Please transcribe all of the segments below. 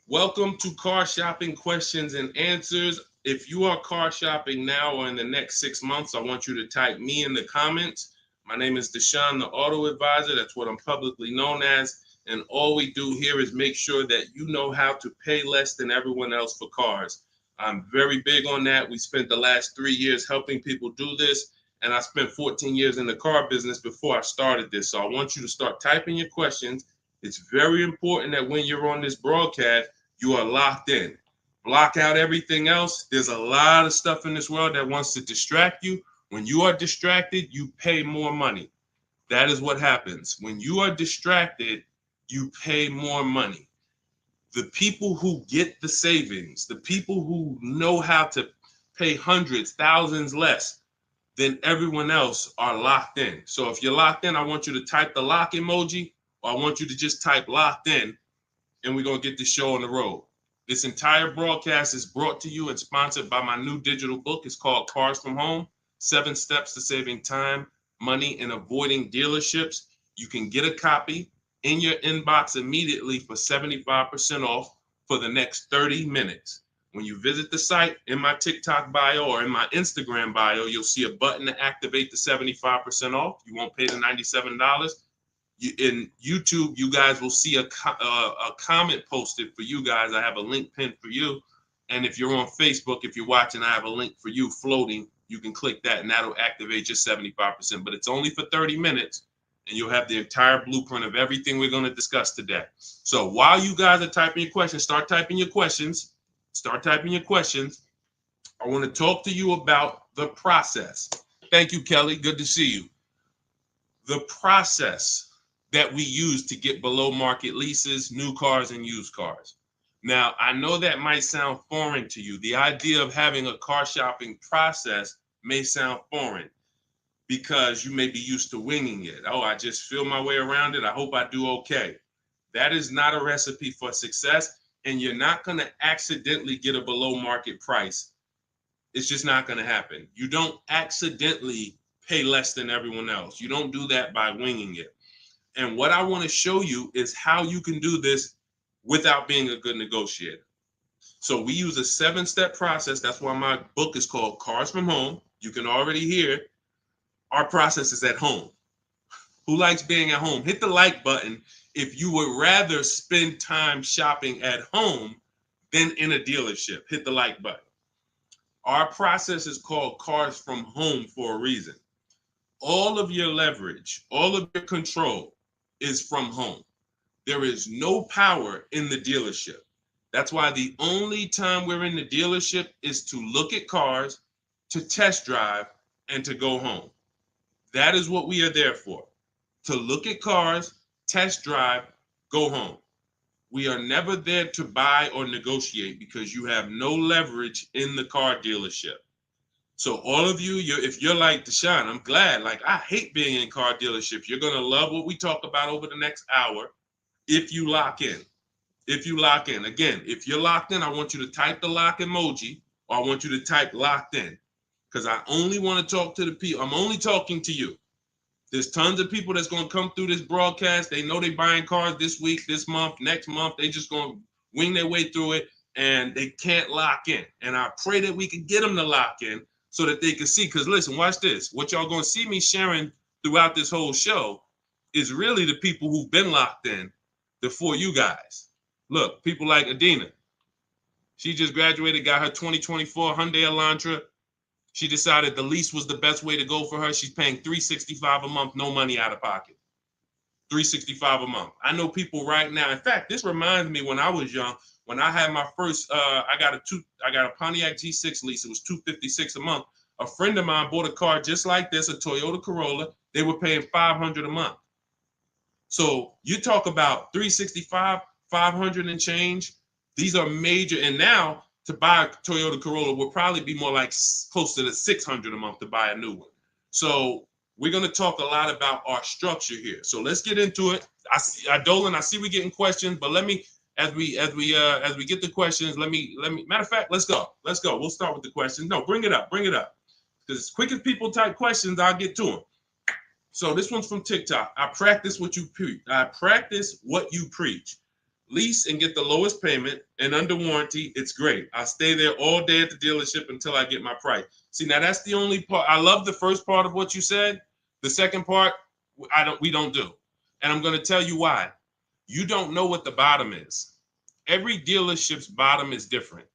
Welcome to Car Shopping Questions and Answers. If you are car shopping now or in the next 6 months, I want you to type me in the comments. My name is Deshone the Auto Advisor. That's what I'm publicly known as. And all we do here is make sure that you know how to pay less than everyone else for cars. I'm very big on that. We spent the last 3 years helping people do this. And I spent 14 years in the car business before I started this. So I want you to start typing your questions. It's very important that when you're on this broadcast, you are locked in. Block out everything else. There's a lot of stuff in this world that wants to distract you. When you are distracted, you pay more money. That is what happens. When you are distracted, you pay more money. The people who get the savings, the people who know how to pay hundreds, thousands less than everyone else are locked in. So if you're locked in, I want you to type the lock emoji, or I want you to just type locked in, and we're going to get this show on the road. This entire broadcast is brought to you and sponsored by my new digital book. It's called Cars from Home, 7 Steps to Saving Time, Money, and Avoiding Dealerships. You can get a copy in your inbox immediately for 75% off for the next 30 minutes. When you visit the site, in my TikTok bio or in my Instagram bio, you'll see a button to activate the 75% off. You won't pay the $97. In YouTube, you guys will see a comment posted for you guys. I have a link pinned for you. And if you're on Facebook, if you're watching, I have a link for you floating. You can click that and that'll activate your 75%. But it's only for 30 minutes and you'll have the entire blueprint of everything we're going to discuss today. So while you guys are typing your questions, start typing your questions. Start typing your questions. I want to talk to you about the process. Thank you, Kelly. Good to see you. The process that we use to get below market leases, new cars, and used cars. Now, I know that might sound foreign to you. The idea of having a car shopping process may sound foreign because you may be used to winging it. Oh, I just feel my way around it. I hope I do okay. That is not a recipe for success, and you're not going to accidentally get a below market price. It's just not going to happen. You don't accidentally pay less than everyone else. You don't do that by winging it. And what I want to show you is how you can do this without being a good negotiator. So we use a 7-step process. That's why my book is called Cars from Home. You can already hear our process is at home. Who likes being at home? Hit the like button if you would rather spend time shopping at home than in a dealership. Hit the like button. Our process is called Cars from Home for a reason. All of your leverage, all of your control is from home. There is no power in the dealership. That's why the only time we're in the dealership is to look at cars, to test drive, and to go home. That is what we are there for. To look at cars, test drive, go home. We are never there to buy or negotiate because you have no leverage in the car dealership. So all of you, if you're like Deshone, I'm glad. Like, I hate being in car dealerships. You're going to love what we talk about over the next hour if you lock in. If you lock in. Again, if you're locked in, I want you to type the lock emoji, or I want you to type locked in, because I only want to talk to the people. I'm only talking to you. There's tons of people that's going to come through this broadcast. They know they're buying cars this week, this month, next month. They just going to wing their way through it, and they can't lock in. And I pray that we can get them to lock in so that they can see. Because listen, watch this. What y'all going to see me sharing throughout this whole show is really the people who've been locked in before you guys. Look, people like Adina. She just graduated, got her 2024 Hyundai Elantra. She decided the lease was the best way to go for her. She's paying $365 a month, no money out of pocket. $365 a month. I know people right now. In fact, this reminds me when I was young, when I had my first, I got a Pontiac G6 lease. It was $256 a month. A friend of mine bought a car just like this, a Toyota Corolla. They were paying $500 a month. So you talk about 365, 500 and change. These are major. And now to buy a Toyota Corolla will probably be more like close to the $600 a month to buy a new one. So we're going to talk a lot about our structure here. So let's get into it. Dolan, I see we getting questions, but let me, as we get the questions, let me, matter of fact, let's go. We'll start with the questions. No, bring it up. Because as quick as people type questions, I'll get to them. So this one's from TikTok. I practice what you preach. lease and get the lowest payment and under warranty, it's great. I stay there all day at the dealership until I get my price. See, now that's the only part. I love the first part of what you said. The second part, we don't do. And I'm going to tell you why. You don't know what the bottom is. Every dealership's bottom is different.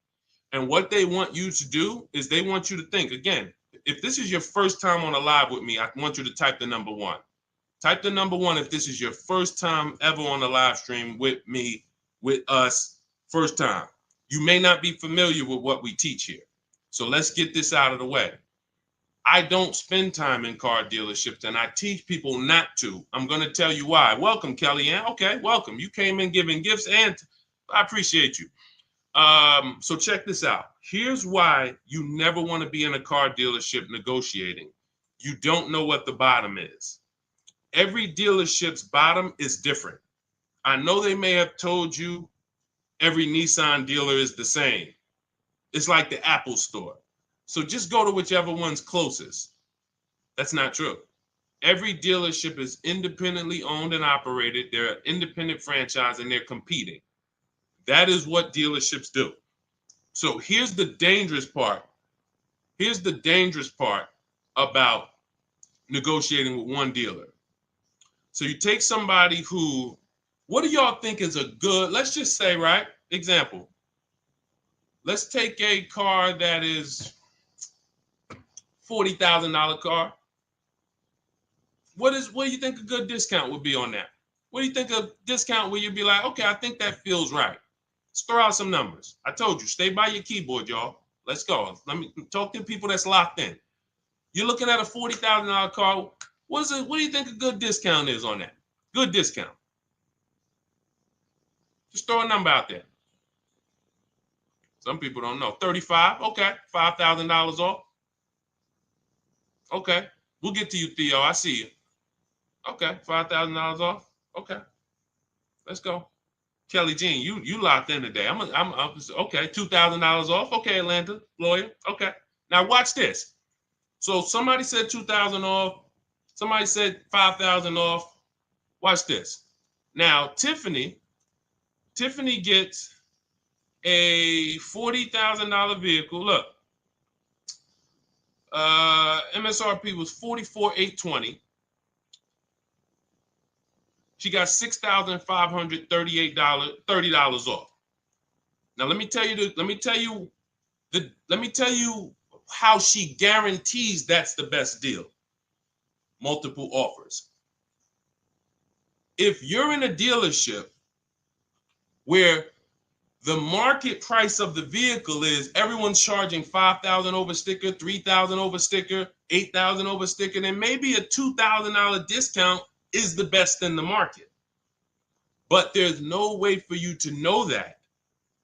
And what they want you to do is they want you to think, again, if this is your first time on a live with me, I want you to type the number 1. Type the number 1 if this is your first time ever on a live stream with me, with us, first time. You may not be familiar with what we teach here. So let's get this out of the way. I don't spend time in car dealerships, and I teach people not to. I'm going to tell you why. Welcome, Kellyanne. Okay, welcome. You came in giving gifts, and I appreciate you. So check this out. Here's why you never want to be in a car dealership negotiating. You don't know what the bottom is. Every dealership's bottom is different. I know they may have told you every Nissan dealer is the same. It's like the Apple store. So just go to whichever one's closest. That's not true. Every dealership is independently owned and operated. They're an independent franchise and they're competing. That is what dealerships do. So here's the dangerous part. Here's the dangerous part about negotiating with one dealer. So you take somebody who, what do y'all think is a good, let's just say, right? Example. Let's take a car that is $40,000 car. What do you think a good discount would be on that? What do you think a discount where you'd be like, okay, I think that feels right. Let's throw out some numbers. I told you, stay by your keyboard, y'all. Let's go. Let me talk to people that's locked in. You're looking at a $40,000 car. What do you think a good discount is on that? Good discount. Just throw a number out there. Some people don't know. 35, okay. $5,000 off. Okay. We'll get to you, Theo. I see you. Okay. $5,000 off. Okay. Let's go. Kelly Jean, you locked in today. I'm okay. $2,000 off. Okay, Atlanta lawyer. Okay. Now watch this. So somebody said 2,000 off. Somebody said 5,000 off. Watch this. Now Tiffany gets a $40,000 vehicle. Look, MSRP was $44,820. She got $6,538, $30 off. Now let me tell you how she guarantees that's the best deal. Multiple offers. If you're in a dealership where the market price of the vehicle is everyone's charging $5,000 over sticker, $3,000 over sticker, $8,000 over sticker, then maybe a $2,000 discount is the best in the market. But there's no way for you to know that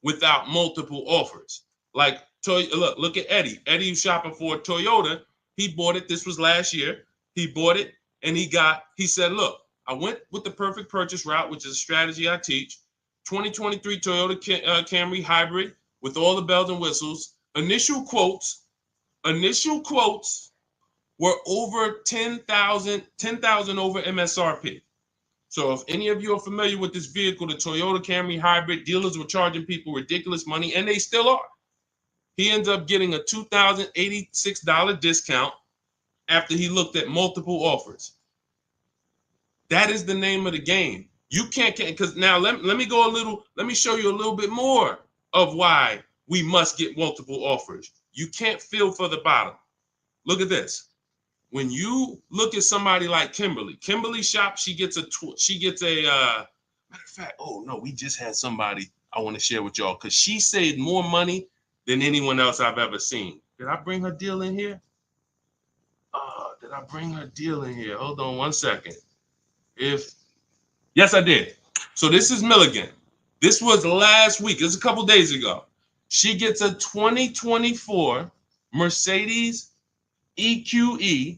without multiple offers. Like, look at Eddie. Eddie's shopping for a Toyota. He bought it. This was last year. He bought it and he said, look, I went with the perfect purchase route, which is a strategy I teach. 2023 Toyota Camry hybrid with all the bells and whistles. Initial quotes were over 10,000 over MSRP. So if any of you are familiar with this vehicle, the Toyota Camry hybrid, dealers were charging people ridiculous money, and they still are. He ends up getting a $2,086 discount after he looked at multiple offers. That is the name of the game. You can't, because now let me show you a little bit more of why we must get multiple offers. You can't feel for the bottom. Look at this. When you look at somebody like Kimberly shop, she gets a matter of fact, oh no, we just had somebody I want to share with y'all because she saved more money than anyone else I've ever seen. Did I bring her deal in here? Did I bring her deal in here? Hold on one second. Yes, I did. So this is Milligan. This was last week. It was a couple days ago. She gets a 2024 Mercedes EQE.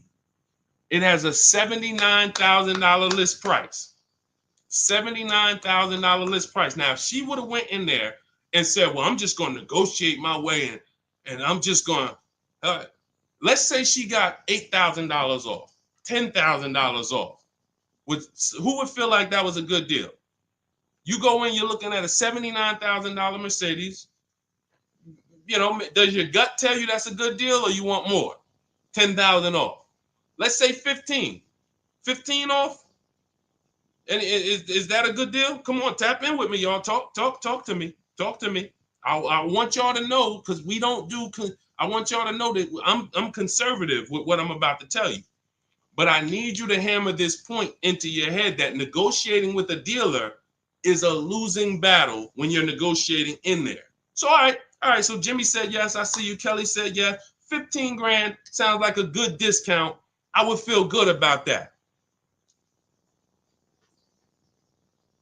It has a $79,000 list price. $79,000 list price. Now, if she would have went in there and said, well, I'm just going to negotiate my way in, and I'm just going to, let's say she got $8,000 off, $10,000 off. Who would feel like that was a good deal? You go in, you're looking at a $79,000 Mercedes. You know, does your gut tell you that's a good deal, or you want more? 10,000 off. Let's say 15. 15 off. And is that a good deal? Come on, tap in with me, y'all. Talk to me. Talk to me. I want y'all to know, because we don't do. I want y'all to know that I'm conservative with what I'm about to tell you. But I need you to hammer this point into your head that negotiating with a dealer is a losing battle when you're negotiating in there. So all right. So Jimmy said yes. I see you. Kelly said yes. 15 grand sounds like a good discount. I would feel good about that.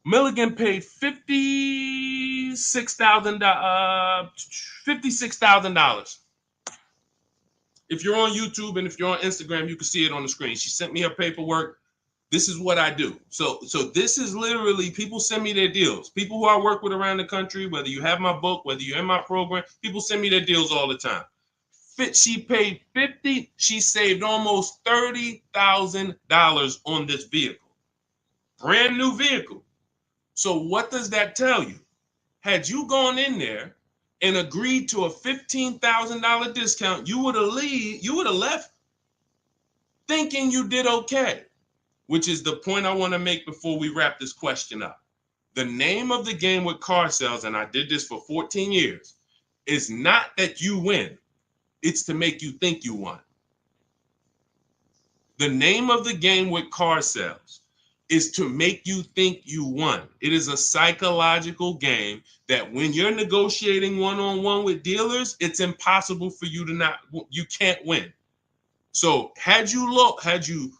Milligan paid $56,000. If you're on YouTube and if you're on Instagram, you can see it on the screen. She sent me her paperwork. This is what I do. So this is literally, people send me their deals. People who I work with around the country, whether you have my book, whether you're in my program, people send me their deals all the time. She paid 50. She saved almost $30,000 on this vehicle. Brand new vehicle. So what does that tell you? Had you gone in there and agreed to a $15,000 discount, you would have left thinking you did okay, which is the point I want to make before we wrap this question up. The name of the game with car sales, and I did this for 14 years, is not that you win. It's to make you think you won. The name of the game with car sales is to make you think you won. It is a psychological game that when you're negotiating one-on-one with dealers, it's impossible for you to you can't win. So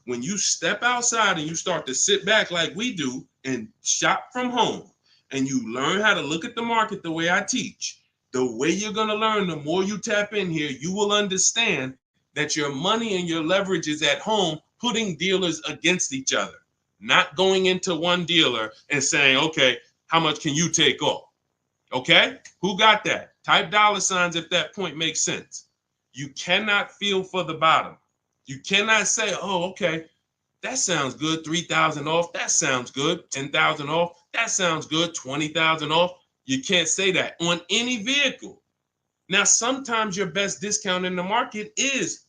when you step outside and you start to sit back like we do and shop from home, and you learn how to look at the market the way I teach, the way you're going to learn, the more you tap in here, you will understand that your money and your leverage is at home, putting dealers against each other. Not going into one dealer and saying, okay, how much can you take off? Okay, who got that? Type $ if that point makes sense. You cannot feel for the bottom. You cannot say, oh, okay, that sounds good. 3,000 off. That sounds good. 10,000 off. That sounds good. 20,000 off. You can't say that on any vehicle. Now, sometimes your best discount in the market is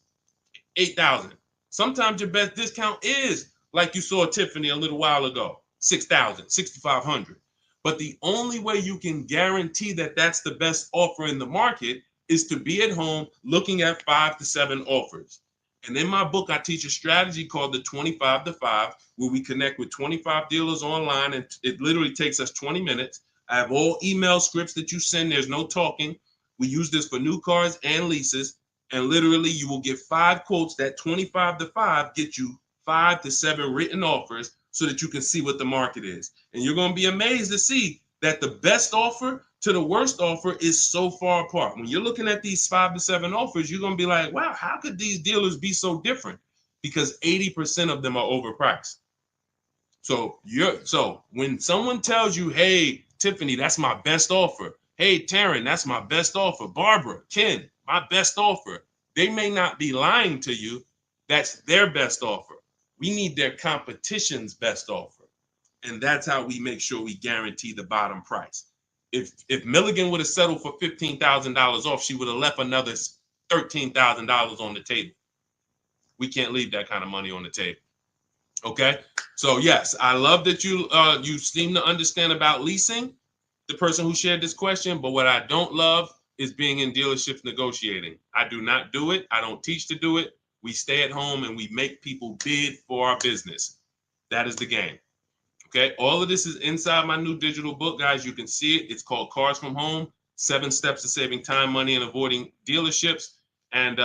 8,000. Sometimes your best discount is, like you saw Tiffany a little while ago, 6,000, 6,500. But the only way you can guarantee that that's the best offer in the market is to be at home looking at 5 to 7 offers. And in my book, I teach a strategy called the 25 to 5, where we connect with 25 dealers online, and it literally takes us 20 minutes. I have all email scripts that you send. There's no talking. We use this for new cars and leases. And literally, you will get 5 quotes. That 25 to 5 get you 5 to 7 written offers so that you can see what the market is. And you're going to be amazed to see that the best offer to the worst offer is so far apart. When you're looking at these 5 to 7 offers, you're going to be like, wow, how could these dealers be so different? Because 80% of them are overpriced. So when someone tells you, hey, Tiffany, that's my best offer. Hey, Taryn, that's my best offer. Barbara, Ken, my best offer. They may not be lying to you. That's their best offer. We need their competition's best offer. And that's how we make sure we guarantee the bottom price. If Milligan would have settled for $15,000 off, she would have left another $13,000 on the table. We can't leave that kind of money on the table. Okay? So yes, I love that you seem to understand about leasing, the person who shared this question, but what I don't love is being in dealerships negotiating. I do not do it. I don't teach to do it. We stay at home and we make people bid for our business. That is the game. Okay, all of this is inside my new digital book, guys. You can see it. It's called Cars from Home: 7 Steps to Saving Time, Money, and Avoiding Dealerships. And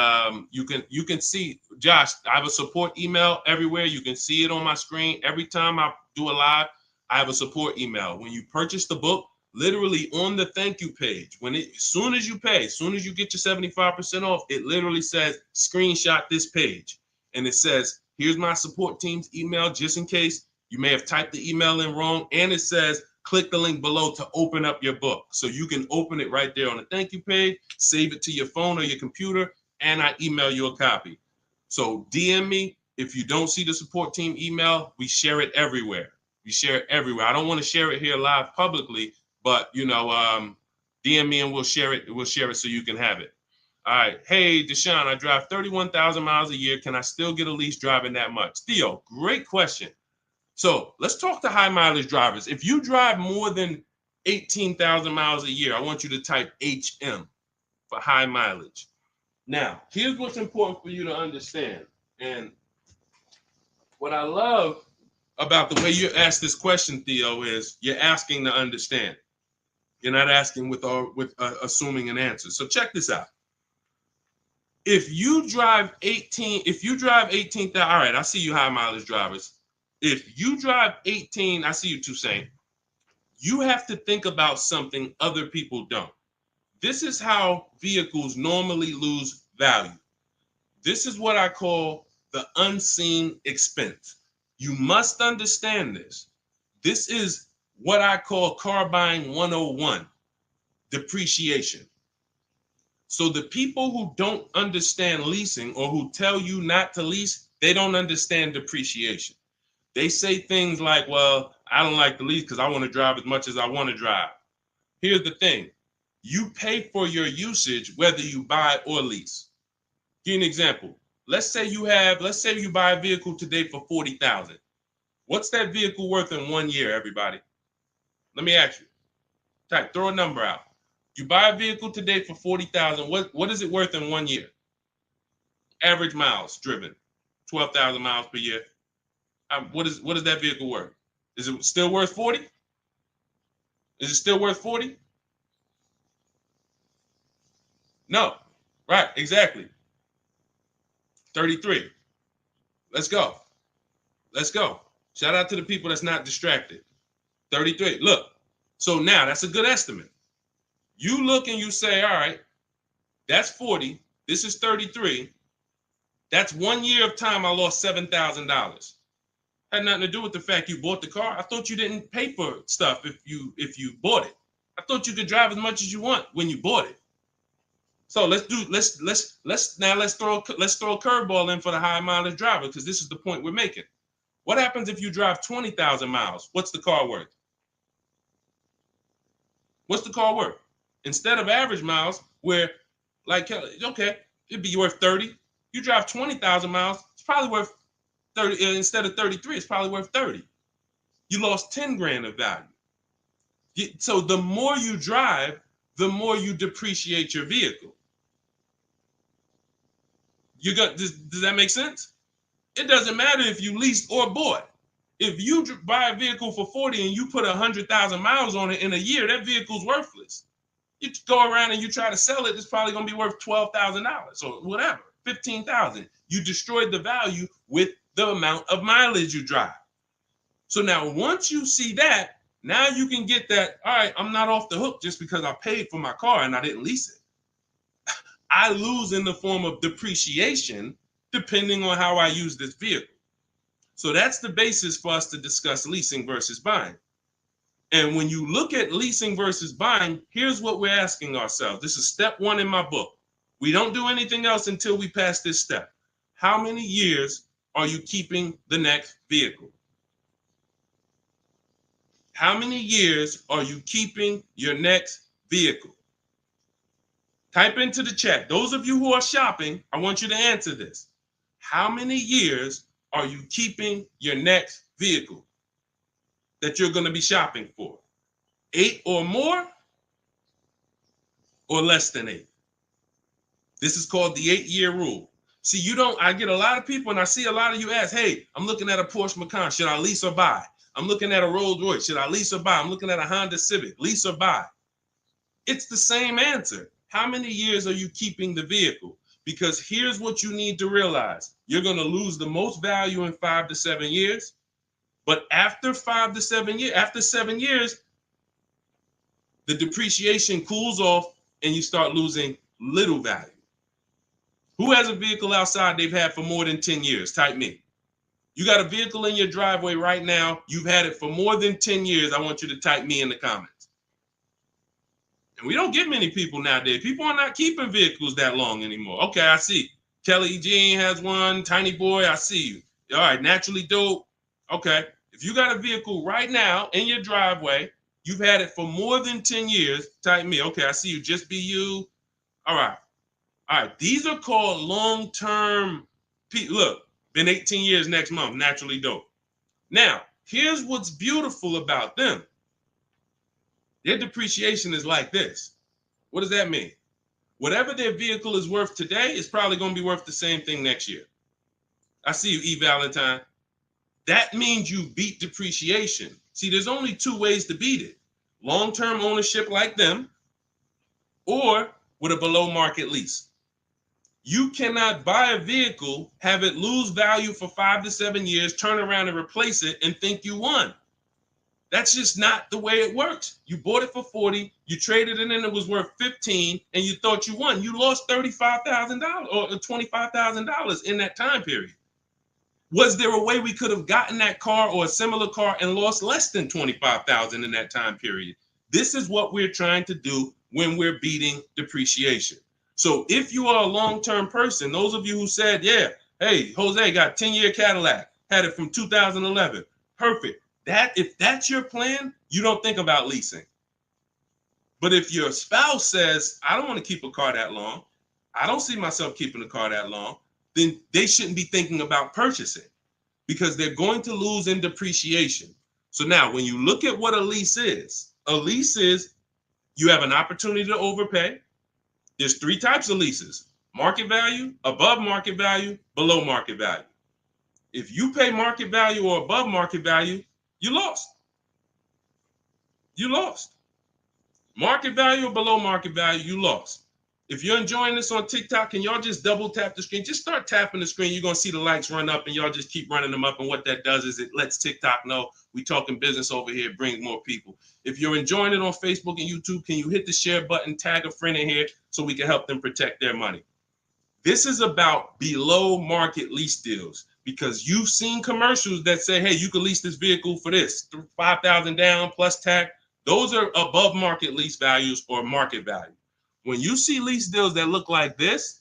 you can see, Josh, I have a support email everywhere. You can see it on my screen. Every time I do a live, I have a support email. When you purchase the book, literally on the thank you page, as soon as you pay, as soon as you get your 75% off, it literally says, screenshot this page. And it says, here's my support team's email, just in case you may have typed the email in wrong. And it says, click the link below to open up your book. So you can open it right there on the thank you page, save it to your phone or your computer, and I email you a copy. So DM me. If you don't see the support team email, we share it everywhere. We share it everywhere. I don't want to share it here live publicly, but DM me and we'll share it. We'll share it so you can have it. All right. Hey, Deshone, I drive 31,000 miles a year. Can I still get a lease driving that much? Theo, great question. So let's talk to high mileage drivers. If you drive more than 18,000 miles a year, I want you to type HM for high mileage. Now, here's what's important for you to understand. And what I love about the way you ask this question, Theo, is you're asking to understand. You're not asking with assuming an answer. So check this out. If you drive 18,000, all right, I see you high mileage drivers. If you drive 18, I see you Toussaint. You have to think about something other people don't. This is how vehicles normally lose value. This is what I call the unseen expense. You must understand this. This is what I call car buying 101, depreciation. So the people who don't understand leasing or who tell you not to lease, they don't understand depreciation. They say things like, well, I don't like to lease because I want to drive as much as I want to drive. Here's the thing. You pay for your usage whether you buy or lease. Give you an example. Let's say you buy a vehicle today for $40,000. What's that vehicle worth in 1 year, everybody? Let me ask you. Throw a number out. You buy a vehicle today for $40,000. What is it worth in 1 year? Average miles driven, 12,000 miles per year. What is that vehicle worth? Is it still worth 40? Is it still worth 40? No. Right, exactly. 33. Let's go. Let's go. Shout out to the people that's not distracted. 33. Look. So now that's a good estimate. You look and you say, all right, that's 40. This is 33. That's 1 year of time I lost $7,000. Had nothing to do with the fact you bought the car. I thought you didn't pay for stuff if you bought it. I thought you could drive as much as you want when you bought it. So let's throw a curveball in for the high mileage driver, because this is the point we're making. What happens if you drive 20,000 miles? What's the car worth? What's the car worth? Instead of average miles, where like, okay, it'd be worth 30. You drive 20,000 miles, it's probably worth 30. Instead of 33, it's probably worth 30. You lost 10 grand of value. So the more you drive, the more you depreciate your vehicle. Does that make sense? It doesn't matter if you leased or bought. If you buy a vehicle for 40 and you put 100,000 miles on it in a year, that vehicle's worthless. You go around and you try to sell it, it's probably going to be worth $12,000 or whatever, $15,000. You destroyed the value with the amount of mileage you drive. So now once you see that, now you can get that, all right, I'm not off the hook just because I paid for my car and I didn't lease it. I lose in the form of depreciation depending on how I use this vehicle. So that's the basis for us to discuss leasing versus buying. And when you look at leasing versus buying, here's what we're asking ourselves. This is step one in my book. We don't do anything else until we pass this step. How many years are you keeping the next vehicle? How many years are you keeping your next vehicle? Type into the chat. Those of you who are shopping, I want you to answer this. How many years are you keeping your next vehicle that you're going to be shopping for? 8 or more, or less than 8? This is called the 8-year rule. See, I get a lot of people, and I see a lot of you ask, hey, I'm looking at a Porsche Macan. Should I lease or buy? I'm looking at a Rolls Royce. Should I lease or buy? I'm looking at a Honda Civic. Lease or buy? It's the same answer. How many years are you keeping the vehicle? Because here's what you need to realize. You're going to lose the most value in 5 to 7 years. But after 5 to 7 years, after 7 years, the depreciation cools off and you start losing little value. Who has a vehicle outside they've had for more than 10 years? Type me. You got a vehicle in your driveway right now. You've had it for more than 10 years. I want you to type me in the comments. And we don't get many people nowadays. People are not keeping vehicles that long anymore. Okay, I see. Kelly Jean has one. Tiny Boy, I see you. All right, Naturally Dope. Okay. If you got a vehicle right now in your driveway, you've had it for more than 10 years, type me. Okay, I see you, just be you. All right. All right. These are called long-term. Look, been 18 years next month, naturally dope. Now, here's what's beautiful about them. Their depreciation is like this. What does that mean? Whatever their vehicle is worth today is probably going to be worth the same thing next year. I see you, E. Valentine. That means you beat depreciation. See, there's only two ways to beat it. Long-term ownership like them, or with a below market lease. You cannot buy a vehicle, have it lose value for 5 to 7 years, turn around and replace it and think you won. That's just not the way it works. You bought it for 40, you traded it in, it was worth 15, and you thought you won. You lost $35,000 or $25,000 in that time period. Was there a way we could have gotten that car or a similar car and lost less than $25,000 in that time period? This is what we're trying to do when we're beating depreciation. So if you are a long-term person, those of you who said, yeah, hey, Jose got 10-year Cadillac, had it from 2011, perfect. If that's your plan, you don't think about leasing. But if your spouse says, I don't want to keep a car that long, I don't see myself keeping a car that long, then they shouldn't be thinking about purchasing because they're going to lose in depreciation. So now when you look at what a lease is you have an opportunity to overpay. There's 3 types of leases: market value, above market value, below market value. If you pay market value or above market value, you lost. You lost. Market value or below market value, you lost. If you're enjoying this on TikTok, can y'all just double tap the screen? Just start tapping the screen. You're going to see the likes run up, and y'all just keep running them up. And what that does is it lets TikTok know we talking business over here, bring more people. If you're enjoying it on Facebook and YouTube, can you hit the share button, tag a friend in here so we can help them protect their money? This is about below market lease deals because you've seen commercials that say, hey, you can lease this vehicle for this, $5,000 down plus tax. Those are above market lease values or market value. When you see lease deals that look like this,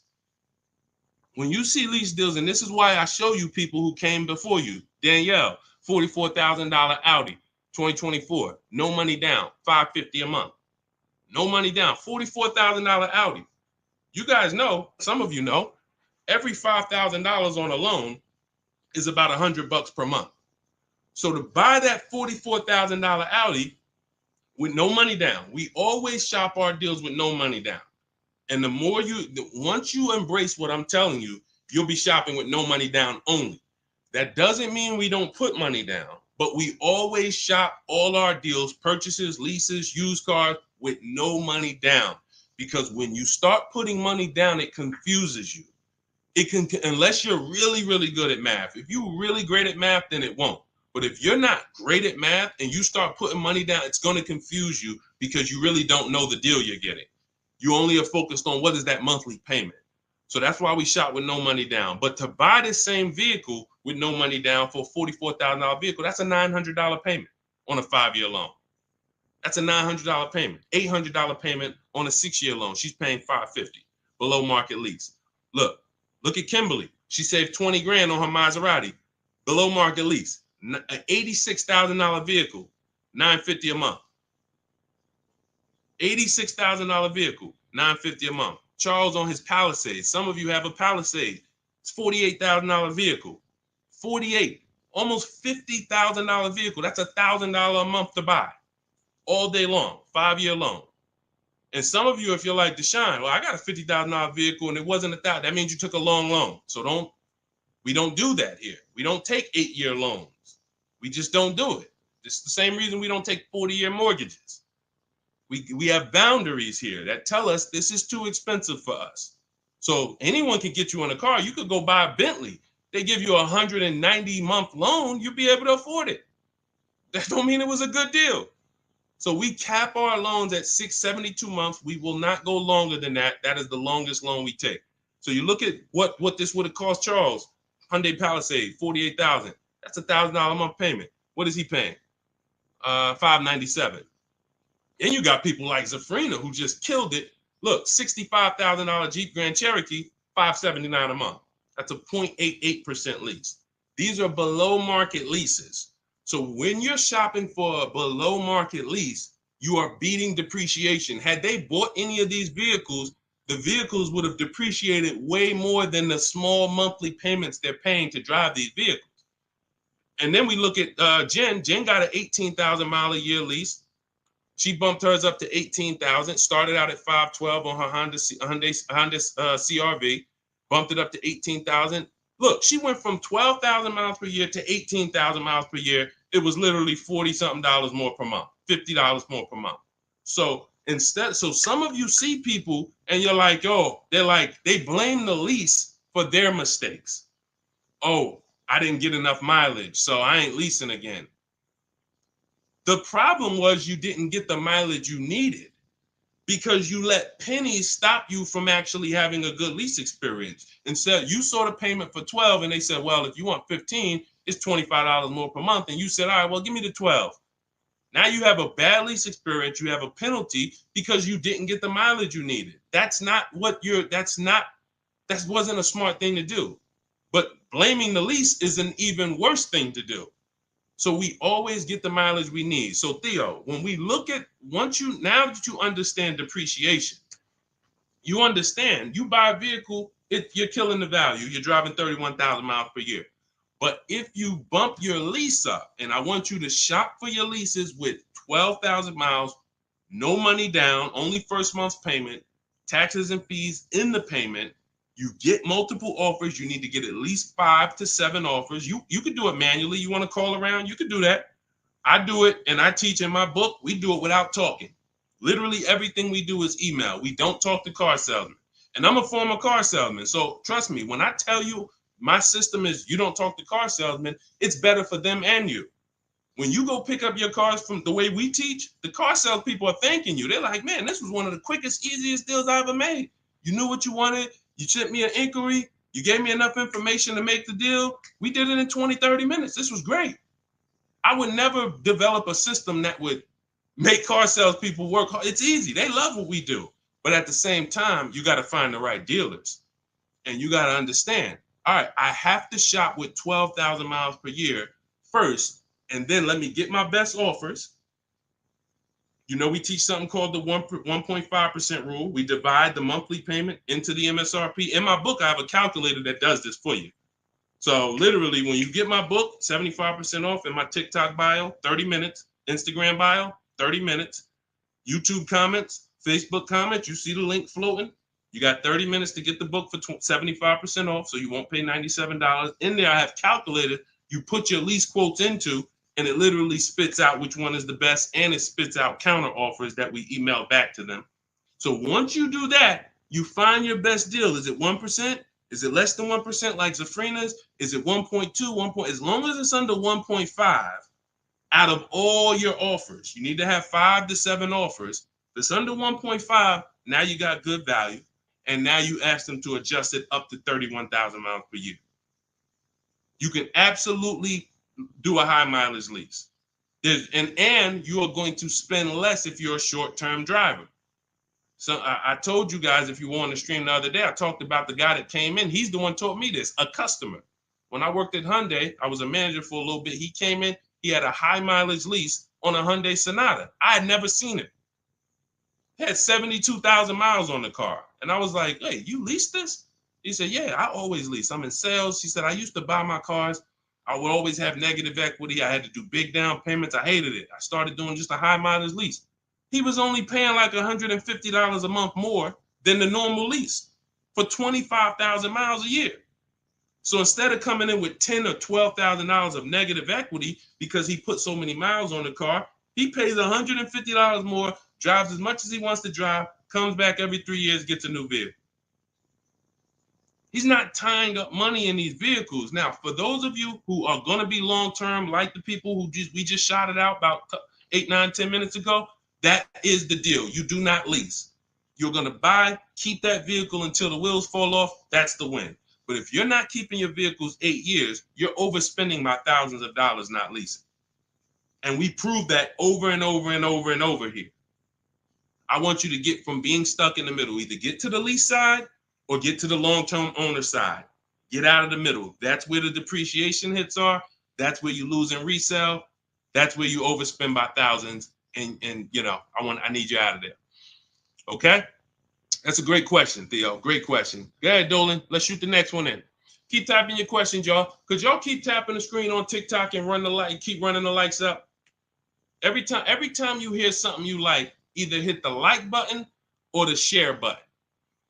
and this is why I show you people who came before you. Danielle, $44,000 Audi, 2024, no money down, $550 a month. No money down, $44,000 Audi. You guys know, some of you know, every $5,000 on a loan is about $100 per month. So to buy that $44,000 Audi with no money down, we always shop our deals with no money down. And once you embrace what I'm telling you, you'll be shopping with no money down only. That doesn't mean we don't put money down, but we always shop all our deals, purchases, leases, used cars with no money down. Because when you start putting money down, it confuses you. Unless you're really, really good at math. If you're really great at math, then it won't. But if you're not great at math and you start putting money down, it's going to confuse you because you really don't know the deal you're getting. You only are focused on what is that monthly payment. So that's why we shop with no money down. But to buy this same vehicle with no money down for a $44,000 vehicle, that's a $900 payment on a 5-year loan. That's a $900 payment, $800 payment on a 6-year loan. She's paying $550 below market lease. Look at Kimberly. She saved 20 grand on her Maserati, below market lease, an $86,000 vehicle, $950 a month. $86,000 vehicle, $950 a month. Charles on his Palisade. Some of you have a Palisade. It's $48,000 vehicle. 48, almost $50,000 vehicle. That's $1,000 a month to buy. All day long, 5-year loan. And some of you, if you're like Deshone, well, I got a $50,000 vehicle and it wasn't $1,000. That means you took a long loan. So we don't do that here. We don't take 8-year loans. We just don't do it. It's the same reason we don't take 40-year mortgages. We have boundaries here that tell us this is too expensive for us. So anyone can get you in a car. You could go buy a Bentley. They give you a 190-month loan. You'll be able to afford it. That don't mean it was a good deal. So we cap our loans at 672 months. We will not go longer than that. That is the longest loan we take. So you look at what this would have cost Charles. Hyundai Palisade, $48,000. That's $1,000 a month payment. What is he paying? $597. And you got people like Zafrina who just killed it. Look, $65,000 Jeep Grand Cherokee, $579 a month. That's a 0.88% lease. These are below market leases. So when you're shopping for a below market lease, you are beating depreciation. Had they bought any of these vehicles, the vehicles would have depreciated way more than the small monthly payments they're paying to drive these vehicles. And then we look at Jen. Jen got an 18,000 mile a year lease. She bumped hers up to 18,000. Started out at 512 on her Honda CRV. Bumped it up to 18,000. Look, she went from 12,000 miles per year to 18,000 miles per year. It was literally 40 something dollars more per month, $50 more per month. So some of you see people and you're like, oh, they blame the lease for their mistakes. Oh, I didn't get enough mileage, so I ain't leasing again. The problem was you didn't get the mileage you needed because you let pennies stop you from actually having a good lease experience. Instead, you saw the payment for 12 and they said, well, if you want 15, it's $25 more per month. And you said, all right, well, give me the 12. Now you have a bad lease experience. You have a penalty because you didn't get the mileage you needed. That wasn't a smart thing to do. But blaming the lease is an even worse thing to do. So we always get the mileage we need. So Theo, when we look at now that you understand depreciation, you understand you buy a vehicle, you're killing the value. You're driving 31,000 miles per year. But if you bump your lease up, and I want you to shop for your leases with 12,000 miles, no money down, only first month's payment, taxes and fees in the payment. You get multiple offers. You need to get at least 5 to 7 offers. You could do it manually. You want to call around? You could do that. I do it, and I teach in my book. We do it without talking. Literally everything we do is email. We don't talk to car salesmen. And I'm a former car salesman. So trust me, when I tell you my system is you don't talk to car salesmen, it's better for them and you. When you go pick up your cars from the way we teach, the car sales people are thanking you. They're like, man, this was one of the quickest, easiest deals I ever made. You knew what you wanted. You sent me an inquiry. You gave me enough information to make the deal. We did it in 20, 30 minutes. This was great. I would never develop a system that would make car sales people work hard. It's easy. They love what we do. But at the same time, you got to find the right dealers. And you got to understand, all right, I have to shop with 12,000 miles per year first, and then let me get my best offers. You know, we teach something called the 1.5% rule. We divide the monthly payment into the MSRP. In my book, I have a calculator that does this for you. So literally, when you get my book, 75% off in my TikTok bio, 30 minutes, Instagram bio, 30 minutes, YouTube comments, Facebook comments, you see the link floating. You got 30 minutes to get the book for 75% off, so you won't pay $97. In there, I have calculated, you put your lease quotes into, and it literally spits out which one is the best, and it spits out counter offers that we email back to them. So once you do that, you find your best deal. Is it 1%? Is it less than 1% like Zafrina's? Is it 1.2, 1. As long as it's under 1.5, out of all your offers, you need to have 5 to 7 offers. If it's under 1.5, now you got good value. And now you ask them to adjust it up to 31,000 miles per year. You can absolutely do a high mileage lease. And you are going to spend less if you're a short-term driver. So I told you guys, if you were on the stream the other day, I talked about the guy that came in. He's the one taught me this, a customer. When I worked at Hyundai, I was a manager for a little bit. He came in, he had a high mileage lease on a Hyundai Sonata. I had never seen it. He had 72,000 miles on the car. And I was like, hey, you leased this? He said, yeah, I always lease. I'm in sales. He said, I used to buy my cars. I would always have negative equity. I had to do big down payments. I hated it. I started doing just a high mileage lease. He was only paying like $150 a month more than the normal lease for 25,000 miles a year. So instead of coming in with $10,000 or $12,000 of negative equity because he put so many miles on the car, he pays $150 more, drives as much as he wants to drive, comes back every 3 years, gets a new vehicle. He's not tying up money in these vehicles. Now, for those of you who are going to be long-term, like the people who we just shouted out about 8, 9, 10 minutes ago, that is the deal. You do not lease. You're going to buy, keep that vehicle until the wheels fall off. That's the win. But if you're not keeping your vehicles 8 years, you're overspending by thousands of dollars not leasing. And we prove that over and over and over and over here. I want you to get from being stuck in the middle, either get to the lease side or get to the long-term owner side. Get out of the middle. That's where the depreciation hits are. That's where you lose in resale. That's where you overspend by thousands, and I need you out of there. Okay, that's a great question, Theo. Great question. Go ahead, Dolan. Let's shoot the next one in. Keep typing your questions, y'all. Could y'all keep tapping the screen on TikTok and keep running the likes up? Every time you hear something you like, either hit the like button or the share button.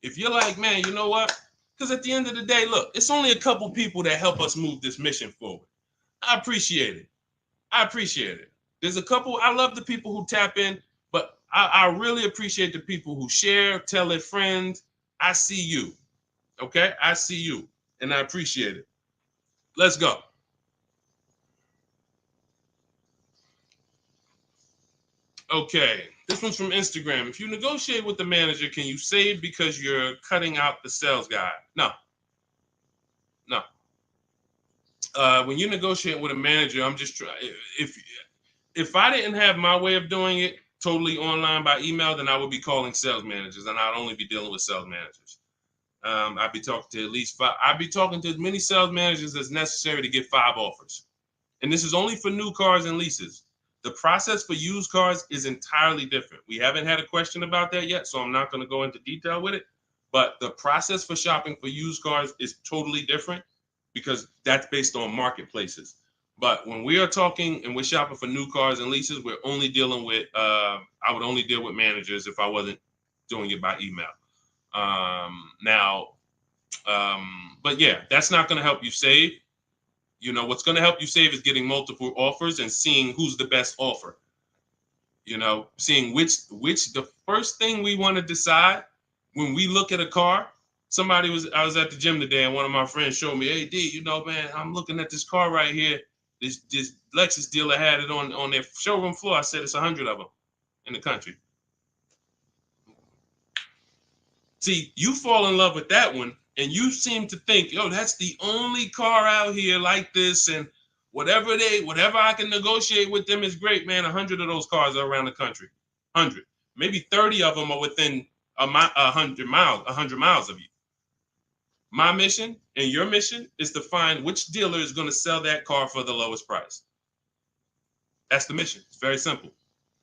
If you're like, man, you know what? Because at the end of the day, look, it's only a couple people that help us move this mission forward. I appreciate it. There's a couple. I love the people who tap in, but I really appreciate the people who share, tell their friends. I see you. Okay? I see you, and I appreciate it. Let's go. Okay, this one's from Instagram. If you negotiate with the manager, can you save because you're cutting out the sales guy? No. When you negotiate with a manager, I'm just trying. If I didn't have my way of doing it totally online by email, then I would be calling sales managers, and I'd only be dealing with sales managers. I'd be talking to at least 5. I'd be talking to as many sales managers as necessary to get 5 offers. And this is only for new cars and leases. The process for used cars is entirely different. We haven't had a question about that yet, so I'm not going to go into detail with it. But the process for shopping for used cars is totally different because that's based on marketplaces. But when we are talking and we're shopping for new cars and leases, we're only dealing with, I would only deal with managers if I wasn't doing it by email. But yeah, that's not going to help you save. What's going to help you save is getting multiple offers and seeing who's the best offer. Seeing which the first thing we want to decide when we look at a car. I was at the gym today and one of my friends showed me, hey, D, man, I'm looking at this car right here. This Lexus dealer had it on their showroom floor. I said it's 100 of them in the country. See, you fall in love with that one. And you seem to think, that's the only car out here like this, and whatever I can negotiate with them is great, man. 100 of those cars are around the country. 100, maybe 30 of them are within 100 miles of you. My mission and your mission is to find which dealer is going to sell that car for the lowest price. That's the mission. It's very simple,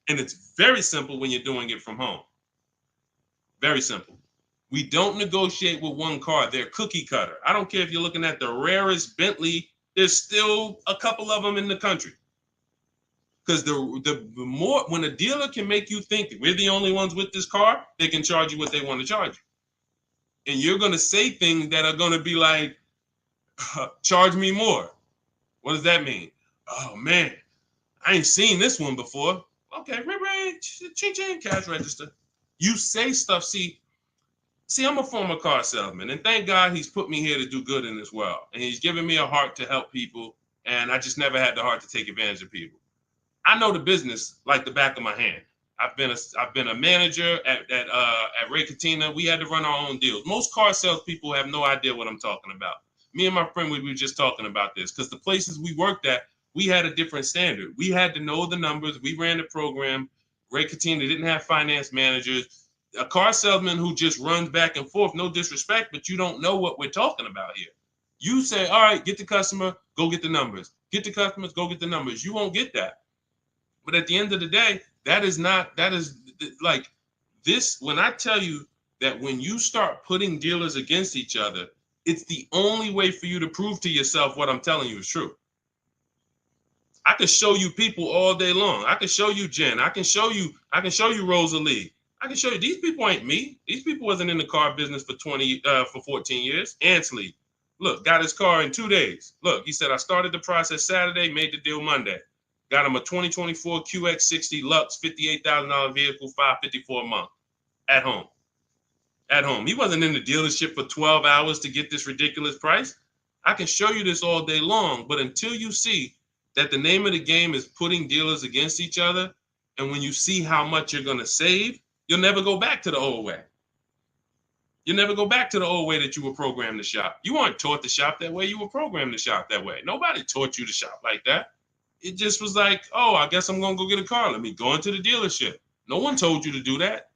and it's very simple when you're doing it from home. Very simple. We don't negotiate with one car. They're cookie cutter. I don't care if you're looking at the rarest Bentley. There's still a couple of them in the country. Because the more, when a dealer can make you think we're the only ones with this car, they can charge you what they want to charge you. And you're going to say things that are going to be like, charge me more. What does that mean? Oh, man, I ain't seen this one before. Okay, ching, cash register. You say stuff, See, I'm a former car salesman, and thank God he's put me here to do good in this world. And he's given me a heart to help people, and I just never had the heart to take advantage of people. I know the business like the back of my hand. I've been a manager at Ray Katina. We had to run our own deals. Most car salespeople have no idea what I'm talking about. Me and my friend, we were just talking about this because the places we worked at, we had a different standard. We had to know the numbers. We ran the program. Ray Katina didn't have finance managers. A car salesman who just runs back and forth, no disrespect, but you don't know what we're talking about here. You say, all right, get the customer, go get the numbers. Get the customers, go get the numbers. You won't get that. But at the end of the day, that is like this. When I tell you that when you start putting dealers against each other, it's the only way for you to prove to yourself what I'm telling you is true. I can show you people all day long. I can show you Jen. I can show you Rosalie. I can show you these people ain't me. These people wasn't in the car business for 14 years. Ansley, look, got his car in 2 days. Look, he said, I started the process Saturday, made the deal Monday. Got him a 2024 QX60 Lux, $58,000 vehicle, $554 a month at home. At home. He wasn't in the dealership for 12 hours to get this ridiculous price. I can show you this all day long, but until you see that the name of the game is putting dealers against each other, and when you see how much you're going to save, you'll never go back to the old way. You'll never go back to the old way that you were programmed to shop. You weren't taught to shop that way. You were programmed to shop that way. Nobody taught you to shop like that. It just was like, oh, I guess I'm going to go get a car. Let me go into the dealership. No one told you to do that.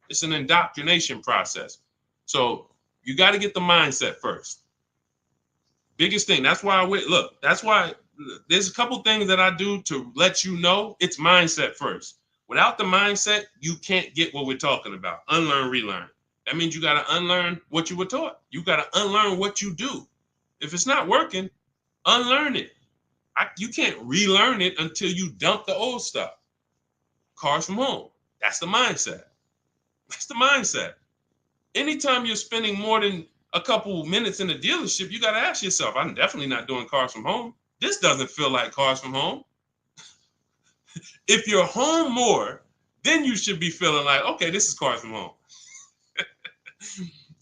It's an indoctrination process. So you got to get the mindset first. Biggest thing. That's why that's why there's a couple things that I do to let you know it's mindset first. Without the mindset, you can't get what we're talking about. Unlearn, relearn. That means you got to unlearn what you were taught. You got to unlearn what you do. If it's not working, unlearn it. You can't relearn it until you dump the old stuff. Cars from home. That's the mindset. That's the mindset. Anytime you're spending more than a couple minutes in the dealership, you got to ask yourself, I'm definitely not doing cars from home. This doesn't feel like cars from home. If you're home more, then you should be feeling like, okay, this is cars from home.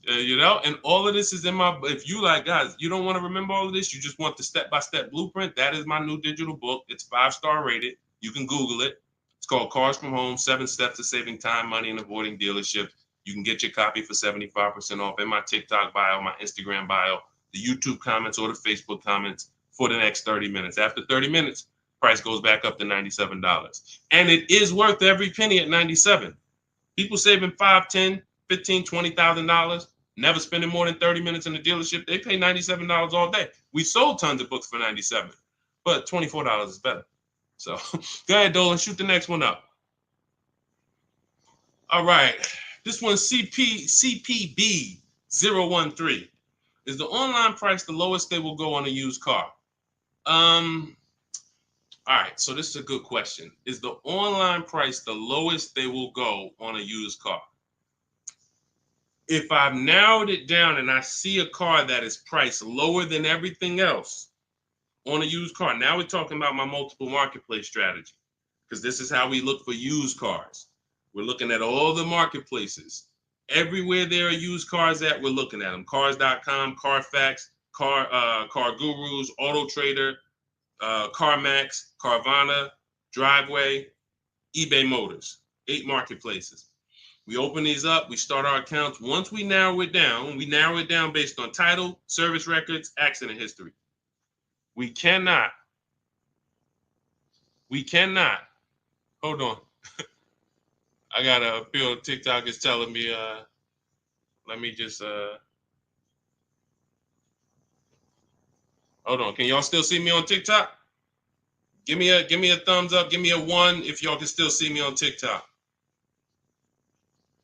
And all of this is in my, if you like, guys, you don't want to remember all of this, you just want the step-by-step blueprint, that is my new digital book. It's 5-star rated. You can Google it. It's called Cars from Home, 7 Steps to Saving Time, Money, and Avoiding Dealerships. You can get your copy for 75% off in my TikTok bio, my Instagram bio, the YouTube comments, or the Facebook comments for the next 30 minutes. After 30 minutes, price goes back up to $97. And it is worth every penny at $97. People saving $5, $10, $15, $20,000, never spending more than 30 minutes in the dealership. They pay $97 all day. We sold tons of books for $97, but $24 is better. So go ahead, Dolan, shoot the next one up. All right. This one's CPB013. Is the online price the lowest they will go on a used car? All right, so this is a good question. Is the online price the lowest they will go on a used car? If I've narrowed it down and I see a car that is priced lower than everything else on a used car, now we're talking about my multiple marketplace strategy, because this is how we look for used cars. We're looking at all the marketplaces. Everywhere there are used cars at, we're looking at them. Cars.com, Carfax, Car Gurus, Auto Trader, CarMax, Carvana, Driveway, eBay Motors. 8 marketplaces. We open these up, we start our accounts. Once we narrow it down based on title, service records, accident history. We cannot, hold on. I got a feel TikTok is telling me, let me just, hold on. Can y'all still see me on TikTok? Give me a thumbs up. Give me a 1 if y'all can still see me on TikTok.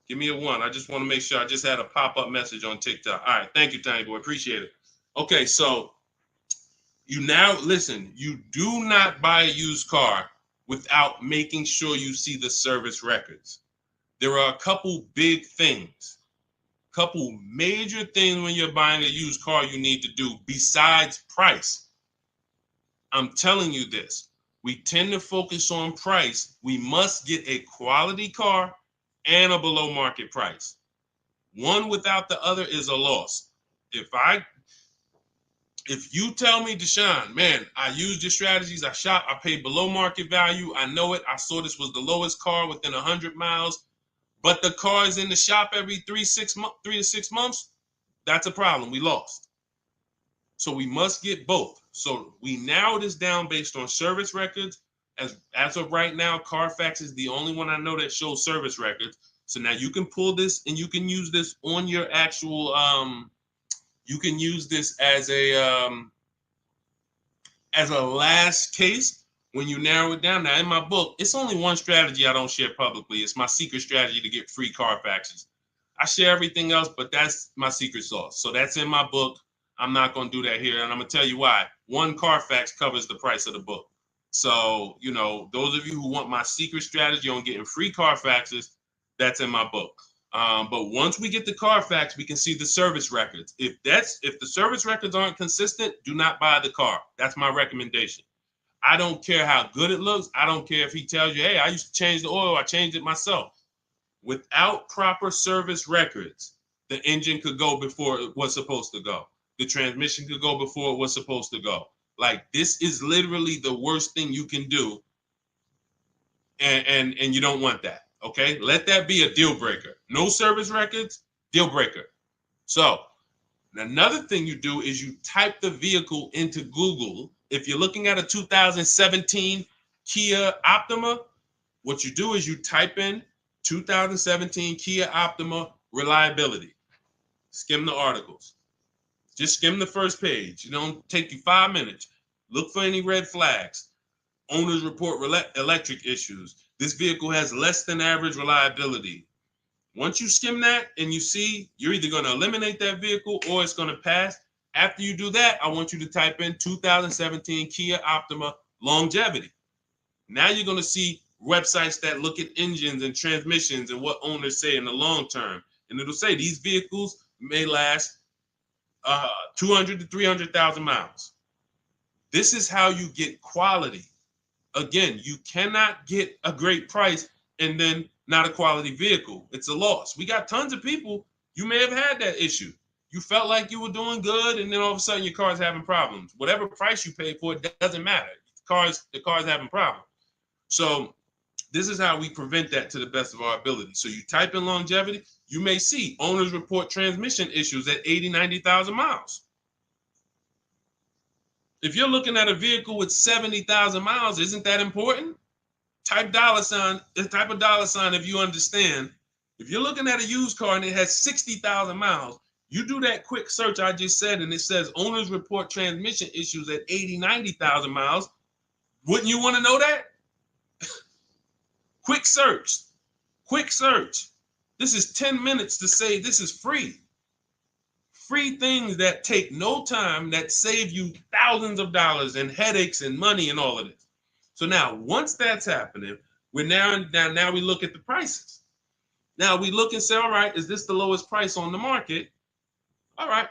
Give me a 1. I just want to make sure. I just had a pop-up message on TikTok. All right. Thank you, Tiny Boy. Appreciate it. Okay, so you do not buy a used car without making sure you see the service records. There are a couple big things, couple major things when you're buying a used car you need to do besides price. I'm telling you this. We tend to focus on price. We must get a quality car and a below market price. One without the other is a loss. If you tell me, Deshone, man, I used your strategies, I shop, I paid below market value, I know it, I saw this was the lowest car within 100 miles, but the car is in the shop every 3 to 6 months, that's a problem. We lost. So we must get both. So we narrow this down based on service records. As of right now, Carfax is the only one I know that shows service records. So now you can pull this and you can use this on your actual, you can use this as a last case when you narrow it down. Now in my book, it's only one strategy I don't share publicly. It's my secret strategy to get free Carfaxes. I share everything else, but that's my secret sauce. So that's in my book. I'm not going to do that here. And I'm going to tell you why. One Carfax covers the price of the book. So, those of you who want my secret strategy on getting free Carfaxes, that's in my book. But once we get the Carfax, we can see the service records. If the service records aren't consistent, do not buy the car. That's my recommendation. I don't care how good it looks. I don't care if he tells you, hey, I used to change the oil. I changed it myself. Without proper service records, the engine could go before it was supposed to go. The transmission could go before it was supposed to go. Like, this is literally the worst thing you can do. And you don't want that. Okay, let that be a deal breaker. No service records, deal breaker. So another thing you do is you type the vehicle into Google. If you're looking at a 2017 Kia Optima, what you do is you type in 2017 Kia Optima reliability. Skim the articles. Just skim the first page. It don't take you 5 minutes. Look for any red flags. Owners report electric issues. This vehicle has less than average reliability. Once you skim that and you see you're either going to eliminate that vehicle or it's going to pass, after you do that, I want you to type in 2017 Kia Optima longevity. Now you're going to see websites that look at engines and transmissions and what owners say in the long term. And it'll say these vehicles may last 200 to 300,000 miles. This is how you get quality. Again, you cannot get a great price and then not a quality vehicle. It's a loss. We got tons of people, you may have had that issue. You felt like you were doing good, and then all of a sudden your car's having problems. Whatever price you paid for it doesn't matter. The car's having problems. So this is how we prevent that to the best of our ability. So you type in longevity, you may see owners report transmission issues at 80, 90,000 miles. If you're looking at a vehicle with 70,000 miles, isn't that important? Type dollar sign if you understand. If you're looking at a used car and it has 60,000 miles, you do that quick search I just said, and it says owners report transmission issues at 80, 90,000 miles. Wouldn't you want to know that? Quick search. This is 10 minutes to say this is free. Free things that take no time, that save you thousands of dollars and headaches and money and all of this. So now, once that's happening, we look at the prices. Now we look and say, all right, is this the lowest price on the market? All right.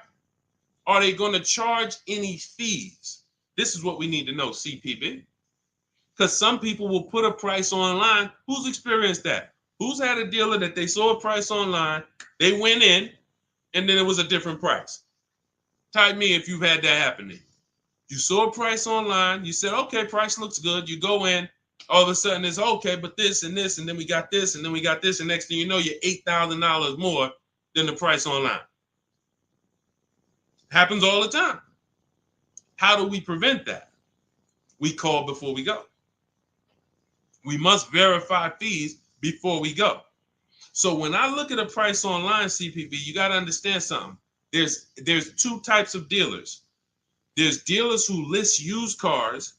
Are they going to charge any fees? This is what we need to know, CPB. Because some people will put a price online. Who's experienced that? Who's had a dealer that they saw a price online, they went in, and then it was a different price? Type me if you've had that happen to you. You saw a price online, you said, okay, price looks good. You go in, all of a sudden it's okay, but this and this, and then we got this, and then we got this, and next thing you know, you're $8,000 more than the price online. Happens all the time. How do we prevent that? We call before we go. We must verify fees before we go. So when I look at a price online, CPV, you got to understand something. There's two types of dealers. There's dealers who list used cars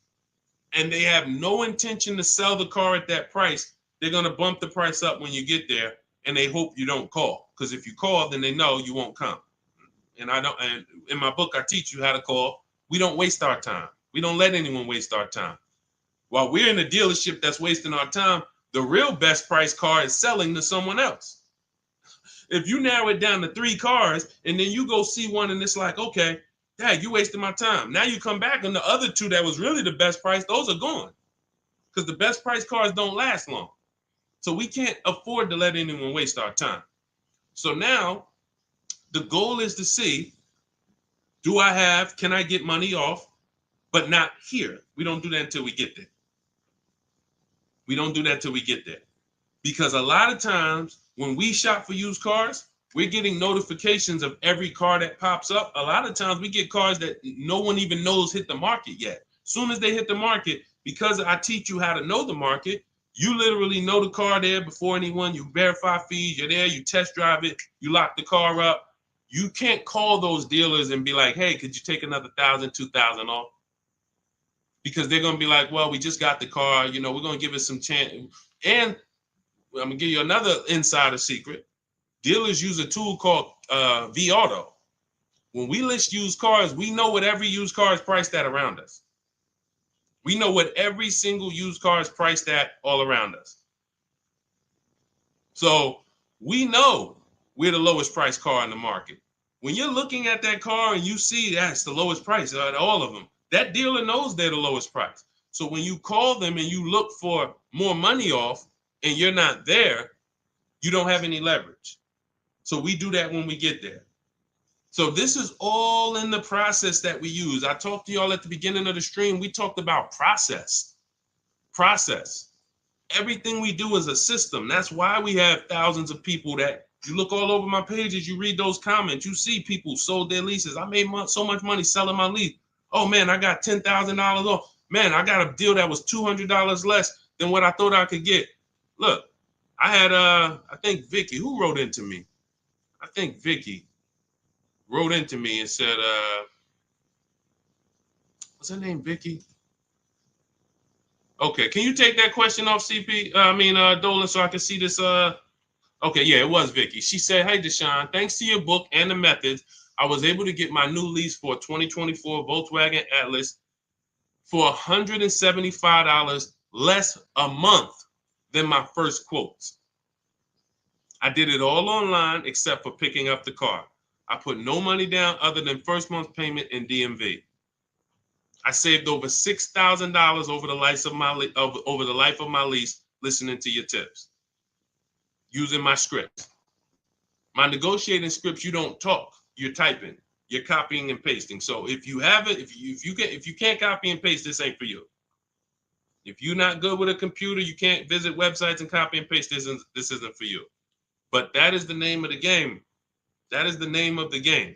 and they have no intention to sell the car at that price. They're going to bump the price up when you get there, and they hope you don't call. Because if you call, then they know you won't come. And in my book, I teach you how to call. We don't waste our time. We don't let anyone waste our time. While we're in a dealership that's wasting our time, the real best price car is selling to someone else. If you narrow it down to 3 cars and then you go see one and it's like, okay, Dad, you wasted my time. Now you come back and the other 2 that was really the best price, those are gone. Because the best price cars don't last long. So we can't afford to let anyone waste our time. So now the goal is to see, can I get money off, but not here. We don't do that until we get there. Because a lot of times when we shop for used cars, we're getting notifications of every car that pops up. A lot of times we get cars that no one even knows hit the market yet. Soon as they hit the market, because I teach you how to know the market, you literally know the car there before anyone. You verify fees, you're there, you test drive it, you lock the car up. You can't call those dealers and be like, hey, could you take another $1,000, $2,000 off? Because they're going to be like, well, we just got the car. We're going to give it some chance. And I'm going to give you another insider secret. Dealers use a tool called V-Auto. When we list used cars, we know what every used car is priced at around us. We know what every single used car is priced at all around us. So we know we're the lowest priced car in the market. When you're looking at that car and you see that's the lowest price out of all of them, that dealer knows they're the lowest price. So when you call them and you look for more money off and you're not there, you don't have any leverage. So we do that when we get there. So this is all in the process that we use. I talked to y'all at the beginning of the stream. We talked about process. Everything we do is a system. That's why we have thousands of people that you look all over my pages, you read those comments, you see people sold their leases. I made so much money selling my lease. Oh man, I got $10,000 off. Man, I got a deal that was $200 less than what I thought I could get. Look, I had, I think Vicky, who wrote into me? I think Vicky wrote into me and said, What's her name, Vicky? Okay, can you take that question off, CP? Dolan, so I can see this. Okay, yeah, it was Vicky. She said, "Hey, Deshone, thanks to your book and the methods, I was able to get my new lease for a 2024 Volkswagen Atlas for $175 less a month than my first quotes. I did it all online except for picking up the car. I put no money down other than first month's payment and DMV. I saved over $6,000 over the life of my lease listening to your tips, using my scripts. My negotiating scripts, you don't talk, you're typing, you're copying and pasting. So if you have it, if you can't copy and paste, this ain't for you. If you're not good with a computer, you can't visit websites and copy and paste. This isn't for you. But that is the name of the game. That is the name of the game.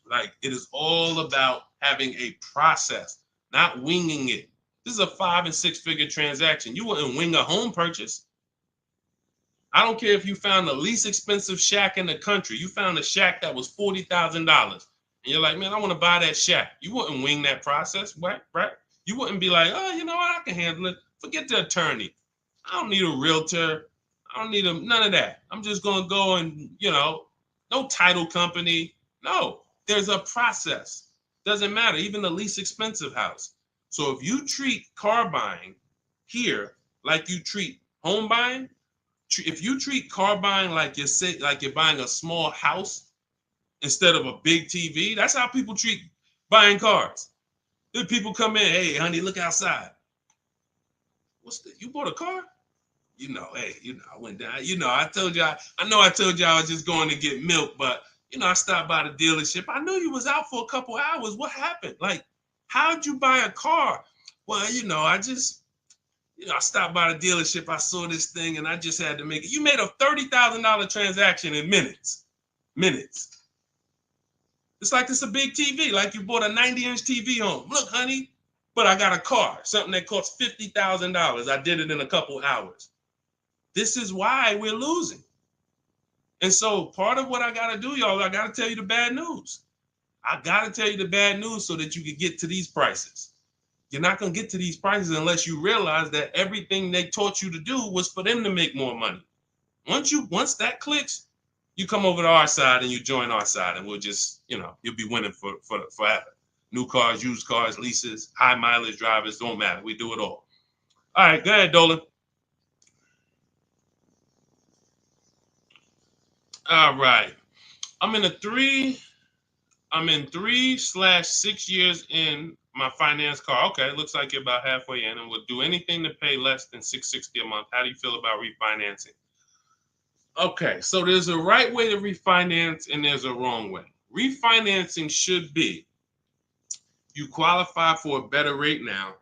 Like, it is all about having a process, not winging it. This is a 5 and 6 figure transaction. You wouldn't wing a home purchase. I don't care if you found the least expensive shack in the country. You found a shack that was $40,000. And you're like, man, I want to buy that shack. You wouldn't wing that process, right? You wouldn't be like, oh, you know what? I can handle it. Forget the attorney. I don't need a realtor. I don't need none of that. I'm just going to go and, no title company. No, there's a process. Doesn't matter. Even the least expensive house. So if you treat car buying here like you treat home buying, if you treat car buying like you're buying a small house instead of a big TV, that's how people treat buying cars. Then people come in, hey, honey, look outside. You bought a car? Hey, I went down. I told you, I told you I was just going to get milk, but I stopped by the dealership. I knew you was out for a couple hours. What happened? Like, how'd you buy a car? Well, I stopped by the dealership. I saw this thing and I just had to make it. You made a $30,000 transaction in minutes. It's like it's a big TV, like you bought a 90-inch TV home. Look, honey, but I got a car, something that costs $50,000. I did it in a couple hours. This is why we're losing. And so part of what I got to do, y'all, I got to tell you the bad news. I got to tell you the bad news so that you can get to these prices. You're not going to get to these prices unless you realize that everything they taught you to do was for them to make more money. Once that clicks, you come over to our side and you join our side, and we'll just, you'll be winning for forever. New cars, used cars, leases, high mileage drivers, don't matter. We do it all. All right, go ahead, Dolan. All right. I'm in 3/6 years in my finance car. Okay, it looks like you're about halfway in, and would do anything to pay less than $660 a month. How do you feel about refinancing? Okay, so there's a right way to refinance and there's a wrong way. Refinancing should be you qualify for a better rate now,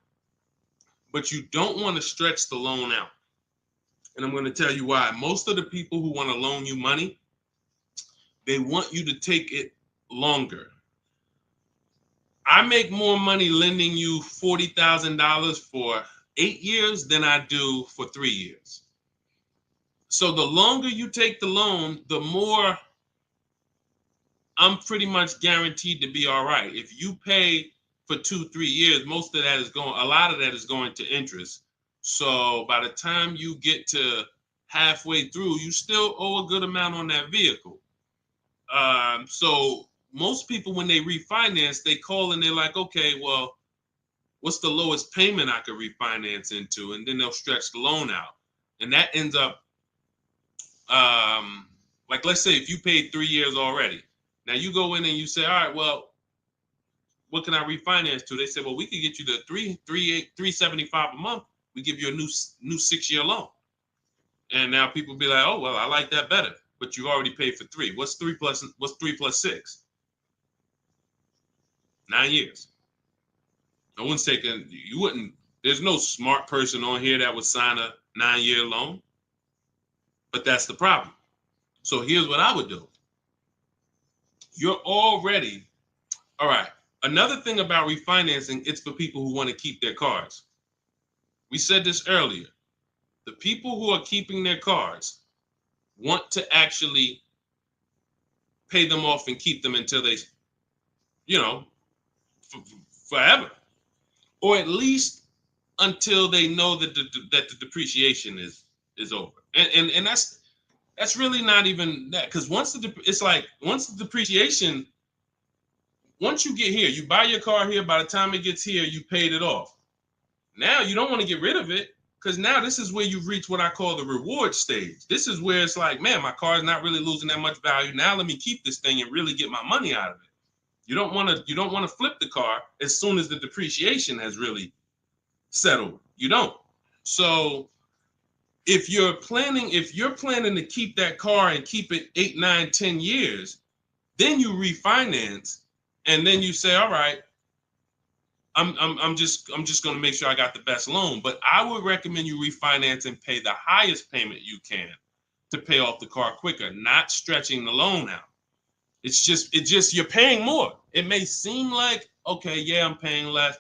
but you don't want to stretch the loan out. And I'm going to tell you why. Most of the people who want to loan you money, they want you to take it longer. I make more money lending you $40,000 for 8 years than I do for 3 years. So the longer you take the loan, the more I'm pretty much guaranteed to be all right. If you pay for 2-3 years, a lot of that is going to interest. So by the time you get to halfway through, you still owe a good amount on that vehicle. So most people, when they refinance, they call and they're like, okay, well, what's the lowest payment I could refinance into? And then they'll stretch the loan out. And that ends up, like, let's say if you paid 3 years already. Now you go in and you say, all right, well, what can I refinance to? They say, well, we could get you the $375 a month. We give you a new 6-year loan. And now people be like, oh, well, I like that better. But you already paid for 3. What's 3 plus 6? 9 years. No one's taking, there's no smart person on here that would sign a 9-year loan. But that's the problem. So here's what I would do. You're already, all right. Another thing about refinancing, it's for people who want to keep their cars. We said this earlier. The people who are keeping their cars want to actually pay them off and keep them until they, forever. or at least until they know that the depreciation is over. And that's really not even that, because once the depreciation, once you get here, you buy your car here, by the time it gets here, you paid it off. Now you don't want to get rid of it, because now this is where you've reached what I call the reward stage. This is where it's like, man, my car is not really losing that much value. Now let me keep this thing and really get my money out of it. You don't want to flip the car as soon as the depreciation has really settled. You don't. So if you're planning to keep that car and keep it 8, 9, 10 years, then you refinance, and then you say, all right, I'm just going to make sure I got the best loan. But I would recommend you refinance and pay the highest payment you can to pay off the car quicker, not stretching the loan out. It's just you're paying more. It may seem like, okay, yeah, I'm paying less,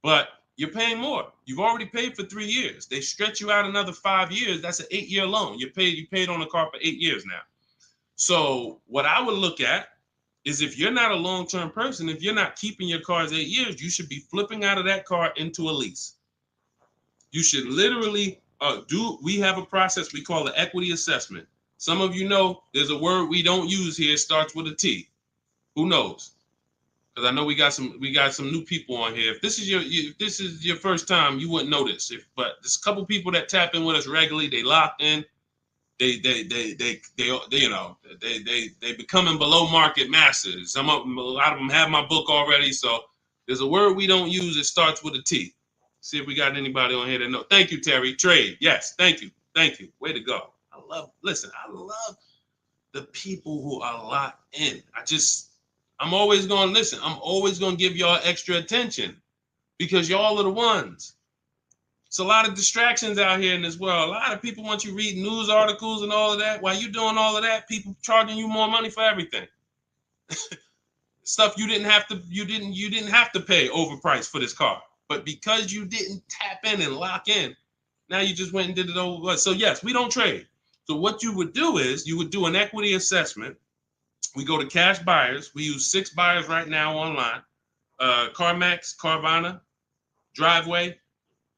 but you're paying more. You've already paid for 3 years. They stretch you out another 5 years. That's an 8-year loan. You paid on the car for 8 years now. So what I would look at is, if you're not a long-term person, if you're not keeping your cars 8 years, you should be flipping out of that car into a lease. You should literally we have a process we call the equity assessment. Some of you know there's a word we don't use here. It starts with a T. Who knows? Because I know we got some new people on here. If this is your first time, you wouldn't know this. But there's a couple people that tap in with us regularly. They locked in. They becoming below market masters. A lot of them have my book already. So there's a word we don't use. It starts with a T. See if we got anybody on here that know. Thank you, Terry. Trade. Yes. Thank you. Way to go. I love the people who are locked in. I'm always going to listen. I'm always going to give y'all extra attention, because y'all are the ones. It's a lot of distractions out here in this world. A lot of people want you reading news articles and all of that. While you doing all of that, people charging you more money for everything. Stuff you didn't have to pay overpriced for this car. But because you didn't tap in and lock in, now you just went and did it over. So yes, we don't trade. So what you would do is you would do an equity assessment. We go to cash buyers. We use 6 buyers right now online. CarMax, Carvana, Driveway,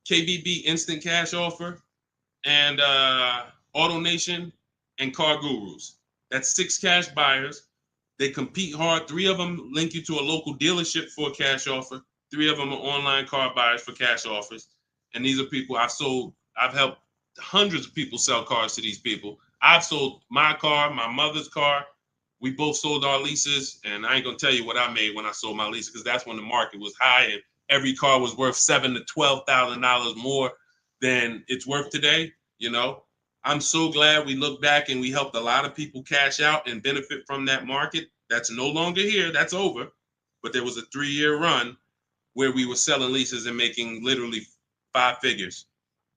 KBB Instant Cash Offer, and AutoNation and Car Gurus. That's 6 cash buyers. They compete hard. 3 of them link you to a local dealership for a cash offer. 3 of them are online car buyers for cash offers. And these are people I've helped hundreds of people sell cars to these people. I've sold my car, my mother's car. We both sold our leases, and I ain't gonna tell you what I made when I sold my leases, because that's when the market was high and every car was worth $7,000 to $12,000 more than it's worth today. You know, I'm so glad we look back and we helped a lot of people cash out and benefit from that market. That's no longer here. That's over. But there was a 3-year run where we were selling leases and making literally 5 figures.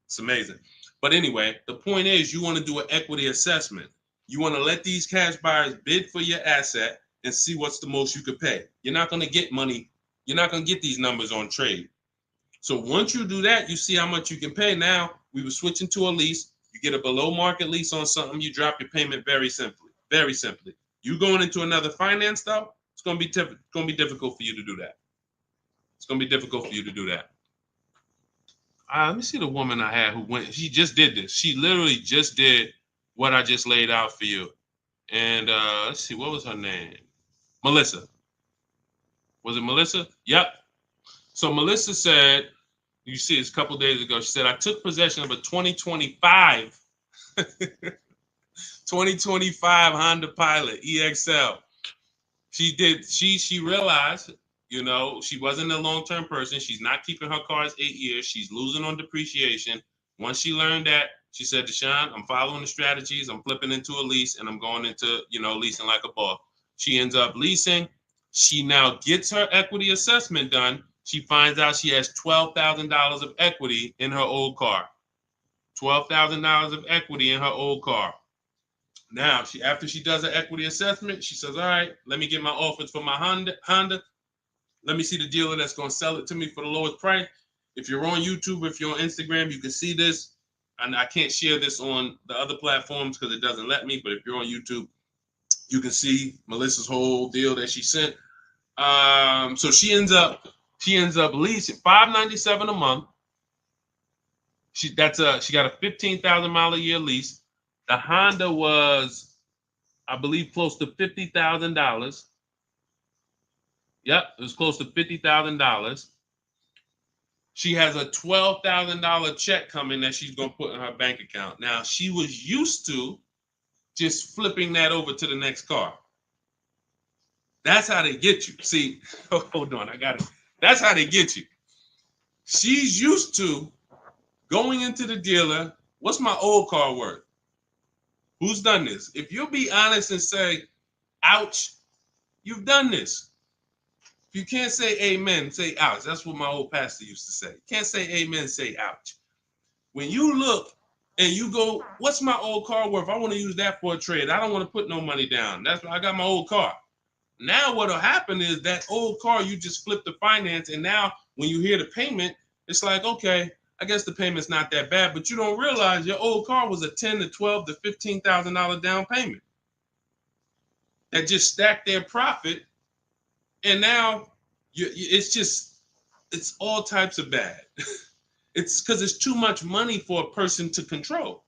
It's amazing. But anyway, the point is, you want to do an equity assessment. You want to let these cash buyers bid for your asset and see what's the most you could pay. You're not going to get money. You're not going to get these numbers on trade. So once you do that, you see how much you can pay. Now, we were switching to a lease. You get a below market lease on something, you drop your payment very simply. Very simply. You going into another finance though, it's going to be difficult for you to do that. It's going to be difficult for you to do that. Let me see the woman I had who went. She just did this. She literally just did what I just laid out for you. And let's see, what was her name? Melissa. Was it Melissa? Yep. So Melissa said, you see this a couple days ago, she said, I took possession of a 2025 Honda Pilot EXL. She realized, you know, she wasn't a long-term person. She's not keeping her cars 8 years. She's losing on depreciation. Once she learned that, she said, Deshone, I'm following the strategies. I'm flipping into a lease and I'm going into, leasing like a boss. She ends up leasing. She now gets her equity assessment done. She finds out she has $12,000 of equity in her old car. $12,000 of equity in her old car. Now, after she does her equity assessment, she says, all right, let me get my offers for my Honda. Let me see the dealer that's going to sell it to me for the lowest price. If you're on YouTube, if you're on Instagram, you can see this. And I can't share this on the other platforms because it doesn't let me. But if you're on YouTube, you can see Melissa's whole deal that she sent. So she ends up She ends up leasing $597 a month. She got a 15,000 mile a year lease. The Honda was, I believe, close to $50,000. Yep, it was close to $50,000. She has a $12,000 check coming that she's gonna put in her bank account. Now she was used to just flipping that over to the next car. That's how they get you. See, hold on, I got it. That's how they get you. She's used to going into the dealer. What's my old car worth? Who's done this? If you'll be honest and say, ouch, you've done this. If you can't say amen, say ouch. That's what my old pastor used to say. Can't say amen, say ouch. When you look and you go, what's my old car worth? I want to use that for a trade. I don't want to put no money down. That's why I got my old car. Now what'll happen is that old car, you just flip the finance, and now when you hear the payment, it's like, okay, I guess the payment's not that bad, but you don't realize your old car was a $10,000 to $12,000 to $15,000 down payment that just stacked their profit, and now it's all types of bad. It's because it's too much money for a person to control.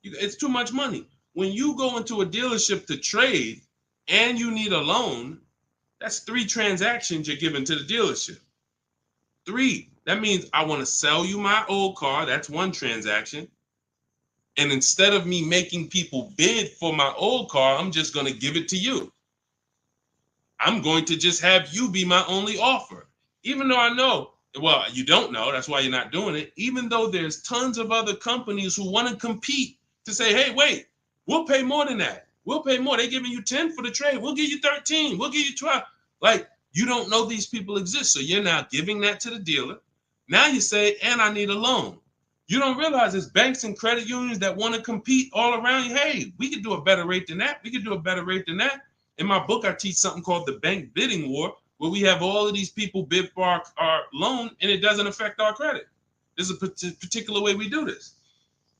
It's too much money. When you go into a dealership to trade and you need a loan, that's 3 transactions you're giving to the dealership. 3. That means I want to sell you my old car. That's 1 transaction. And instead of me making people bid for my old car, I'm just going to give it to you. I'm going to just have you be my only offer. Even though I know, well, you don't know, that's why you're not doing it. Even though there's tons of other companies who want to compete to say, hey, wait, we'll pay more than that. We'll pay more. They're giving you 10 for the trade. We'll give you 13. We'll give you 12. Like, you don't know these people exist. So you're now giving that to the dealer. Now you say, and I need a loan. You don't realize there's banks and credit unions that want to compete all around you. Hey, we could do a better rate than that. We could do a better rate than that. In my book, I teach something called the bank bidding war, where we have all of these people bid for our loan, and it doesn't affect our credit. There's a particular way we do this.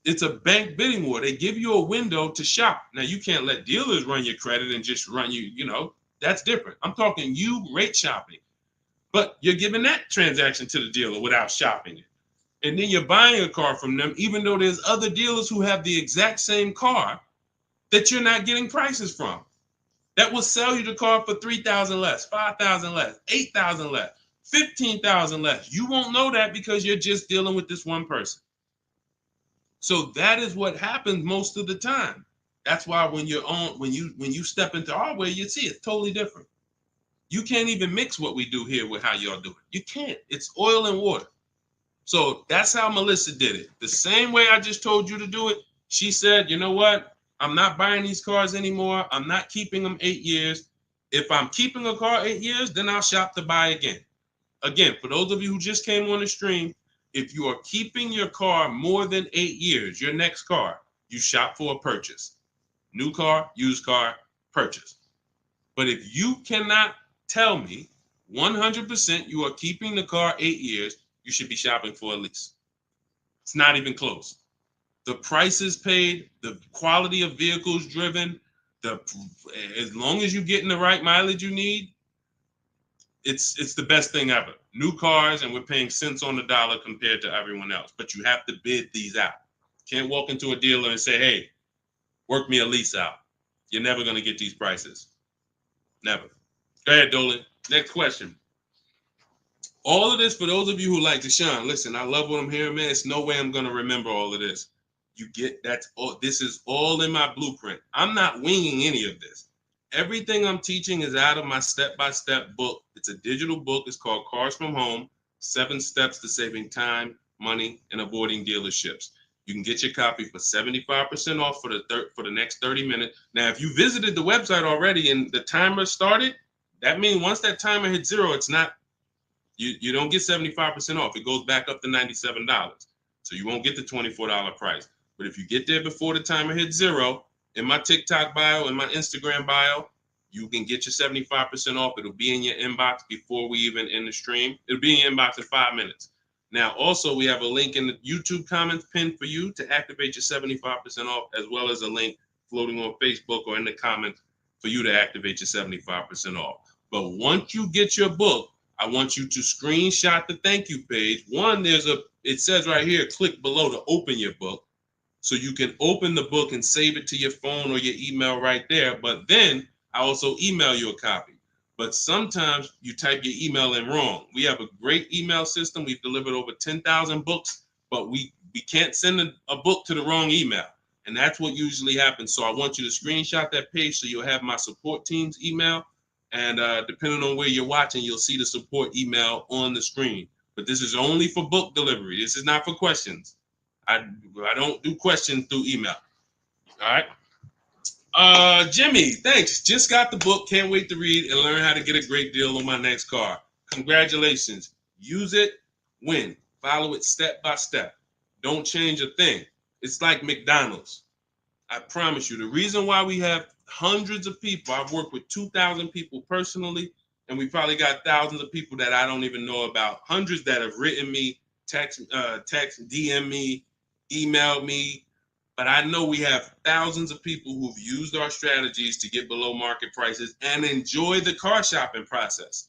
It's a bank bidding war. They give you a window to shop. Now, you can't let dealers run your credit and just run you, that's different. I'm talking you rate shopping. But you're giving that transaction to the dealer without shopping it. And then you're buying a car from them, even though there's other dealers who have the exact same car that you're not getting prices from. That will sell you the car for $3,000 less, $5,000 less, $8,000 less, $15,000 less. You won't know that because you're just dealing with this one person. So that is what happens most of the time. That's why when you step into our way, you see it's totally different. You can't even mix what we do here with how y'all do it. You can't. It's oil and water. So that's how Melissa did it. The same way I just told you to do it. She said, you know what? I'm not buying these cars anymore. I'm not keeping them 8 years. If I'm keeping a car 8 years, then I'll shop to buy again. Again, for those of you who just came on the stream, if you are keeping your car more than 8 years, your next car, you shop for a purchase. New car, used car, purchase. But if you cannot tell me 100% you are keeping the car 8 years, you should be shopping for a lease. It's not even close. The prices paid, the quality of vehicles driven, as long as you're getting the right mileage you need, it's the best thing ever. New cars, and we're paying cents on the dollar compared to everyone else. But you have to bid these out. Can't walk into a dealer and say, hey, work me a lease out. You're never going to get these prices. Never. Go ahead, Dolan. Next question. All of this, for those of you who like Deshone, listen, I love what I'm hearing, man. It's no way I'm going to remember all of this. You get that's all. This is all in my blueprint. I'm not winging any of this. Everything I'm teaching is out of my step-by-step book. It's a digital book. It's called Cars from Home, 7 Steps to Saving Time, Money, and Avoiding Dealerships. You can get your copy for 75% off for the next 30 minutes. Now, if you visited the website already and the timer started, that means once that timer hits 0, it's not, you don't get 75% off. It goes back up to $97. So you won't get the $24 price. But if you get there before the timer hits 0, in my TikTok bio, in my Instagram bio, you can get your 75% off. It'll be in your inbox before we even end the stream. It'll be in your inbox in 5 minutes. Now, also, we have a link in the YouTube comments pinned for you to activate your 75% off, as well as a link floating on Facebook or in the comments for you to activate your 75% off. But once you get your book, I want you to screenshot the thank you page. One, it says right here, click below to open your book. So you can open the book and save it to your phone or your email right there. But then I also email you a copy. But sometimes you type your email in wrong. We have a great email system. We've delivered over 10,000 books, but we can't send a book to the wrong email. And that's what usually happens. So I want you to screenshot that page so you'll have my support team's email. And depending on where you're watching, you'll see the support email on the screen. But this is only for book delivery. This is not for questions. I don't do questions through email. All right. Jimmy, thanks. Just got the book. Can't wait to read and learn how to get a great deal on my next car. Congratulations. Use it, win. Follow it step by step. Don't change a thing. It's like McDonald's. I promise you. The reason why we have hundreds of people, I've worked with 2,000 people personally, and we probably got thousands of people that I don't even know about. Hundreds that have written me, text, DM me, emailed me. But I know we have thousands of people who've used our strategies to get below market prices and enjoy the car shopping process.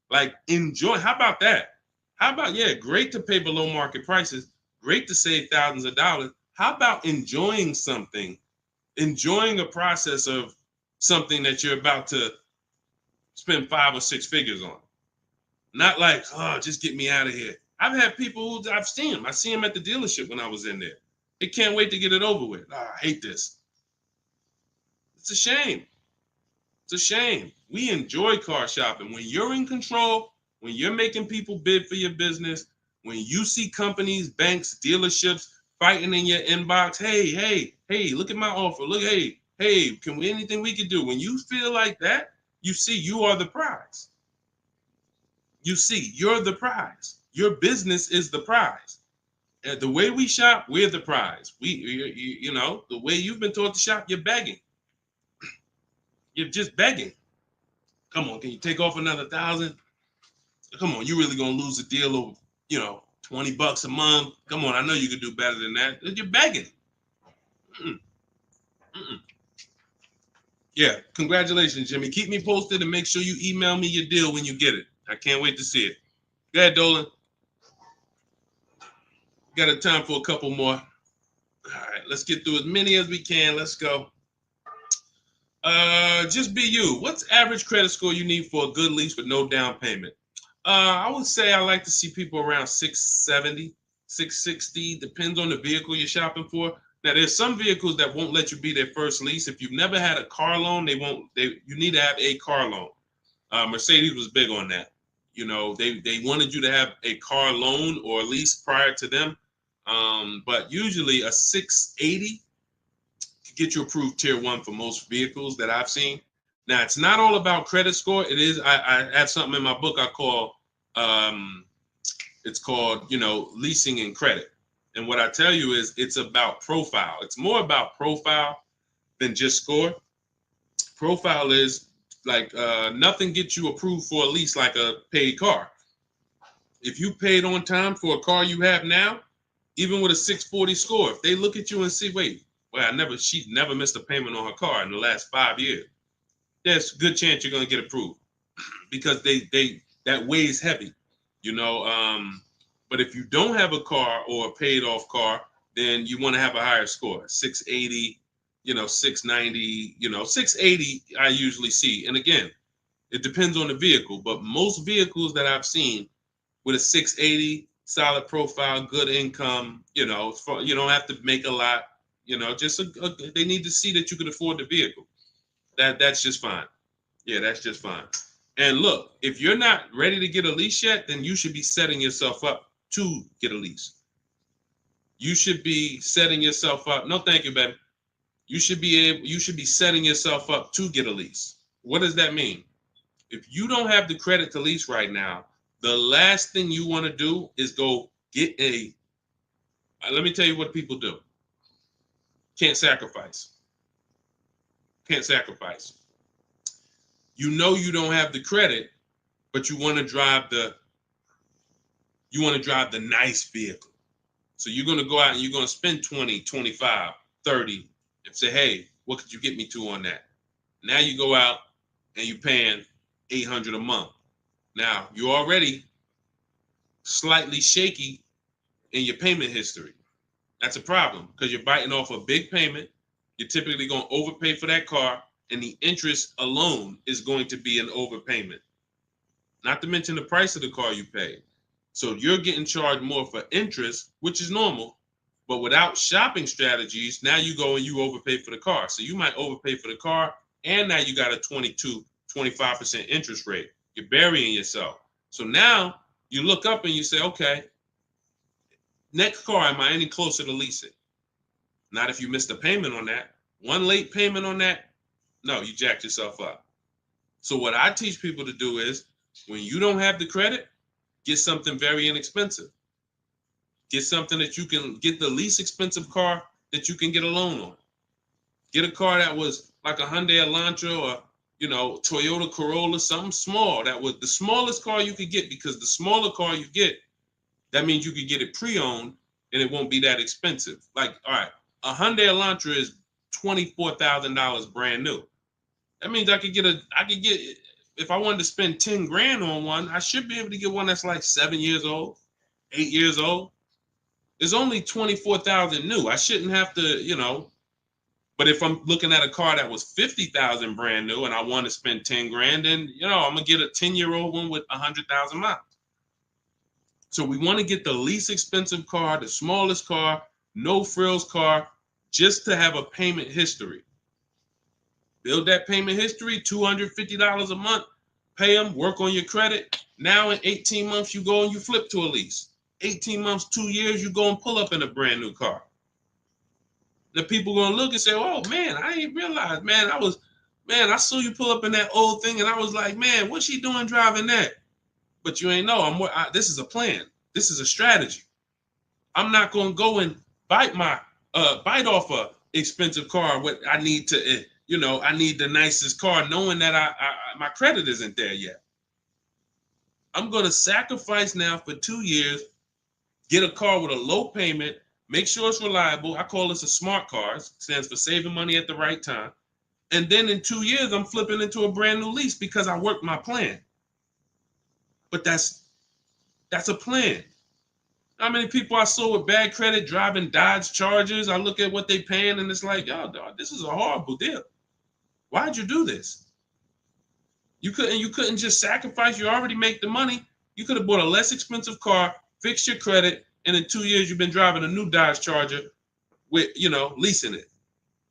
Like, enjoy. How about that? How about, yeah, great to pay below market prices, great to save thousands of dollars. How about enjoying something, enjoying a process of something that you're about to spend 5 or 6 figures on? Not like, oh, just get me out of here. I've had people who I've seen them. I see them at the dealership when I was in there. They can't wait to get it over with. Oh, I hate this. It's a shame. It's a shame. We enjoy car shopping. When you're in control, when you're making people bid for your business, when you see companies, banks, dealerships fighting in your inbox, hey, look at my offer. Look, hey, can we anything we can do? When you feel like that, you see you are the prize. You see, you're the prize. Your business is the prize. The way we shop, we're the prize. You know, the way you've been taught to shop, you're begging. You're just begging. Come on, can you take off another 1,000? Come on, you really gonna lose a deal over, $20 a month? Come on, I know you could do better than that. You're begging. Mm-mm. Mm-mm. Yeah, congratulations, Jimmy. Keep me posted and make sure you email me your deal when you get it. I can't wait to see it. Go ahead, Dolan. Got a time for a couple more. All right, let's get through as many as we can. Let's go. Just be you. What's average credit score you need for a good lease with no down payment? I would say I like to see people around 670, 660. Depends on the vehicle you're shopping for. Now, there's some vehicles that won't let you be their first lease. If you've never had a car loan, you need to have a car loan. Mercedes was big on that. They wanted you to have a car loan or lease prior to them. But usually a 680 can get you approved tier 1 for most vehicles that I've seen. Now, it's not all about credit score. It is. I have something in my book I call, it's called, leasing and credit. And what I tell you is it's about profile. It's more about profile than just score. Profile is like nothing gets you approved for a lease like a paid car. If you paid on time for a car you have now, even with a 640 score, if they look at you and see, wait, well, she's never missed a payment on her car in the last 5 years. There's a good chance you're going to get approved because that weighs heavy, But if you don't have a car or a paid off car, then you want to have a higher score, 680, 690, 680 I usually see. And again, it depends on the vehicle, but most vehicles that I've seen with a 680, solid profile, good income, you don't have to make a lot, they need to see that you can afford the vehicle. That's just fine. Yeah, that's just fine. And look, if you're not ready to get a lease yet, then you should be setting yourself up to get a lease. You should be setting yourself up. No, thank you, baby. You should be setting yourself up to get a lease. What does that mean? If you don't have the credit to lease right now, the last thing you want to do is go get let me tell you what people do. Can't sacrifice. Can't sacrifice. You don't have the credit, but you want to drive the nice vehicle. So you're going to go out and you're going to spend 20, 25, 30 and say, hey, what could you get me to on that? Now you go out and you're paying $800 a month. Now, you're already slightly shaky in your payment history. That's a problem because you're biting off a big payment. You're typically going to overpay for that car, and the interest alone is going to be an overpayment. Not to mention the price of the car you pay. So you're getting charged more for interest, which is normal. But without shopping strategies, now you go and you overpay for the car. So you might overpay for the car, and now you got a 25% interest rate. You're burying yourself. So now you look up and you say, okay, next car, am I any closer to leasing? Not if you missed a payment on that. One late payment on that, no, you jacked yourself up. So what I teach people to do is, when you don't have the credit, get something very inexpensive. Get something that you can get, the least expensive car that you can get a loan on. Get a car that was like a Hyundai Elantra or, Toyota Corolla, something small. That was the smallest car you could get, because the smaller car you get, that means you could get it pre-owned and it won't be that expensive. Like, all right, a Hyundai Elantra is $24,000 brand new. That means I could get, if I wanted to spend 10 grand on one, I should be able to get one that's like 7 years old, 8 years old. It's only 24,000 new. I shouldn't have to, but if I'm looking at a car that was 50,000 brand new and I want to spend 10 grand, then, I'm going to get a 10-year-old one with 100,000 miles. So we want to get the least expensive car, the smallest car, no frills car, just to have a payment history. Build that payment history, $250 a month, pay them, work on your credit. Now in 18 months, you go and you flip to a lease. 18 months, 2 years, you go and pull up in a brand new car. The people going to look and say, oh, man, I ain't realized, man, I saw you pull up in that old thing, and I was like, man, what's she doing driving that? But you ain't know, this is a plan. This is a strategy. I'm not going to go and bite off a expensive car. What I need to, I need the nicest car, knowing that my credit isn't there yet. I'm going to sacrifice now for 2 years, get a car with a low payment, make sure it's reliable. I call this a smart car. It stands for saving money at the right time. And then in 2 years, I'm flipping into a brand new lease because I worked my plan. But that's a plan. How many people I saw with bad credit driving Dodge Chargers? I look at what they paying and it's like, yo, dog, this is a horrible deal. Why'd you do this? You couldn't just sacrifice. You already make the money. You could have bought a less expensive car, fixed your credit, and in 2 years you've been driving a new Dodge Charger with, leasing it.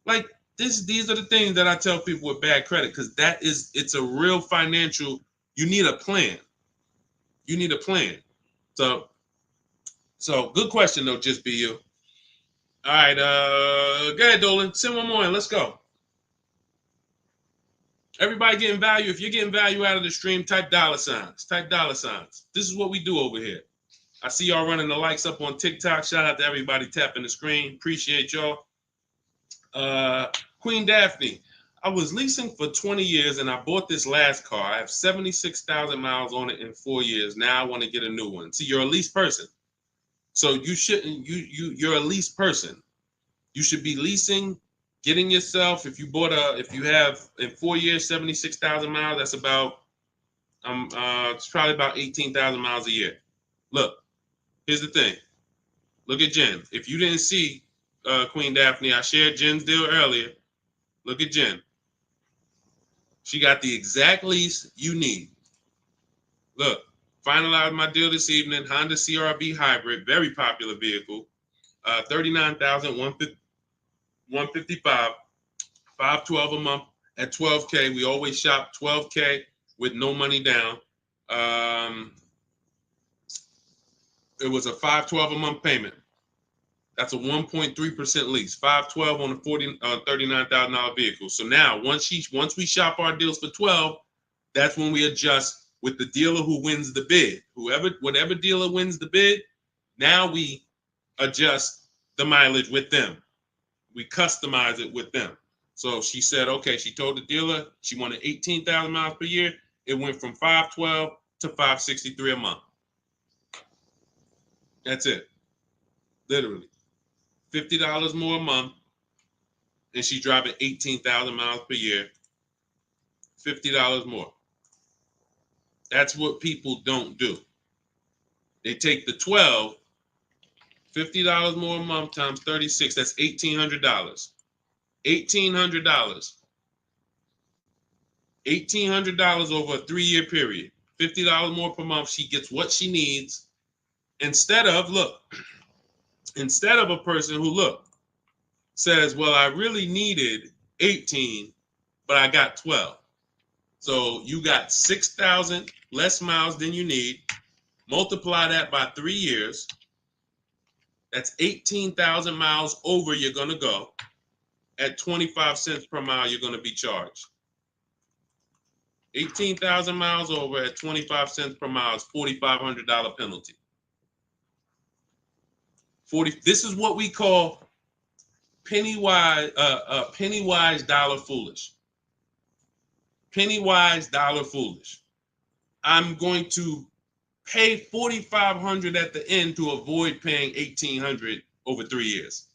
Like these are the things that I tell people with bad credit, because it's a real financial, you need a plan. You need a plan. So good question though, just be you. All right, go ahead, Dolan. Send one more in. Let's go. Everybody getting value. If you're getting value out of the stream, type dollar signs. Type dollar signs. This is what we do over here. I see y'all running the likes up on TikTok. Shout out to everybody tapping the screen. Appreciate y'all. Queen Daphne, I was leasing for 20 years and I bought this last car. I have 76,000 miles on it in 4 years. Now I want to get a new one. See, you're a lease person. So you shouldn't, you're a lease person. You should be leasing, getting yourself, if you have in 4 years, 76,000 miles, that's about, it's probably about 18,000 miles a year. Look, here's the thing. Look at Jen. If you didn't see Queen Daphne, I shared Jen's deal earlier. Look at Jen. She got the exact lease you need. Look, finalized my deal this evening. Honda CR-V hybrid, very popular vehicle. 39,155, 512 a month at 12K. We always shop 12K with no money down. It was a 512 a month payment. That's a 1.3% lease. 512 on a $39,000 vehicle. So now once we shop our deals for 12, that's when we adjust with the dealer who wins the bid. Whatever dealer wins the bid, now we adjust the mileage with them. We customize it with them. So she said, okay, she told the dealer she wanted 18,000 miles per year. It went from 512 to 563 a month. That's it. Literally. $50 more a month. And she's driving 18,000 miles per year. $50 more. That's what people don't do. They take the 12, $50 more a month times 36, that's $1,800. $1,800. $1,800 over a 3-year period. $50 more per month. She gets what she needs instead of a person who says, well, I really needed 18, but I got 12. So you got 6,000 less miles than you need. Multiply that by 3 years. That's 18,000 miles over you're going to go. At 25 cents per mile, you're going to be charged. 18,000 miles over at 25 cents per mile is $4,500 penalty. This is what we call penny wise, dollar foolish. Penny wise, dollar foolish. I'm going to pay $4,500 at the end to avoid paying $1,800 over 3 years.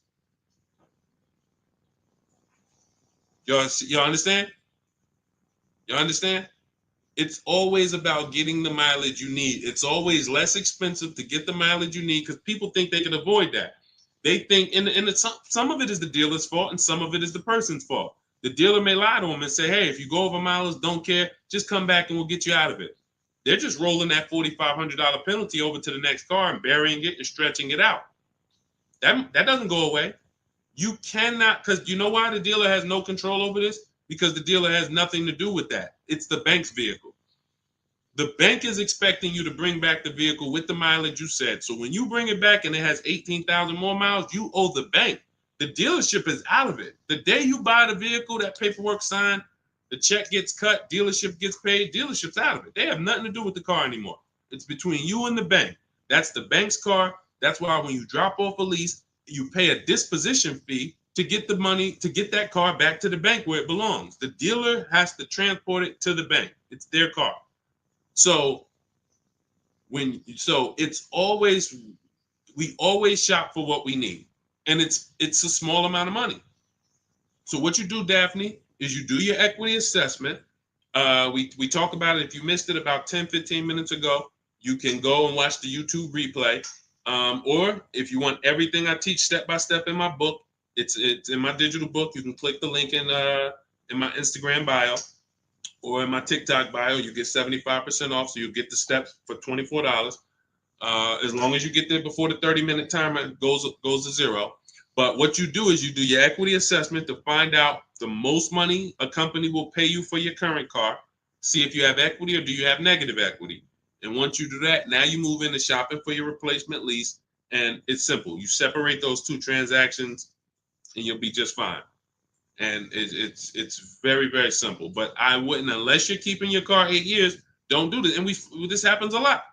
Y'all understand? You understand? It's always about getting the mileage you need. It's always less expensive to get the mileage you need because people think they can avoid that. They think, some of it is the dealer's fault and some of it is the person's fault. The dealer may lie to them and say, hey, if you go over mileage, don't care, just come back and we'll get you out of it. They're just rolling that $4,500 penalty over to the next car and burying it and stretching it out. That doesn't go away. You cannot, because you know why the dealer has no control over this? Because the dealer has nothing to do with that. It's the bank's vehicle. The bank is expecting you to bring back the vehicle with the mileage you said. So when you bring it back and it has 18,000 more miles, you owe the bank. The dealership is out of it. The day you buy the vehicle, that paperwork signed, the check gets cut, dealership gets paid, dealership's out of it. They have nothing to do with the car anymore. It's between you and the bank. That's the bank's car. That's why when you drop off a lease, you pay a disposition fee to get the money, to get that car back to the bank where it belongs. The dealer has to transport it to the bank. It's their car. So it's always, we always shop for what we need. And it's a small amount of money. So what you do, Daphne, is you do your equity assessment. We talked about it. If you missed it about 10, 15 minutes ago, you can go and watch the YouTube replay. Or if you want everything I teach step by step in my book, it's in my digital book. You can click the link in my Instagram bio or in my TikTok bio. You get 75% off, so you get the steps for $24. As long as you get there before the 30-minute timer goes to zero. But what you do is you do your equity assessment to find out the most money a company will pay you for your current car. See if you have equity or do you have negative equity. And once you do that, now you move into shopping for your replacement lease. And it's simple. You separate those two transactions and you'll be just fine. And it's very, very simple. But I wouldn't, unless you're keeping your car 8 years, don't do this. And this happens a lot.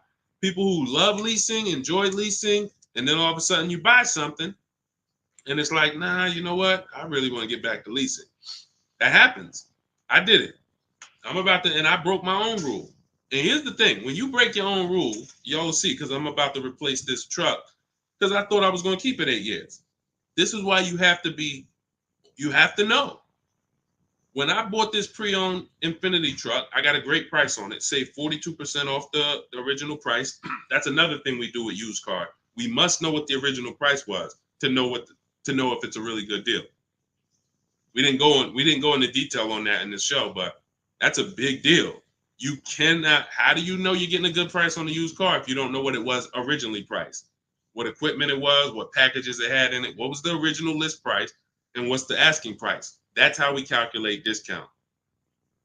People who love leasing, enjoy leasing, and then all of a sudden you buy something and it's like, nah, you know what? I really want to get back to leasing. That happens. I did it. And I broke my own rule. And here's the thing. When you break your own rule, y'all see, because I'm about to replace this truck, because I thought I was going to keep it 8 years. This is why you have to know. When I bought this pre-owned Infiniti truck, I got a great price on it. Saved 42% off the original price. That's another thing we do with used car. We must know what the original price was to know if it's a really good deal. We didn't go into detail on that in this show, but that's a big deal. You cannot. How do you know you're getting a good price on a used car if you don't know what it was originally priced? What equipment it was, what packages it had in it, what was the original list price, and what's the asking price? That's how we calculate discount.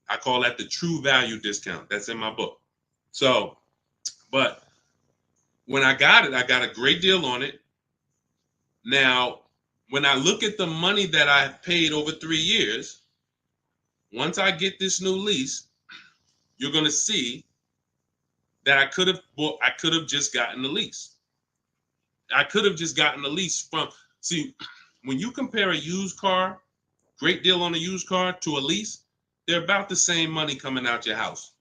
I call that the true value discount. That's in my book. So, but when I got it, I got a great deal on it. Now, when I look at the money that I paid over 3 years, once I get this new lease, you're going to see that I could have just gotten the lease. I could have just gotten the lease when you compare a used car, great deal on a used car, to a lease, they're about the same money coming out your house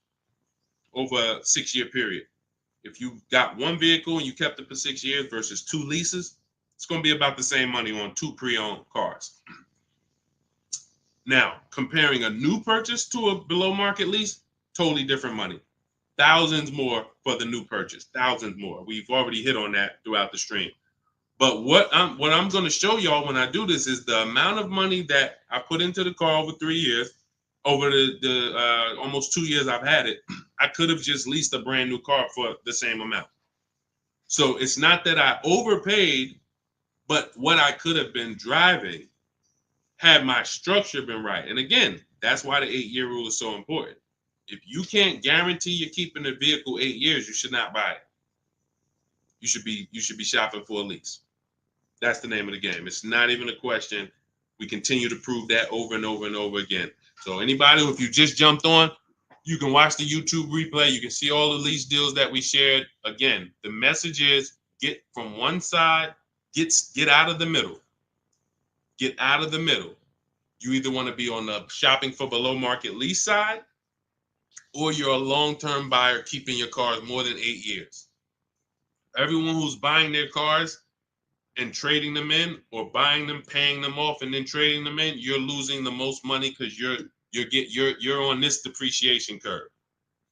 over a 6-year period. If you got one vehicle and you kept it for 6 years versus 2 leases, it's going to be about the same money on 2 pre-owned cars. Now, comparing a new purchase to a below market lease, totally different money. thousands more for the new purchase, thousands more. We've already hit on that throughout the stream. But what I'm going to show y'all when I do this is the amount of money that I put into the car over 3 years, over the almost 2 years I've had it. I could have just leased a brand new car for the same amount. So it's not that I overpaid, but what I could have been driving had my structure been right. And again, that's why the 8-year rule is so important. If you can't guarantee you're keeping the vehicle 8 years, you should not buy it. You should be shopping for a lease. That's the name of the game. It's not even a question. We continue to prove that over and over and over again. So anybody, if you just jumped on, you can watch the YouTube replay. You can see all the lease deals that we shared. Again, the message is get from one side, get out of the middle. Get out of the middle. You either want to be on the shopping for below market lease side, or you're a long-term buyer keeping your cars more than 8 years. Everyone who's buying their cars and trading them in, or buying them, paying them off, and then trading them in, you're losing the most money because you're on this depreciation curve.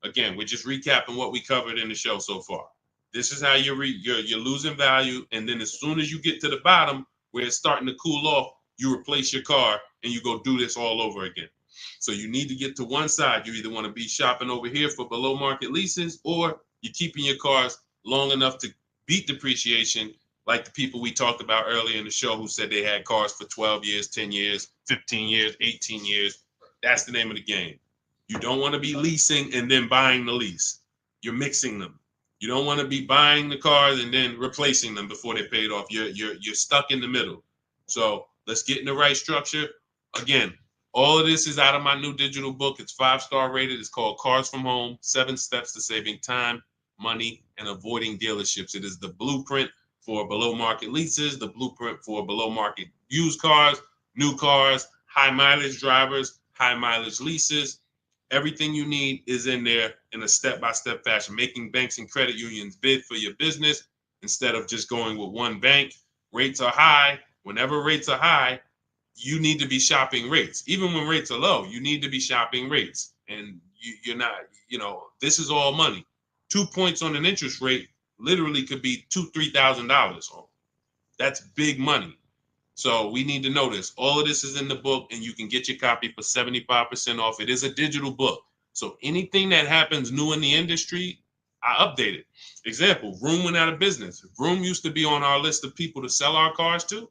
Again, we're just recapping what we covered in the show so far. This is how you're losing value, and then as soon as you get to the bottom where it's starting to cool off, you replace your car and you go do this all over again. So you need to get to one side. You either want to be shopping over here for below market leases, or you're keeping your cars long enough to beat depreciation, like the people we talked about earlier in the show who said they had cars for 12 years, 10 years, 15 years, 18 years. That's the name of the game. You don't want to be leasing and then buying the lease. You're mixing them. You don't want to be buying the cars and then replacing them before they're paid off. You're stuck in the middle. So let's get in the right structure. Again, all of this is out of my new digital book. It's 5-star rated. It's called Cars from Home, 7 Steps to Saving Time, Money, and Avoiding Dealerships. It is the blueprint for below market leases, the blueprint for below market used cars, new cars, high mileage drivers, high mileage leases. Everything you need is in there in a step-by-step fashion, making banks and credit unions bid for your business instead of just going with one bank. Rates are high. Whenever rates are high, you need to be shopping rates. Even when rates are low, you need to be shopping rates. And you're not, this is all money. 2 points on an interest rate literally could be $2,000-$3,000. That's big money. So we need to know this. All of this is in the book, and you can get your copy for 75% off. It is a digital book. So anything that happens new in the industry, I update it. Example, Vroom went out of business. Vroom used to be on our list of people to sell our cars to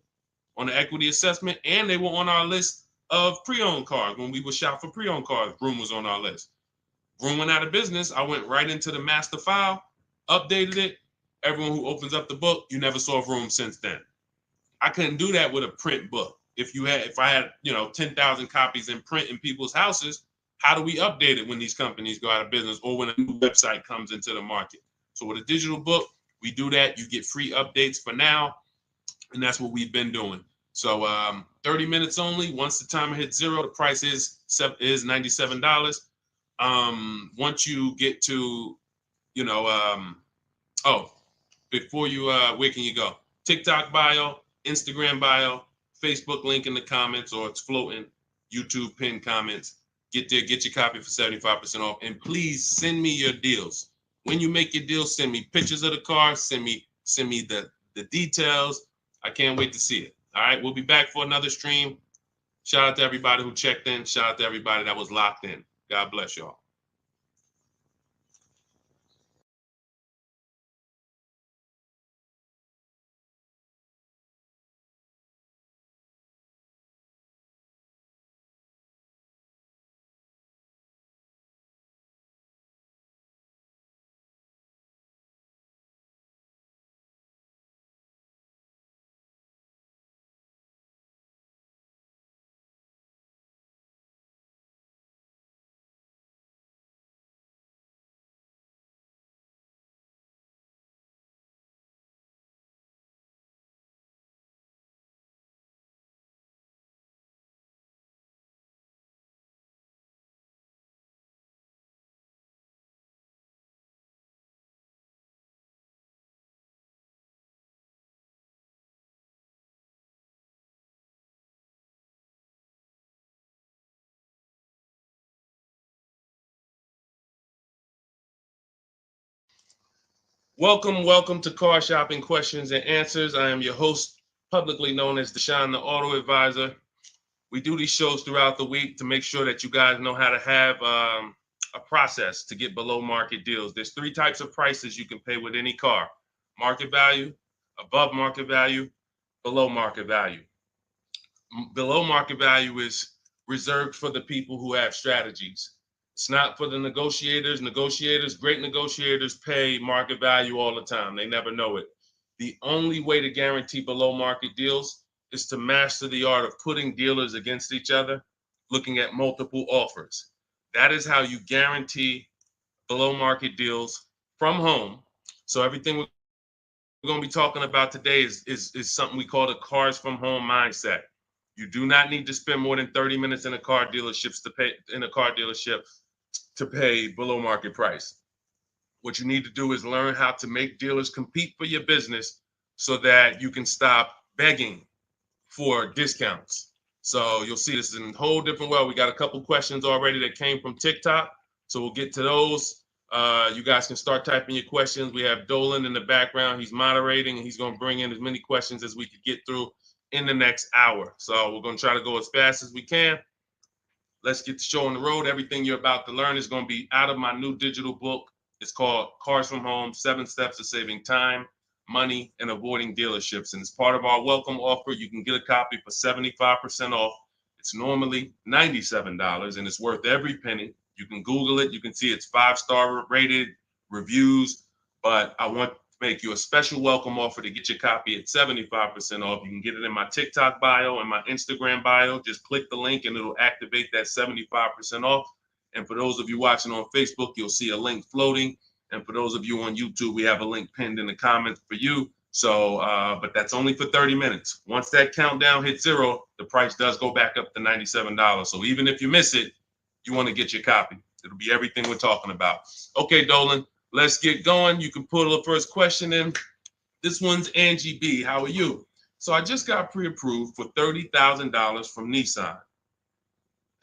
on the equity assessment, and they were on our list of pre-owned cars. When we would shop for pre-owned cars, Vroom was on our list. Vroom went out of business. I went right into the master file, updated it. Everyone who opens up the book, you never saw Vroom since then. I couldn't do that with a print book. If I had 10,000 copies in print in people's houses, how do we update it when these companies go out of business or when a new website comes into the market? So with a digital book, we do that. You get free updates for now, and that's what we've been doing. So 30 minutes only. Once the timer hits 0, the price is $97. Once you get to, before you, where can you go? TikTok bio, Instagram bio, Facebook link in the comments, or it's floating, YouTube pinned comments. Get there, get your copy for 75% off. And please send me your deals. When you make your deals, send me pictures of the car, send me the details. I can't wait to see it. All right, we'll be back for another stream. Shout out to everybody who checked in. Shout out to everybody that was locked in. God bless y'all. Welcome to Car Shopping Questions and Answers. I am your host, publicly known as Deshone the Auto Advisor. We do these shows throughout the week to make sure that you guys know how to have a process to get below market deals. There's three types of prices you can pay with any car: market value, above market value, below market value. Below market value is reserved for the people who have strategies. It's not for the negotiators. Great negotiators pay market value all the time. They never know it. The only way to guarantee below market deals is to master the art of putting dealers against each other, looking at multiple offers. That is how you guarantee below market deals from home. So everything we're going to be talking about today is something we call the cars from home mindset. You do not need to spend more than 30 minutes in a car dealership to pay below market price. What you need to do is learn how to make dealers compete for your business so that you can stop begging for discounts. So you'll see this in a whole different way. We got a couple questions already that came from TikTok. So we'll get to those. You guys can start typing your questions. We have Dolan in the background. He's moderating and he's going to bring in as many questions as we could get through in the next hour. So we're going to try to go as fast as we can. Let's get the show on the road. Everything you're about to learn is going to be out of my new digital book. It's called Cars from Home, 7 Steps to Saving Time, Money, and Avoiding Dealerships. And as part of our welcome offer, you can get a copy for 75% off. It's normally $97 and it's worth every penny. You can Google it. You can see it's 5-star rated reviews, but I want to make you a special welcome offer to get your copy at 75% off. You can get it in my TikTok bio and my Instagram bio. Just click the link and it'll activate that 75% off. And for those of you watching on Facebook, you'll see a link floating. And for those of you on YouTube, we have a link pinned in the comments for you. So, but that's only for 30 minutes. Once that countdown hits 0, the price does go back up to $97. So even if you miss it, you want to get your copy. It'll be everything we're talking about. Okay, Dolan, let's get going. You can put the first question in. This one's Angie B. How are you? So I just got pre-approved for $30,000 from Nissan.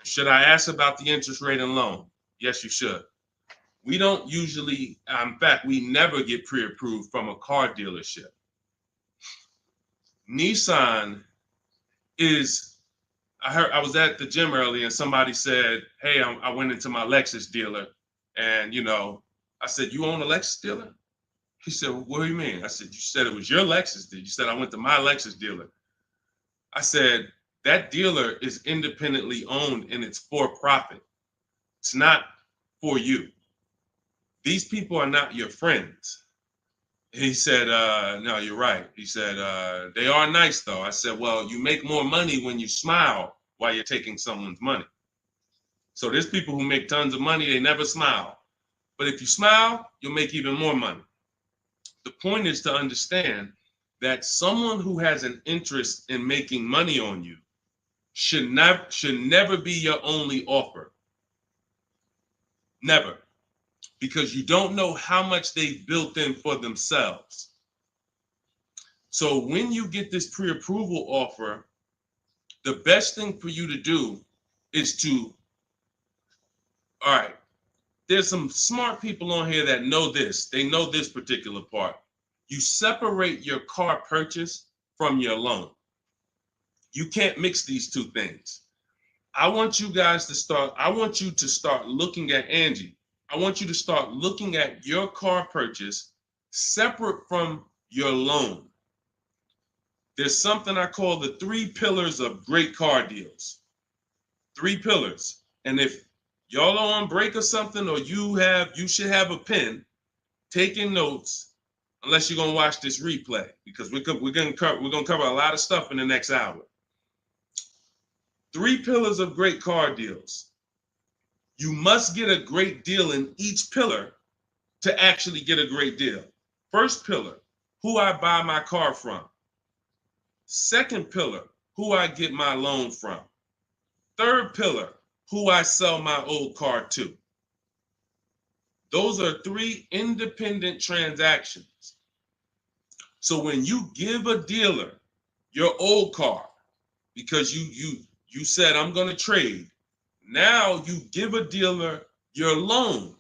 Should I ask about the interest rate and loan? Yes, you should. We don't usually, in fact, we never get pre-approved from a car dealership. Nissan is, I was at the gym earlier and somebody said, hey, I went into my Lexus dealer and, I said, you own a Lexus dealer? He said, well, what do you mean? I said, you said it was your Lexus dealer. You said, I went to my Lexus dealer. I said, that dealer is independently owned and it's for profit. It's not for you. These people are not your friends. He said, no, you're right. He said, they are nice though. I said, well, you make more money when you smile while you're taking someone's money. So there's people who make tons of money, they never smile. But if you smile, you'll make even more money. The point is to understand that someone who has an interest in making money on you should never be your only offer. Never. Because you don't know how much they've built in for themselves. So when you get this pre-approval offer, the best thing for you to do is to, all right, there's some smart people on here that know this. They know this particular part. You separate your car purchase from your loan. You can't mix these two things. I want you to start looking at Angie. I want you to start looking at your car purchase separate from your loan. There's something I call the 3 pillars of great car deals. 3 pillars. And if y'all are on break or something, or you should have a pen taking notes, unless you're gonna watch this replay, because we're gonna cover a lot of stuff in the next hour. 3 pillars of great car deals. You must get a great deal in each pillar to actually get a great deal. First pillar, who I buy my car from. Second pillar, who I get my loan from. Third pillar, who I sell my old car to. Those are 3 independent transactions. So when you give a dealer your old car, because you said I'm going to trade, now you give a dealer your loan.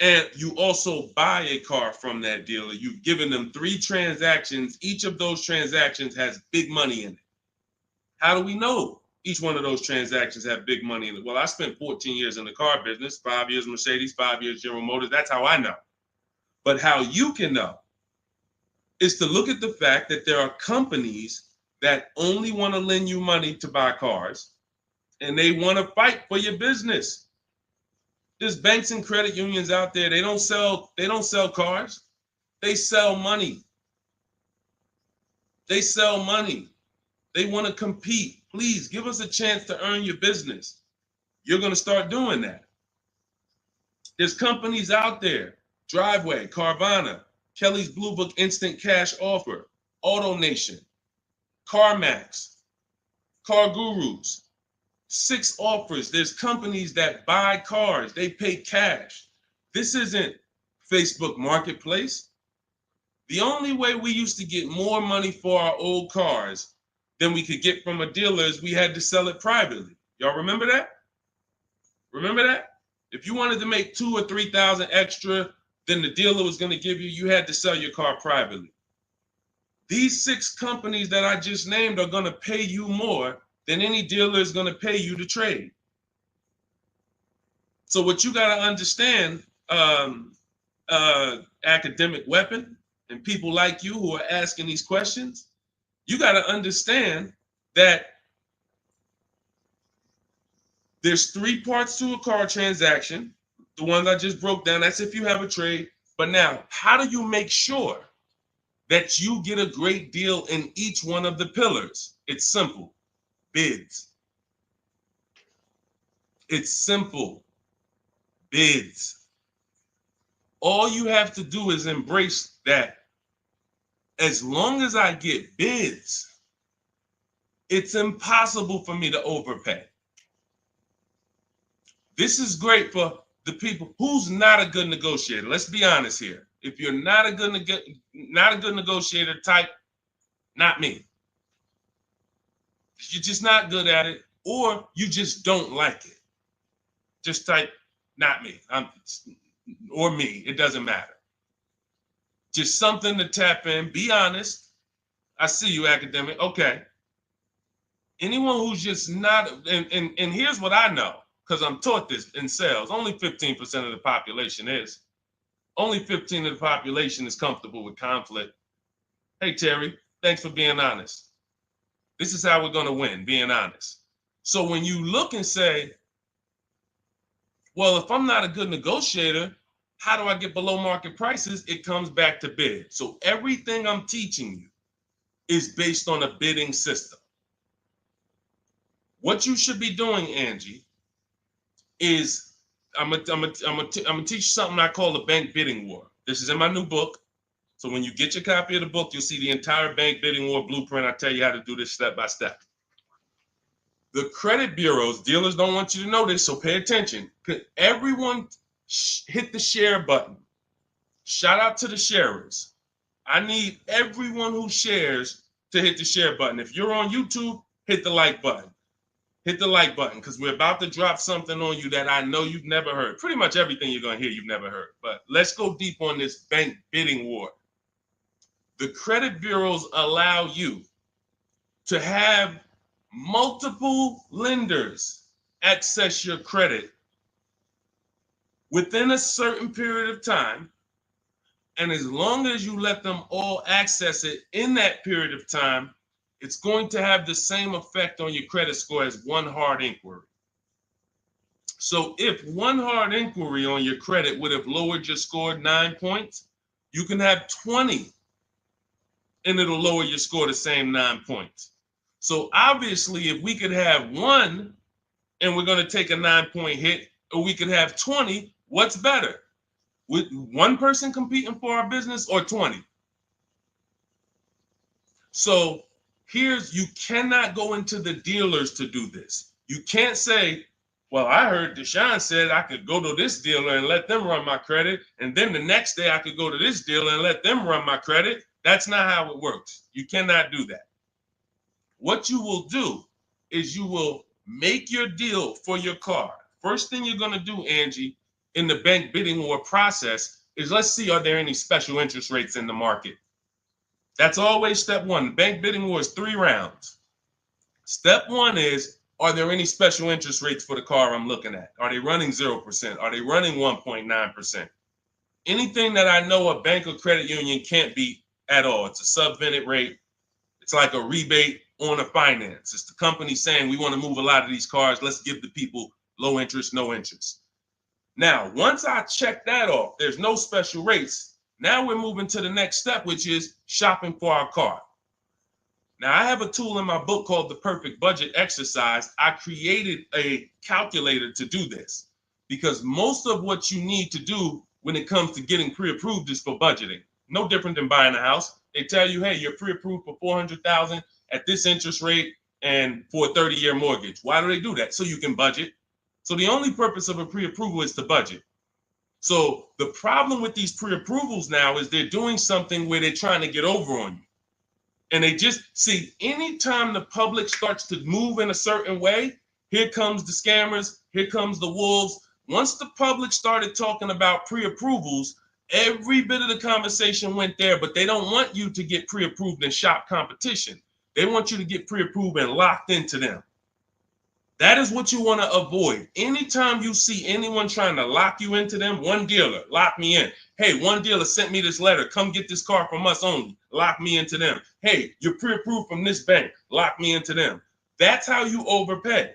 And you also buy a car from that dealer. You've given them 3 transactions. Each of those transactions has big money in it. How do we know each one of those transactions have big money in it? Well, I spent 14 years in the car business, 5 years Mercedes, 5 years General Motors. That's how I know. But how you can know is to look at the fact that there are companies that only want to lend you money to buy cars, and they want to fight for your business. There's banks and credit unions out there. They don't sell cars. They sell money. They sell money. They want to compete. Please give us a chance to earn your business. You're going to start doing that. There's companies out there, Driveway, Carvana, Kelly's Blue Book Instant Cash Offer, AutoNation, CarMax, Car Gurus, 6 offers. There's companies that buy cars. They pay cash. This isn't Facebook Marketplace. The only way we used to get more money for our old cars than we could get from a dealer is we had to sell it privately. Y'all remember that? Remember that? If you wanted to make 2,000 or 3,000 extra than the dealer was going to give you, you had to sell your car privately. These 6 companies that I just named are going to pay you more than any dealer is going to pay you to trade. So what you got to understand, academic weapon, and people like you who are asking these questions, you got to understand that there's 3 parts to a car transaction. The ones I just broke down, that's if you have a trade. But now, how do you make sure that you get a great deal in each one of the pillars? It's simple. Bids. It's simple. Bids. All you have to do is embrace that. As long as I get bids, it's impossible for me to overpay. This is great for the people who's not a good negotiator. Let's be honest here. If you're not a good negotiator, type not me. You're just not good at it, or you just don't like it. Just type not me. Or me. It doesn't matter. Just something to tap in. Be honest. I see you, academic. Okay. Anyone who's just not, and here's what I know, because I'm taught this in sales. Only 15% of the population is. Only 15% of the population is comfortable with conflict. Hey, Terry, thanks for being honest. This is how we're going to win, being honest. So when you look and say, well, if I'm not a good negotiator, how do I get below market prices? It comes back to bid. So everything I'm teaching you is based on a bidding system. What you should be doing, Angie, is I'm gonna teach you something I call the bank bidding war. This is in my new book. So when you get your copy of the book, you'll see the entire bank bidding war blueprint. I tell you how to do this step by step. The credit bureaus, dealers don't want you to know this, so pay attention. Everyone hit the share button. Shout out to the sharers. I need everyone who shares to hit the share button. If you're on YouTube, hit the like button. Hit the like button, because we're about to drop something on you that I know you've never heard. Pretty much everything you're going to hear you've never heard. But let's go deep on this bank bidding war. The credit bureaus allow you to have multiple lenders access your credit within a certain period of time. And as long as you let them all access it in that period of time, it's going to have the same effect on your credit score as one hard inquiry. So if one hard inquiry on your credit would have lowered your score 9 points, you can have 20 and it'll lower your score the same 9 points. So obviously, if we could have one and we're going to take a 9-point hit, or we could have 20, what's better? With one person competing for our business or 20? So you cannot go into the dealers to do this. You can't say, well, I heard Deshone said I could go to this dealer and let them run my credit, and then the next day I could go to this dealer and let them run my credit. That's not how it works. You cannot do that. What you will do is you will make your deal for your car. First thing you're going to do, Angie, in the bank bidding war process is let's see, are there any special interest rates in the market? That's always step one. The bank bidding war is 3 rounds. Step one is, are there any special interest rates for the car I'm looking at? Are they running 0%? Are they running 1.9%? Anything that I know a bank or credit union can't beat at all. It's a subvented rate. It's like a rebate on a finance. It's the company saying we want to move a lot of these cars. Let's give the people low interest, no interest. Now, once I check that off, there's no special rates. Now we're moving to the next step, which is shopping for our car. Now, I have a tool in my book called the Perfect Budget Exercise. I created a calculator to do this because most of what you need to do when it comes to getting pre-approved is for budgeting. No different than buying a house. They tell you, hey, you're pre-approved for $400,000 at this interest rate and for a 30-year mortgage. Why do they do that? So you can budget. So the only purpose of a pre-approval is to budget. So the problem with these pre-approvals now is they're doing something where they're trying to get over on you. And they just see anytime the public starts to move in a certain way, here comes the scammers, here comes the wolves. Once the public started talking about pre-approvals, every bit of the conversation went there, but they don't want you to get pre-approved and shop competition. They want you to get pre-approved and locked into them. That is what you want to avoid. Anytime you see anyone trying to lock you into them, one dealer, lock me in. Hey, one dealer sent me this letter. Come get this car from us only. Lock me into them. Hey, you're pre-approved from this bank. Lock me into them. That's how you overpay.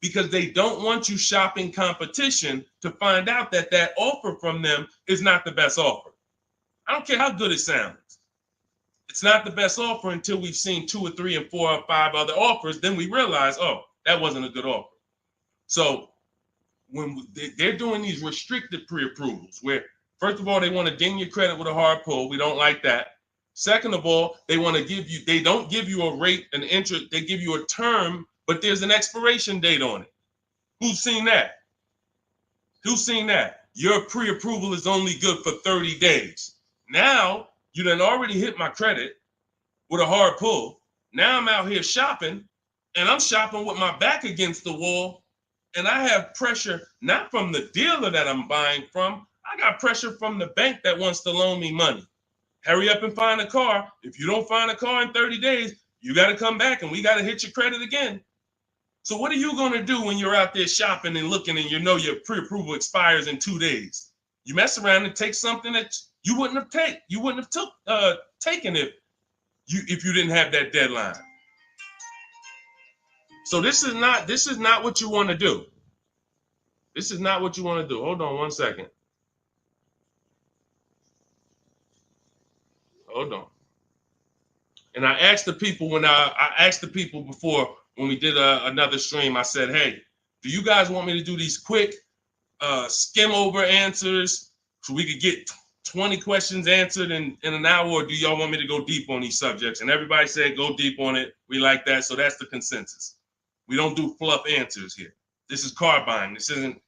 Because they don't want you shopping competition to find out that that offer from them is not the best offer. I don't care how good it sounds. It's not the best offer until we've seen 2 or 3 and 4 or 5 other offers. Then we realize, oh, that wasn't a good offer. So when they're doing these restricted pre-approvals, where first of all, they want to ding your credit with a hard pull. We don't like that. Second of all, they want to give you, they don't give you a rate, an interest, they give you a term, but there's an expiration date on it. Who's seen that? Who's seen that? Your pre-approval is only good for 30 days. Now, you done already hit my credit with a hard pull. Now I'm out here shopping, and I'm shopping with my back against the wall, and I have pressure not from the dealer that I'm buying from. I got pressure from the bank that wants to loan me money. Hurry up and find a car. If you don't find a car in 30 days, you got to come back and we got to hit your credit again. So what are you going to do when you're out there shopping and looking and you know your pre-approval expires in 2 days? You mess around and take something that you wouldn't have taken if you didn't have that deadline. So this is not what you want to do. This is not what you want to do. Hold on one second. Hold on. And I asked the people before when we did another stream, I said, hey, do you guys want me to do these quick skim over answers so we could get 20 questions answered in an hour, or do y'all want me to go deep on these subjects? And everybody said go deep on it. We like that. So that's the consensus. We don't do fluff answers here. This is car buying. This isn't,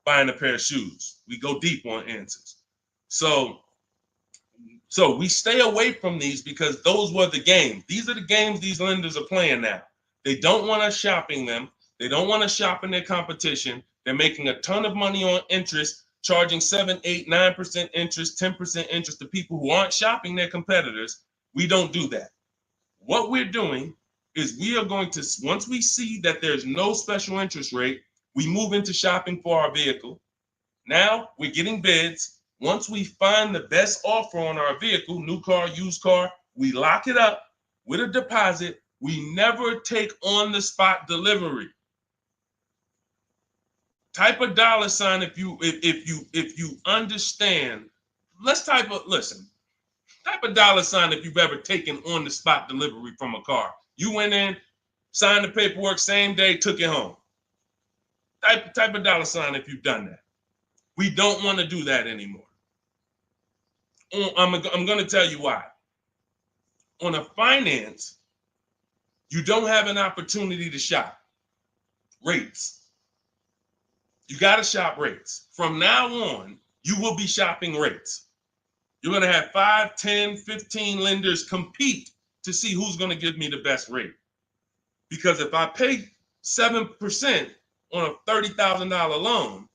buying a pair of shoes. We go deep on answers. So we stay away from these because those were the games. These are the games these lenders are playing now. They don't want us shopping them. They don't want us shopping their competition. They're making a ton of money on interest, charging 7, 8, 9% interest, 10% interest to people who aren't shopping their competitors. We don't do that. What we're doing is we are going to, once we see that there's no special interest rate, we move into shopping for our vehicle. Now we're getting bids. Once we find the best offer on our vehicle, new car, used car, we lock it up with a deposit. We never take on the spot delivery. Type a $sign if you understand. Type a $sign if you've ever taken on the spot delivery from a car. You went in, signed the paperwork, same day, took it home. Type a $sign if you've done that. We don't want to do that anymore. I'm going to tell you why. On a finance, you don't have an opportunity to shop rates. You got to shop rates. From now on, you will be shopping rates. You're going to have 5, 10, 15 lenders compete to see who's going to give me the best rate. Because if I pay 7% on a $30,000 loan,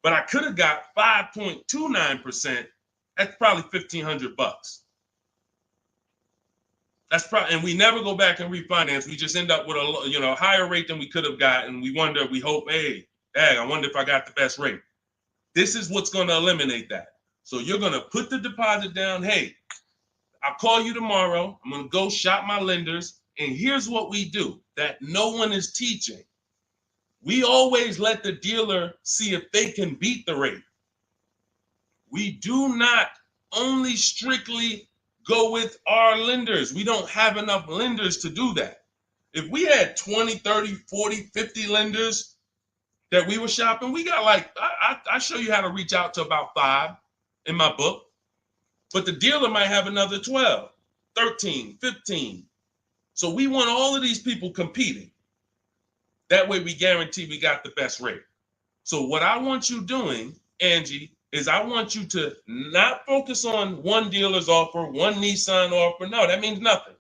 but I could have got 5.29%. That's probably $1,500. That's probably, and we never go back and refinance. We just end up with a higher rate than we could have gotten. We wonder, we hope, hey, dang, I wonder if I got the best rate. This is what's going to eliminate that. So you're going to put the deposit down. Hey, I'll call you tomorrow. I'm going to go shop my lenders. And here's what we do that no one is teaching. We always let the dealer see if they can beat the rate. We do not only strictly go with our lenders. We don't have enough lenders to do that. If we had 20, 30, 40, 50 lenders that we were shopping, we got like, I show you how to reach out to about 5 in my book, but the dealer might have another 12, 13, 15. So we want all of these people competing. That way we guarantee we got the best rate. So what I want you doing, Angie, is I want you to not focus on one dealer's offer, one Nissan offer. No, that means nothing.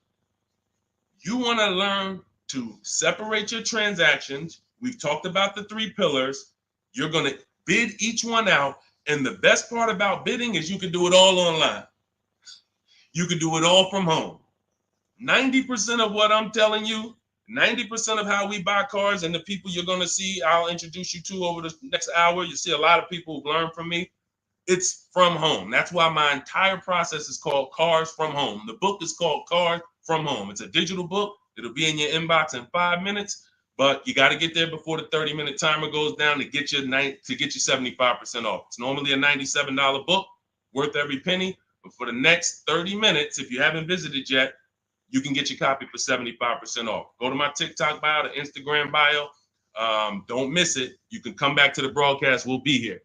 You want to learn to separate your transactions. We've talked about the 3 pillars. You're going to bid each one out. And the best part about bidding is you can do it all online. You can do it all from home. 90% of what I'm telling you, 90% of how we buy cars and the people you're going to see, I'll introduce you to over the next hour. You see a lot of people who've learned from me. It's from home. That's why my entire process is called Cars from Home. The book is called Cars from Home. It's a digital book. It'll be in your inbox in 5 minutes, but you got to get there before the 30-minute timer goes down to get you 75% off. It's normally a $97 book, worth every penny. But for the next 30 minutes, if you haven't visited yet, you can get your copy for 75% off. Go to my TikTok bio, the Instagram bio. Don't miss it. You can come back to the broadcast. We'll be here.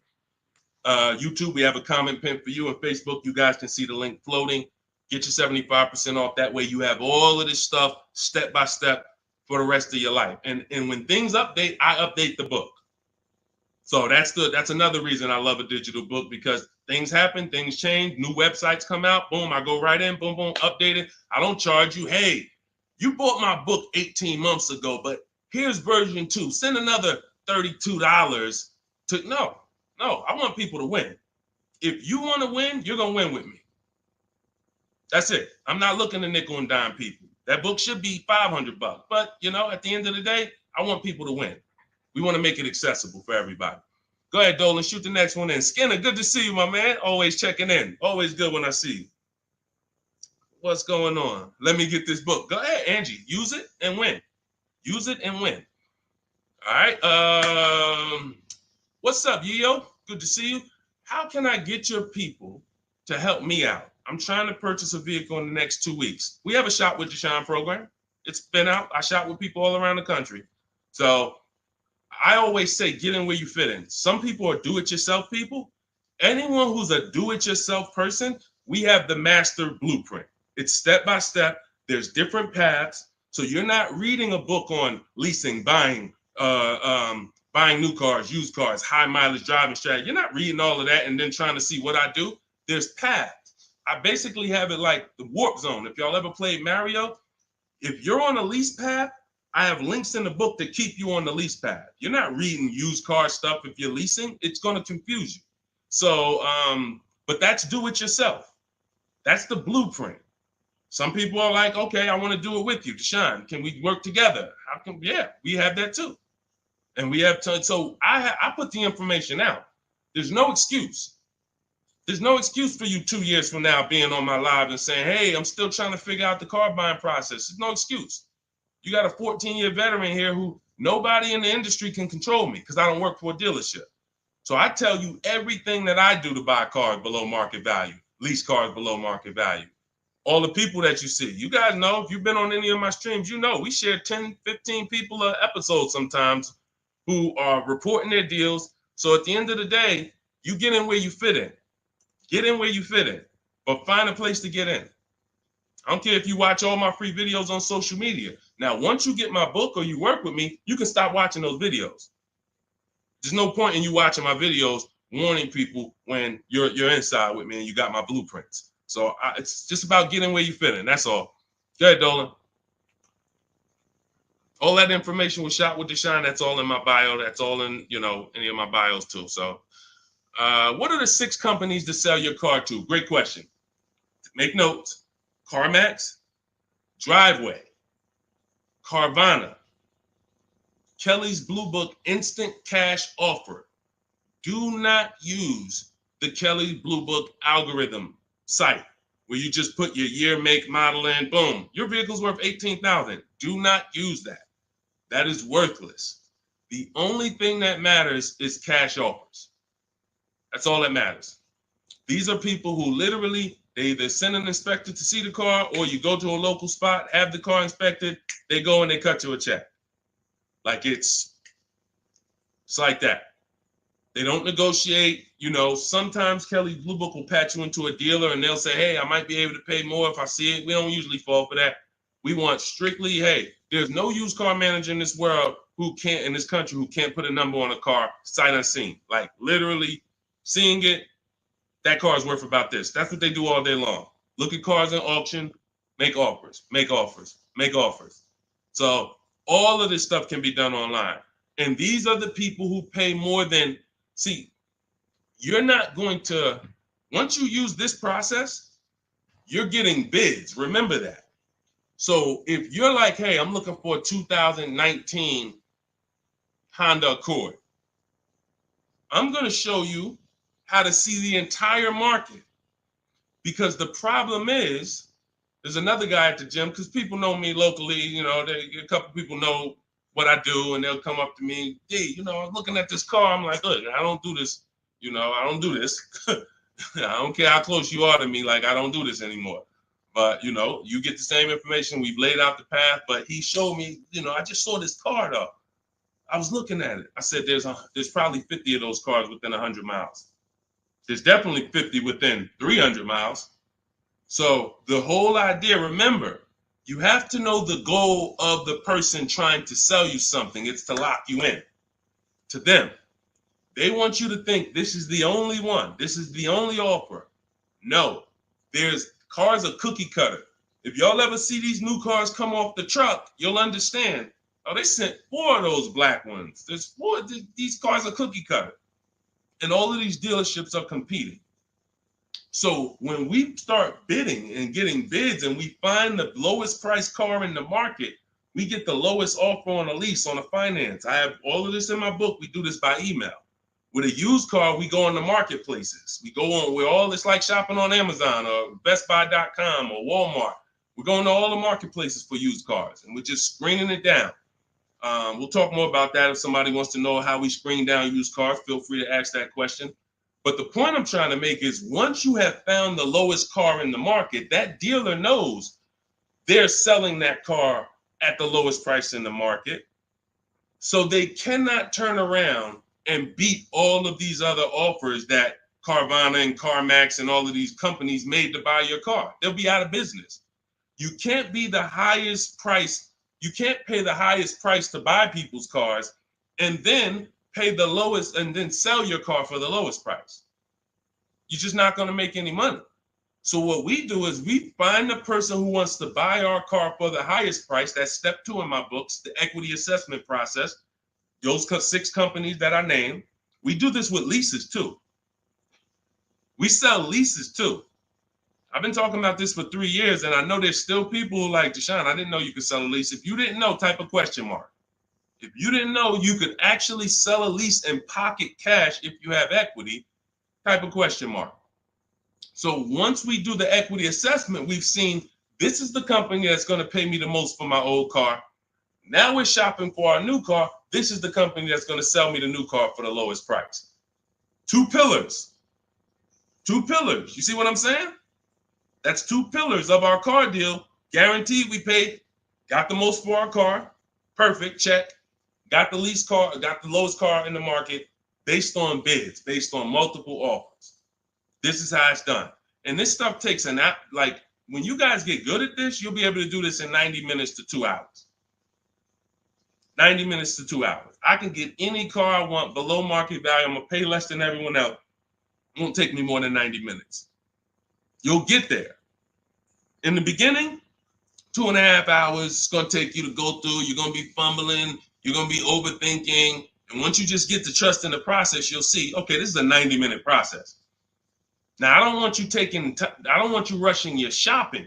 YouTube, we have a comment pin for you. On Facebook, you guys can see the link floating. Get your 75% off. That way you have all of this stuff step by step for the rest of your life. And when things update, I update the book. So that's another reason I love a digital book, because things happen, things change, new websites come out, boom, I go right in, boom, boom, update it. I don't charge you. Hey, you bought my book 18 months ago, but here's version 2. Send another $32 to, no, I want people to win. If you want to win, you're going to win with me. That's it. I'm not looking to nickel and dime people. That book should be $500, but at the end of the day, I want people to win. We want to make it accessible for everybody. Go ahead, Dolan, shoot the next one in. Skinner, good to see you, my man. Always checking in. Always good when I see you. What's going on? Let me get this book. Go ahead, Angie. Use it and win. Use it and win. All right. What's up, Yo? Good to see you. How can I get your people to help me out? I'm trying to purchase a vehicle in the next 2 weeks. We have a Shop with Deshone program. It's been out. I shop with people all around the country. So I always say, get in where you fit in. Some people are do-it-yourself people. Anyone who's a do-it-yourself person, we have the master blueprint. It's step-by-step. There's different paths. So you're not reading a book on leasing, buying new cars, used cars, high mileage driving strategy. You're not reading all of that and then trying to see what I do. There's paths. I basically have it like the warp zone. If y'all ever played Mario, if you're on a lease path, I have links in the book to keep you on the lease path. You're not reading used car stuff if you're leasing. It's going to confuse you. So, but that's do it yourself. That's the blueprint. Some people are like, okay, I want to do it with you, Deshone. Can we work together? How can? Yeah, we have that too. And we have to. So I put the information out. There's no excuse. There's no excuse for you 2 years from now being on my live and saying, hey, I'm still trying to figure out the car buying process. There's no excuse. You got a 14-year veteran here who nobody in the industry can control me because I don't work for a dealership. So I tell you everything that I do to buy cars below market value, lease cars below market value. All the people that you see, you guys know, if you've been on any of my streams, you know we share 10, 15 people an episode sometimes who are reporting their deals. So at the end of the day, you get in where you fit in. Get in where you fit in, but find a place to get in. I don't care if you watch all my free videos on social media. Now, once you get my book or you work with me, you can stop watching those videos. There's no point in you watching my videos warning people when you're inside with me and you got my blueprints. So it's just about getting where you fit in. That's all. Go ahead, Dolan. All that information was Shop with Deshone. That's all in my bio. That's all in, any of my bios too. So what are the 6 companies to sell your car to? Great question. Make notes. CarMax, Driveway, Carvana, Kelly's Blue Book Instant Cash Offer. Do not use the Kelly Blue Book algorithm site where you just put your year, make, model in, boom. Your vehicle's worth $18,000. Do not use that. That is worthless. The only thing that matters is cash offers. That's all that matters. These are people who literally, they either send an inspector to see the car, or you go to a local spot, have the car inspected, they go and they cut you a check. Like it's like that. They don't negotiate. Sometimes Kelly Blue Book will patch you into a dealer and they'll say, hey, I might be able to pay more if I see it. We don't usually fall for that. We want strictly, hey, there's no used car manager in this world in this country who can't put a number on a car sight unseen. Like literally seeing it, that car is worth about this. That's what they do all day long. Look at cars in auction, make offers, make offers, make offers. So all of this stuff can be done online. And these are the people who pay more than, see, you're not going to, once you use this process, you're getting bids. Remember that. So if you're like, hey, I'm looking for a 2019 Honda Accord, I'm going to show you how to see the entire market. Because the problem is, there's another guy at the gym, because people know me locally, a couple people know what I do, and they'll come up to me, hey, I'm looking at this car. I'm like, look, I don't do this. I don't do this. I don't care how close you are to me. Like, I don't do this anymore. But, you get the same information. We've laid out the path. But he showed me, I just saw this car, though. I was looking at it. I said, there's probably 50 of those cars within 100 miles. There's definitely 50 within 300 miles. So the whole idea, remember, you have to know the goal of the person trying to sell you something. It's to lock you in to them. They want you to think this is the only one. This is the only offer. No, there's cars are cookie cutter. If y'all ever see these new cars come off the truck, you'll understand. Oh, they sent 4 of those black ones. There's 4. These cars are cookie cutter. And all of these dealerships are competing. So when we start bidding and getting bids and we find the lowest price car in the market, we get the lowest offer on a lease, on a finance. I have all of this in my book. We do this by email. With a used car, we go on the marketplaces. We go on, it's like shopping on Amazon or BestBuy.com or Walmart. We're going to all the marketplaces for used cars, and we're just screening it down. We'll talk more about that. If somebody wants to know how we screen down used cars, feel free to ask that question. But the point I'm trying to make is, once you have found the lowest car in the market, that dealer knows they're selling that car at the lowest price in the market. So they cannot turn around and beat all of these other offers that Carvana and CarMax and all of these companies made to buy your car. They'll be out of business. You can't be the highest price. You can't pay the highest price to buy people's cars and then pay the lowest and then sell your car for the lowest price. You're just not going to make any money. So what we do is we find the person who wants to buy our car for the highest price. That's step 2 in my books, the equity assessment process. Those 6 companies that I named. We do this with leases too. We sell leases too. I've been talking about this for 3 years, and I know there's still people who like, Deshone, I didn't know you could sell a lease. If you didn't know, type a question mark. If you didn't know you could actually sell a lease and pocket cash if you have equity, type a question mark. So once we do the equity assessment, we've seen this is the company that's going to pay me the most for my old car. Now we're shopping for our new car. This is the company that's going to sell me the new car for the lowest price. 2 pillars. 2 pillars. You see what I'm saying? That's 2 pillars of our car deal. Guaranteed we paid, got the most for our car. Perfect, check. Got the least car, got the lowest car in the market based on bids, based on multiple offers. This is how it's done. And this stuff takes an app. Like, when you guys get good at this, you'll be able to do this in 90 minutes to 2 hours. 90 minutes to 2 hours. I can get any car I want below market value. I'm going to pay less than everyone else. It won't take me more than 90 minutes. You'll get there. In the beginning, 2.5 hours it's going to take you to go through. You're going to be fumbling. You're going to be overthinking. And once you just get to trust in the process, you'll see, okay, this is a 90-minute process. Now, I don't want you rushing your shopping.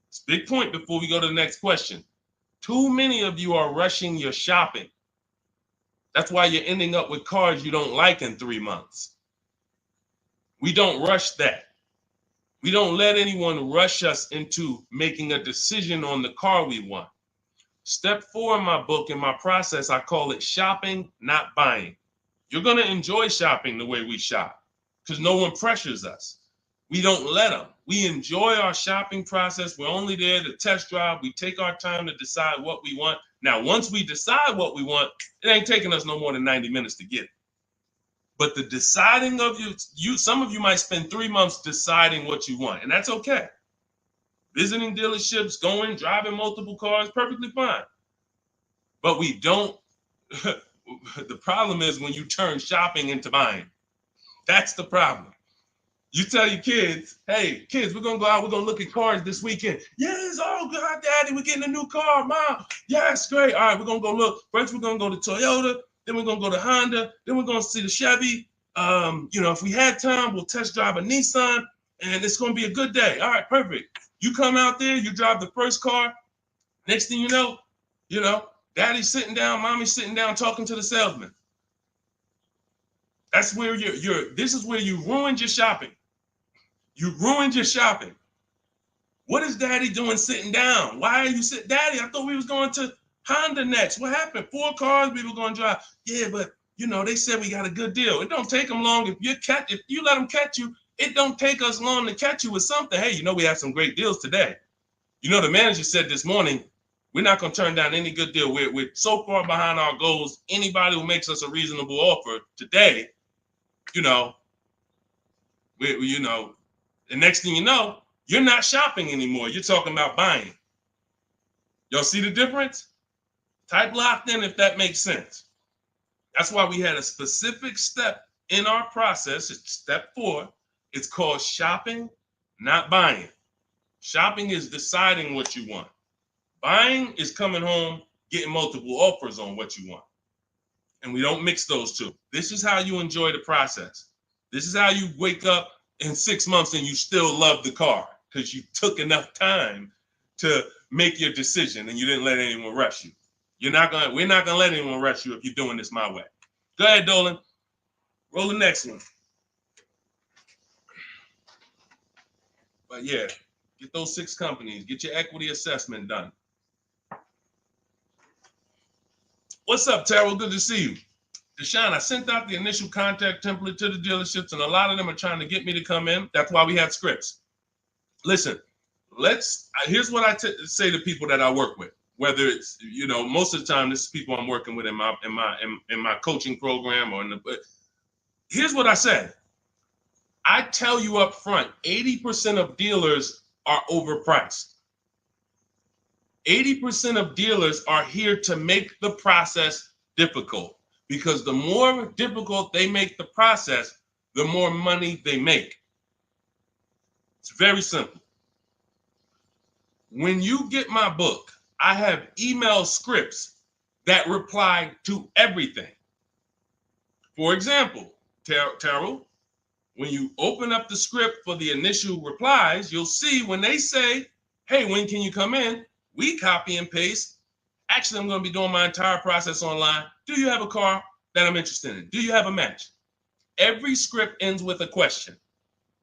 It's a big point before we go to the next question. Too many of you are rushing your shopping. That's why you're ending up with cars you don't like in 3 months. We don't rush that. We don't let anyone rush us into making a decision on the car we want. Step 4 in my book, in my process, I call it shopping, not buying. You're going to enjoy shopping the way we shop because no one pressures us. We don't let them. We enjoy our shopping process. We're only there to test drive. We take our time to decide what we want. Now, once we decide what we want, it ain't taking us no more than 90 minutes to get it. But the deciding of some of you might spend 3 months deciding what you want, and that's okay. Visiting dealerships, driving multiple cars, perfectly fine. But we don't, the problem is when you turn shopping into buying. That's the problem. You tell your kids, hey, kids, we're going to go out, we're going to look at cars this weekend. Yes, oh, God, Daddy, we're getting a new car, Mom. Yes, great. All right, we're going to go look. First, we're going to go to Toyota. Then we're going to go to Honda. Then we're going to see the Chevy. If we had time, we'll test drive a Nissan, and it's going to be a good day. All right, perfect. You come out there, you drive the first car. Next thing you know, Daddy's sitting down, Mommy's sitting down talking to the salesman. That's where this is where you ruined your shopping. You ruined your shopping. What is Daddy doing sitting down? Why are you sitting? Daddy, I thought we was going to Honda next. What happened? 4 cars we were going to drive. Yeah, but they said we got a good deal. It don't take them long. If you let them catch you, it don't take us long to catch you with something. Hey, we have some great deals today. The manager said this morning, we're not going to turn down any good deal. We're so far behind our goals. Anybody who makes us a reasonable offer today, the next thing you know, you're not shopping anymore. You're talking about buying. Y'all see the difference? Type locked in if that makes sense. That's why we had a specific step in our process. It's step 4. It's called shopping, not buying. Shopping is deciding what you want. Buying is coming home, getting multiple offers on what you want. And we don't mix those two. This is how you enjoy the process. This is how you wake up in 6 months and you still love the car because you took enough time to make your decision and you didn't let anyone rush you. We're not gonna let anyone rush you if you're doing this my way. Go ahead, Dolan. Roll the next one. But yeah, get those 6 companies. Get your equity assessment done. What's up, Terrell? Good to see you. Deshone, I sent out the initial contact template to the dealerships, and a lot of them are trying to get me to come in. That's why we had scripts. Listen, here's what I say to people that I work with. Whether it's most of the time this is people I'm working with in my coaching program here's what I say. I tell you up front, 80% of dealers are overpriced. 80% of dealers are here to make the process difficult because the more difficult they make the process, the more money they make. It's very simple. When you get my book, I have email scripts that reply to everything. For example, Terrell, when you open up the script for the initial replies, you'll see when they say, hey, when can you come in? We copy and paste. Actually, I'm going to be doing my entire process online. Do you have a car that I'm interested in? Do you have a match? Every script ends with a question.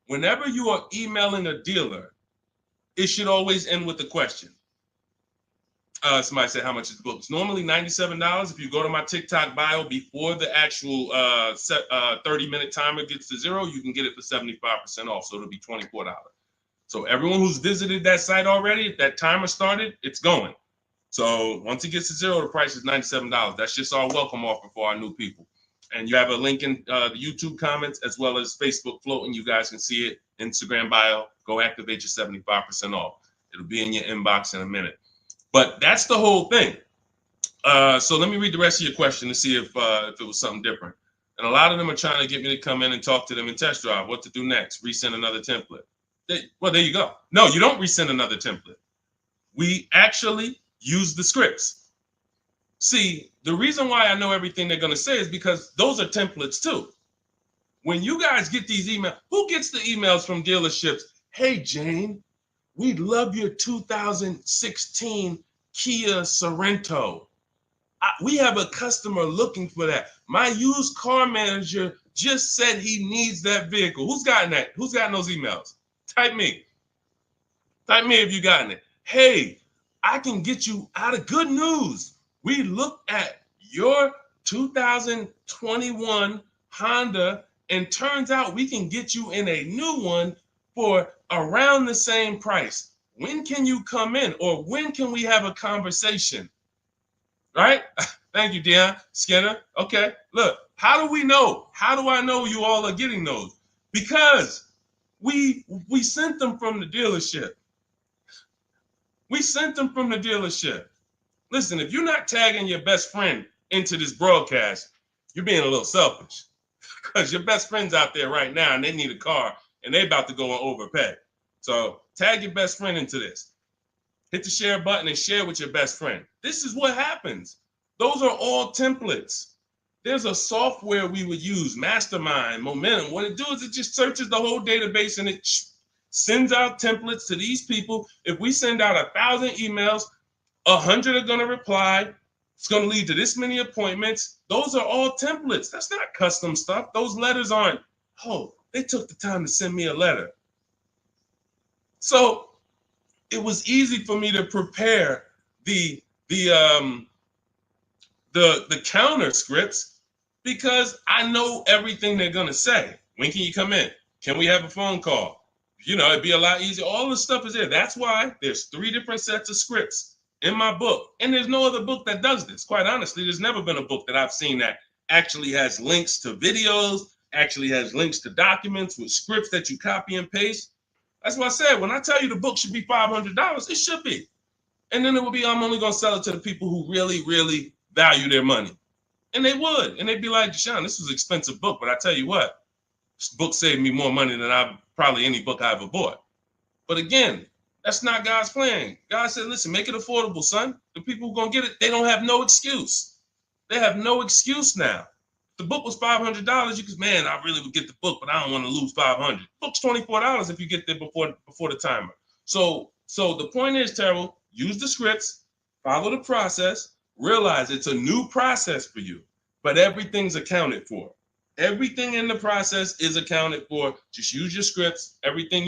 Whenever you are emailing a dealer, it should always end with a question. Somebody said, how much is the book? It's normally $97. If you go to my TikTok bio before the actual 30-minute timer gets to 0, you can get it for 75% off. So it'll be $24. So everyone who's visited that site already, if that timer started, it's going. So once it gets to 0, the price is $97. That's just our welcome offer for our new people. And you have a link in the YouTube comments as well as Facebook floating. You guys can see it. Instagram bio. Go activate your 75% off. It'll be in your inbox in a minute. But that's the whole thing. So let me read the rest of your question to see if it was something different. And a lot of them are trying to get me to come in and talk to them and test drive. What to do next? Resend another template. Well, there you go. No, you don't resend another template. We actually use the scripts. See, the reason why I know everything they're going to say is because those are templates too. When you guys get these emails, who gets the emails from dealerships? Hey, Jane, we love your 2016 Kia Sorento. We have a customer looking for that. My used car manager just said he needs that vehicle. Who's gotten that? Who's gotten those emails? Type me. Type me if you gotten it. Hey, I can get you out of good news. We looked at your 2021 Honda, and turns out we can get you in a new one for around the same price. When can you come in? Or when can we have a conversation? Right? Thank you, Dion Skinner. Okay, look, how do we know? How do I know you all are getting those? Because we sent them from the dealership. We sent them from the dealership. Listen, if you're not tagging your best friend into this broadcast, you're being a little selfish, because your best friend's out there right now and they need a car and they about to go and overpay. So tag your best friend into this. Hit the share button and share with your best friend. This is what happens. Those are all templates. There's a software we would use, Mastermind, Momentum. What it does is it just searches the whole database and it sends out templates to these people. If we send out 1,000 emails, 100 are going to reply. It's going to lead to this many appointments. Those are all templates. That's not custom stuff. Those letters aren't, oh, they took the time to send me a letter. So it was easy for me to prepare the counter scripts because I know everything they're going to say. When can you come in? Can we have a phone call? You know, it'd be a lot easier. All the stuff is there. That's why there's 3 different sets of scripts in my book. And there's no other book that does this. Quite honestly, there's never been a book that I've seen that actually has links to videos, actually has links to documents with scripts that you copy and paste. That's why I said, when I tell you the book should be $500, it should be. And then it would be, I'm only going to sell it to the people who really, really value their money. And they would. And they'd be like, Deshone, this was an expensive book, but I tell you what, this book saved me more money than probably any book I ever bought. But again, that's not God's plan. God said, listen, make it affordable, son. The people who are going to get it, they don't have no excuse. They have no excuse now. If the book was $500, you could, man, I really would get the book, but I don't want to lose $500. Book's $24 if you get there before the timer. So the point is, Terrell, use the scripts, follow the process, realize it's a new process for you, but everything's accounted for. Everything in the process is accounted for. Just use your scripts. Everything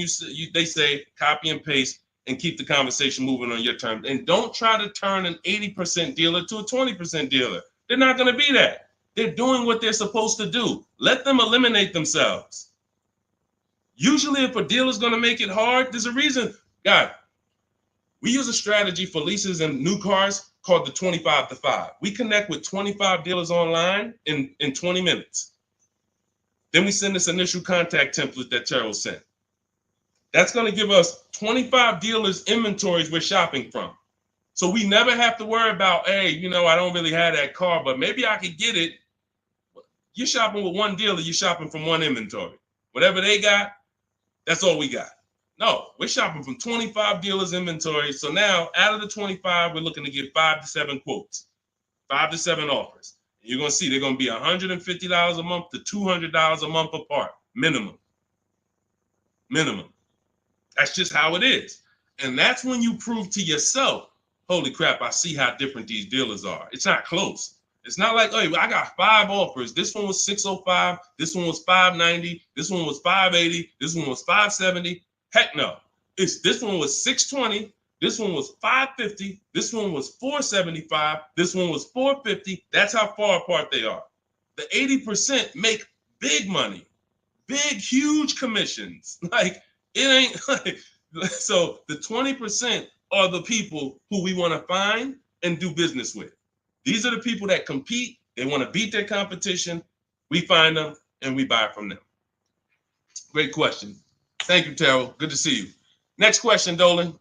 they say, copy and paste, and keep the conversation moving on your terms. And don't try to turn an 80% dealer to a 20% dealer. They're not going to be that. They're doing what they're supposed to do. Let them eliminate themselves. Usually, if a dealer's going to make it hard, there's a reason. God, we use a strategy for leases and new cars called the 25 to 5. We connect with 25 dealers online in 20 minutes. Then we send this initial contact template that Terrell sent. That's going to give us 25 dealers' inventories we're shopping from. So we never have to worry about, hey, you know, I don't really have that car, but maybe I could get it. You're shopping with one dealer, you're shopping from one inventory. Whatever they got, that's all we got. No, we're shopping from 25 dealers' inventory. So now out of the 25, we're looking to get 5 to 7 quotes, 5 to 7 offers. You're going to see they're going to be $150 a month to $200 a month apart, minimum. That's just how it is. And that's when you prove to yourself, holy crap, I see how different these dealers are. It's not close. It's not like, hey, I got 5 offers. This one was $605. This one was $590. This one was $580. This one was $570. Heck no. This one was $620. This one was $550. This one was $475. This one was $450. That's how far apart they are. The 80% make big money, big, huge commissions. Like, it ain't like, so the 20% are the people who we want to find and do business with. These are the people that compete. They want to beat their competition. We find them and we buy from them. Great question. Thank you, Terrell. Good to see you. Next question, Dolan.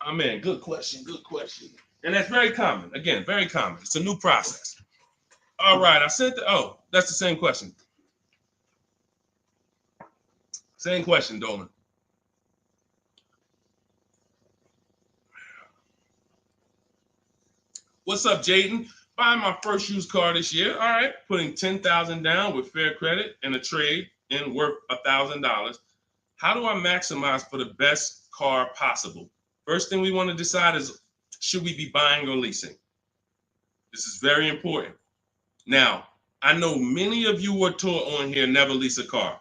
Oh, man, good question. And that's very common. Again, very common. It's a new process. All right, I said that's the same question. Same question, Dolan. What's up, Jaden? Buying my first used car this year. All right, putting $10,000 down with fair credit and a trade in worth $1,000. How do I maximize for the best car possible? First thing we want to decide is, should we be buying or leasing? This is very important. Now, I know many of you were taught on here, never lease a car.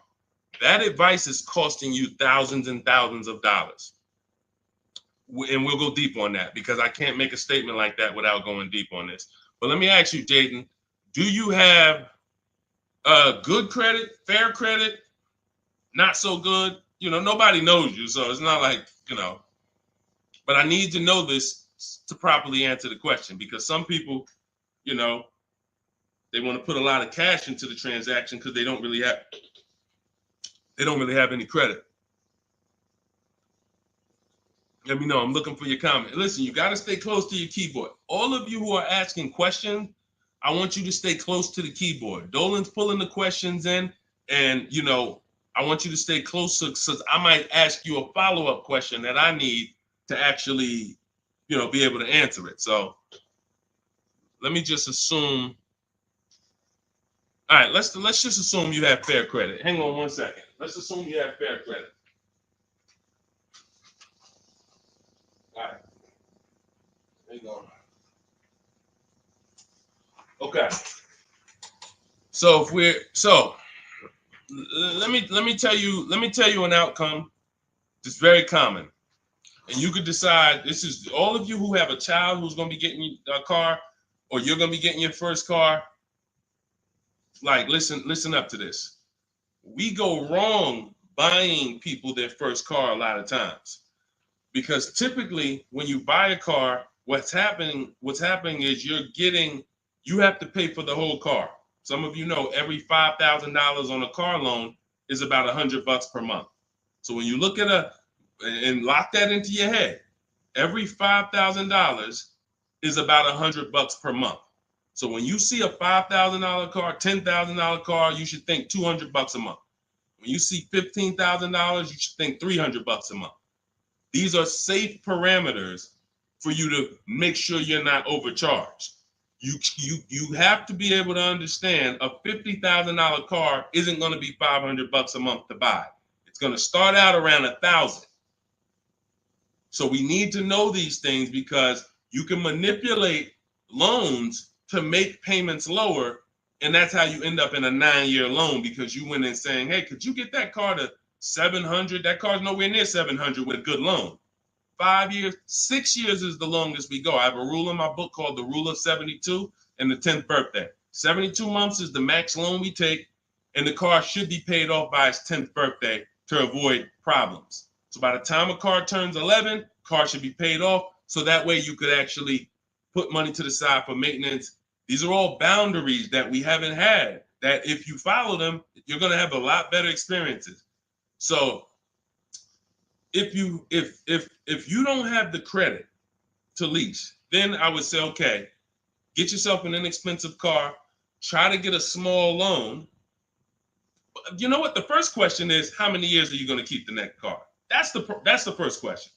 That advice is costing you thousands and thousands of dollars. And we'll go deep on that because I can't make a statement like that without going deep on this. But let me ask you, Jaden, do you have good credit, fair credit, not so good? You know, nobody knows you, so it's not like, you know. But I need to know this to properly answer the question, because some people, you know, they want to put a lot of cash into the transaction because they don't really have any credit. Let me know. I'm looking for your comment. Listen, you got to stay close to your keyboard. All of you who are asking questions, I want you to stay close to the keyboard. Dolan's pulling the questions in, and, you know, I want you to stay close, because I might ask you a follow-up question that I need to actually, you know, be able to answer it. So let me just assume. All right, let's just assume you have fair credit. Hang on one second. Let's assume you have fair credit. All right. Hang on. Okay. So let me tell you an outcome that's very common. And you could decide, this is all of you who have a child who's going to be getting a car, or you're going to be getting your first car. Like, listen up to this. We go wrong buying people their first car a lot of times, because typically when you buy a car, what's happening is you have to pay for the whole car. Some of you know every $5,000 on a car loan is about $100 per month. So when you look at and lock that into your head, every $5,000 is about $100 per month. So when you see a $5,000 car, $10,000 car, you should think $200 a month. When you see $15,000, you should think $300 a month. These are safe parameters for you to make sure you're not overcharged. You have to be able to understand a $50,000 car isn't going to be $500 a month to buy. It's going to start out around $1,000. So we need to know these things, because you can manipulate loans to make payments lower, and that's how you end up in a 9-year loan, because you went in saying, hey, could you get that car to 700? That car's nowhere near 700 with a good loan. 5 years, 6 years is the longest we go. I have a rule in my book called the Rule of 72 and the 10th birthday. 72 months is the max loan we take, and the car should be paid off by its 10th birthday to avoid problems. So by the time a car turns 11, car should be paid off, so that way you could actually put money to the side for maintenance. These are all boundaries that we haven't had, that if you follow them, you're going to have a lot better experiences. So if you don't have the credit to lease, then I would say, okay, get yourself an inexpensive car, try to get a small loan. You know what? The first question is, how many years are you going to keep the next car? That's the first question.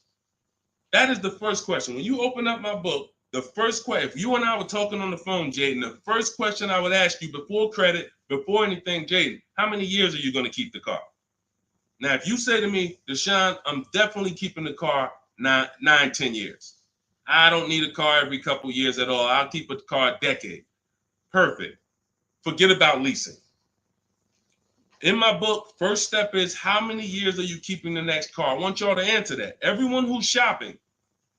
That is the first question. When you open up my book, the first question, if you and I were talking on the phone, Jaden, the first question I would ask you before credit, before anything, Jaden, how many years are you going to keep the car? Now, if you say to me, Deshone, I'm definitely keeping the car 9-10 years. I don't need a car every couple years at all. I'll keep a car a decade. Perfect. Forget about leasing. In my book, first step is, how many years are you keeping the next car? I want y'all to answer that. Everyone who's shopping,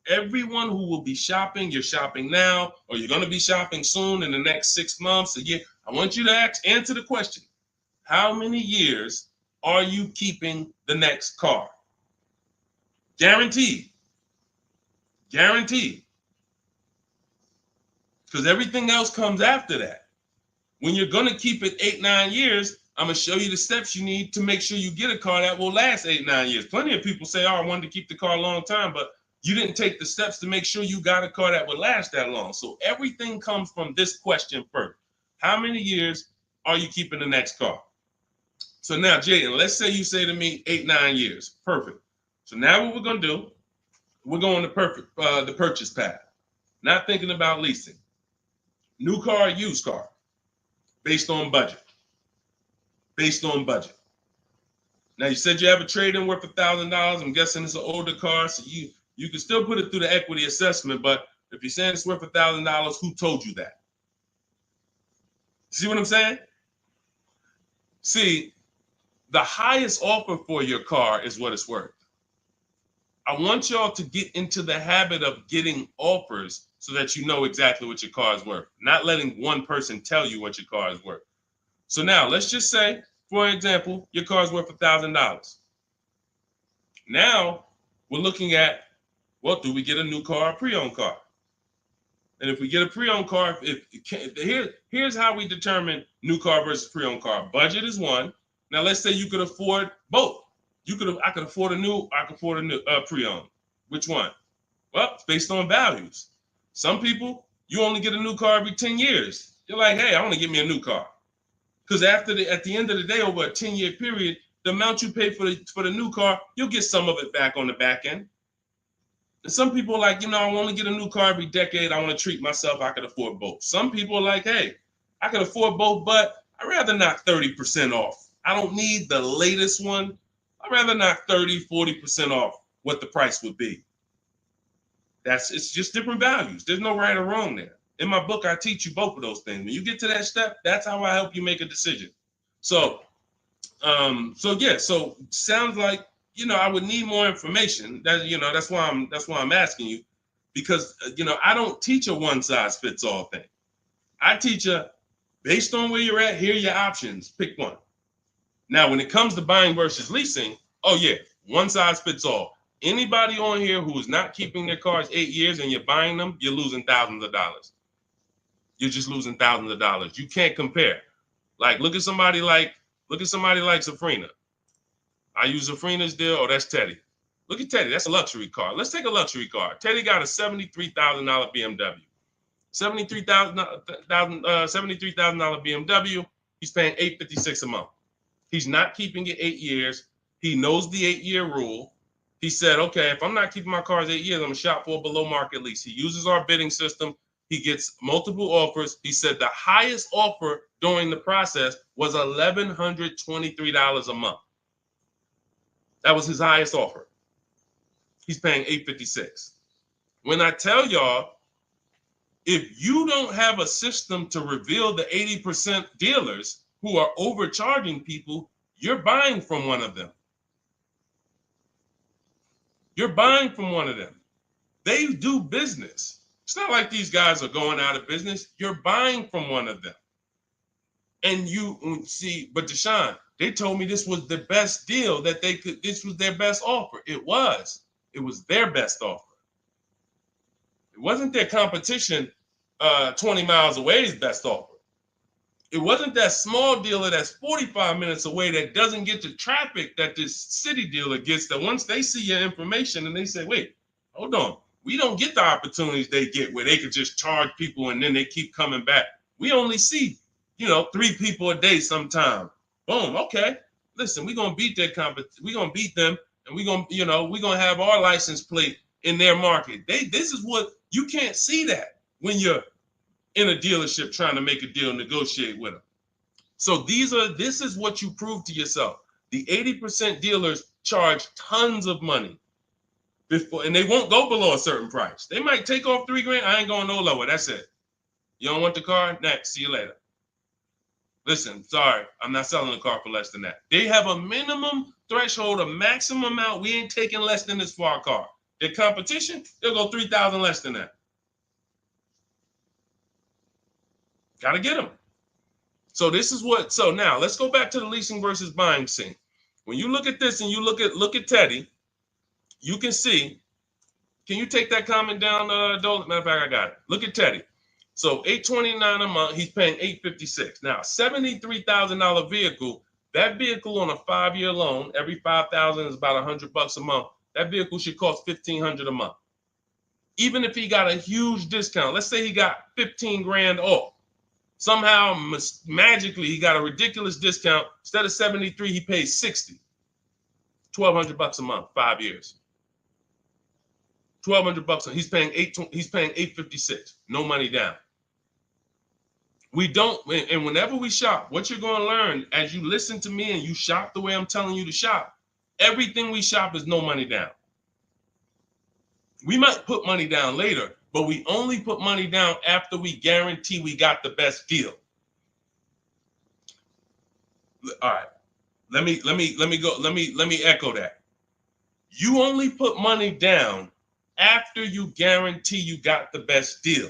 everyone who will be shopping, you're shopping now, or you're going to be shopping soon in the next 6 months, a year. I want you to answer the question. How many years are you keeping the next car? Guaranteed. Guaranteed. Because everything else comes after that. When you're going to keep it 8-9 years, I'm going to show you the steps you need to make sure you get a car that will last 8-9 years. Plenty of people say, oh, I wanted to keep the car a long time, but you didn't take the steps to make sure you got a car that would last that long. So everything comes from this question first. How many years are you keeping the next car? So now, Jaden, let's say you say to me 8-9 years. Perfect. So now what we're going to do, we're going to the purchase path. Not thinking about leasing. New car, used car, based on budget. Based on budget. Now you said you have a trade-in worth $1,000. I'm guessing it's an older car, so you can still put it through the equity assessment. But if you're saying it's worth $1,000, who told you that? See what I'm saying? See, the highest offer for your car is what it's worth. I want y'all to get into the habit of getting offers so that you know exactly what your car is worth, not letting one person tell you what your car is worth. So now let's just say, for example, your car is worth $1,000. Now we're looking at, well, do we get a new car or pre-owned car? And if we get a pre-owned car, here's how we determine new car versus pre-owned car. Budget is one. Now let's say you could afford both. I could afford a new, I could afford a new pre-owned. Which one? Well, it's based on values. Some people, you only get a new car every 10 years. You're like, hey, I want to get me a new car. Because at the end of the day, over a 10-year period, the amount you pay for the new car, you'll get some of it back on the back end. And some people are like, I want to get a new car every decade. I want to treat myself. I could afford both. Some people are like, hey, I can afford both, but I'd rather knock 30% off. I don't need the latest one. I'd rather knock 30, 40% off what the price would be. It's just different values. There's no right or wrong there. In my book, I teach you both of those things. When you get to that step, that's how I help you make a decision. So sounds like, I would need more information. That's why I'm asking you, because I don't teach a one size fits all thing. I teach based on where you're at, here are your options. Pick one. Now, when it comes to buying versus leasing, oh yeah, one size fits all. Anybody on here who is not keeping their cars 8 years and you're buying them, you're losing thousands of dollars. You're just losing thousands of dollars. You can't compare. Like, look at somebody like Safrina. I use Safrina's deal. Oh, that's Teddy. Look at Teddy. That's a luxury car. Let's take a luxury car. Teddy got a $73,000 BMW. $73,000 BMW. He's paying $856 a month. He's not keeping it 8 years. He knows the 8-year rule. He said, okay, if I'm not keeping my cars 8 years, I'm going to shop for a below market lease. He uses our bidding system. He gets multiple offers. He said the highest offer during the process was $1,123 a month. That was his highest offer. He's paying $856. When I tell y'all, if you don't have a system to reveal the 80% dealers who are overcharging people, you're buying from one of them. You're buying from one of them. They do business. It's not like these guys are going out of business. You're buying from one of them. And you see, but Deshone, they told me this was the best deal that they could, this was their best offer. It was their best offer. It wasn't their competition 20 miles away's best offer. It wasn't that small dealer that's 45 minutes away that doesn't get the traffic that this city dealer gets, that once they see your information and they say, wait, hold on, we don't get the opportunities they get where they could just charge people and then they keep coming back. We only see, 3 people a day sometime. Boom, okay. Listen, we're gonna beat their we're gonna beat them, and we're gonna have our license plate in their market. This is what you can't see that when you're in a dealership trying to make a deal, negotiate with them. So this is what you prove to yourself. The 80% dealers charge tons of money before, and they won't go below a certain price. They might take off $3,000. I ain't going no lower. That's it. You don't want the car? Next. See you later. Listen, sorry, I'm not selling a car for less than that. They have a minimum threshold, a maximum amount. We ain't taking less than this for our car. Their competition, they'll go 3,000 less than that. Got to get them. So now let's go back to the leasing versus buying scene. When you look at this and you look at Teddy, you can see, can you take that comment down, Dolan? Matter of fact, I got it. Look at Teddy. So $829 a month, he's paying $856. Now, $73,000 vehicle, that vehicle on a 5-year loan, every $5,000 is about $100 a month. That vehicle should cost $1,500 a month. Even if he got a huge discount, let's say he got 15 grand off. Somehow, magically, he got a ridiculous discount. Instead of 73, he pays 60. $1,200 a month, 5 years. $1,200 he's paying $856. No money down. We don't, and whenever we shop, what you're going to learn as you listen to me and you shop the way I'm telling you to shop, everything we shop is no money down. We might put money down later, but we only put money down after we guarantee we got the best deal. All right. Let me echo that. You only put money down after you guarantee you got the best deal.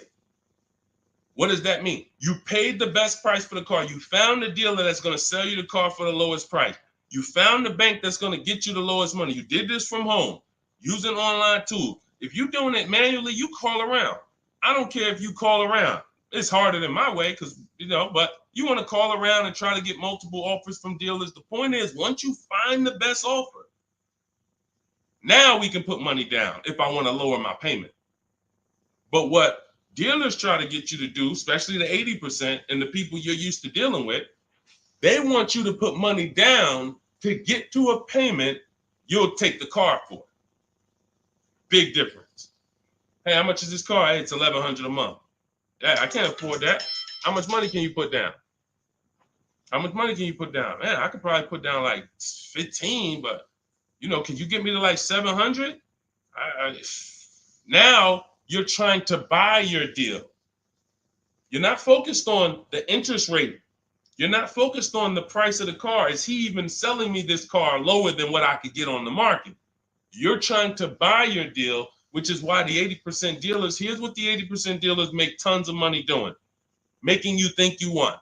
What does that mean? You paid the best price for the car. You found the dealer that's going to sell you the car for the lowest price. You found the bank that's going to get you the lowest money. You did this from home using online tools. If you're doing it manually, you call around. I don't care if you call around. It's harder than my way because, but you want to call around and try to get multiple offers from dealers. The point is, once you find the best offer, now we can put money down if I want to lower my payment. But what dealers try to get you to do, especially the 80% and the people you're used to dealing with, they want you to put money down to get to a payment you'll take the car for. Big difference. Hey, how much is this car? Hey, it's $1,100 a month. Yeah, I can't afford that. How much money can you put down? How much money can you put down? Man, I could probably put down like 15, but can you get me to like 700? Now you're trying to buy your deal. You're not focused on the interest rate. You're not focused on the price of the car. Is he even selling me this car lower than what I could get on the market? You're trying to buy your deal, which is why the 80% dealers, here's what the 80% dealers make tons of money doing, making you think you want.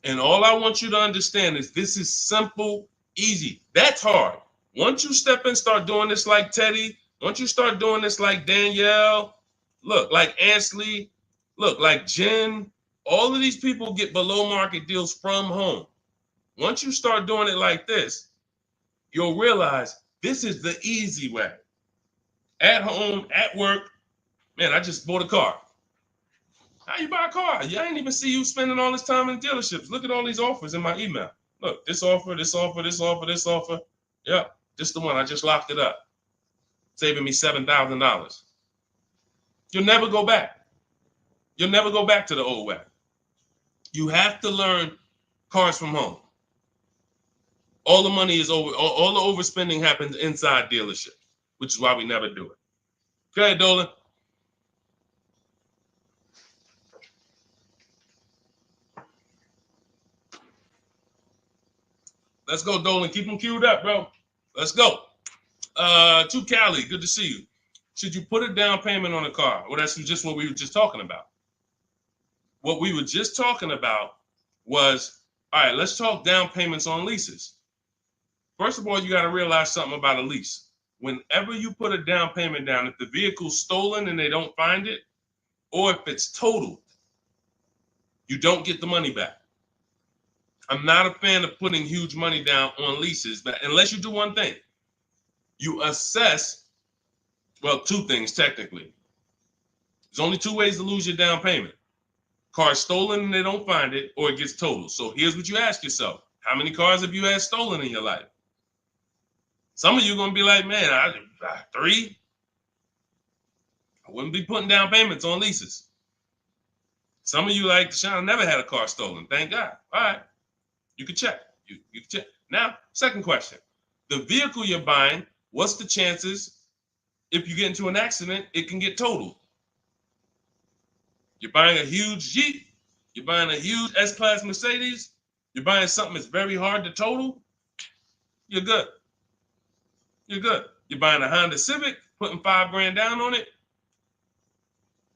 And all I want you to understand is this is simple, easy. That's hard. Once you step in, start doing this like Teddy, once you start doing this like Danielle, look, like Ansley, look, like Jen, all of these people get below market deals from home. Once you start doing it like this, you'll realize this is the easy way. At home, at work, man, I just bought a car. How you buy a car? I ain't even see you spending all this time in dealerships. Look at all these offers in my email. Look, this offer, this offer, this offer, this offer. Yep, just the one. I just locked it up, saving me $7,000. You'll never go back. You'll never go back to the old way. You have to learn cars from home. All the money is over. All the overspending happens inside dealerships, which is why we never do it. Go ahead, Dolan. Let's go, Dolan. Keep them queued up, bro. Let's go. To Cali, good to see you. Should you put a down payment on a car? Well, that's just what we were just talking about. What we were just talking about was, all right, let's talk down payments on leases. First of all, you got to realize something about a lease. Whenever you put a down payment down, if the vehicle's stolen and they don't find it, or if it's totaled, you don't get the money back. I'm not a fan of putting huge money down on leases, but unless you do one thing, you assess, well, two things technically. There's only two ways to lose your down payment. Car's stolen and they don't find it, or it gets totaled. So here's what you ask yourself. How many cars have you had stolen in your life? Some of you are going to be like, man, 3. I wouldn't be putting down payments on leases. Some of you like, Deshone, I never had a car stolen. Thank God. All right. You can check. You can check. Now, second question. The vehicle you're buying, what's the chances if you get into an accident, it can get totaled? You're buying a huge Jeep. You're buying a huge S-Class Mercedes. You're buying something that's very hard to total. You're good. You're good. You're buying a Honda Civic, putting $5,000 down on it.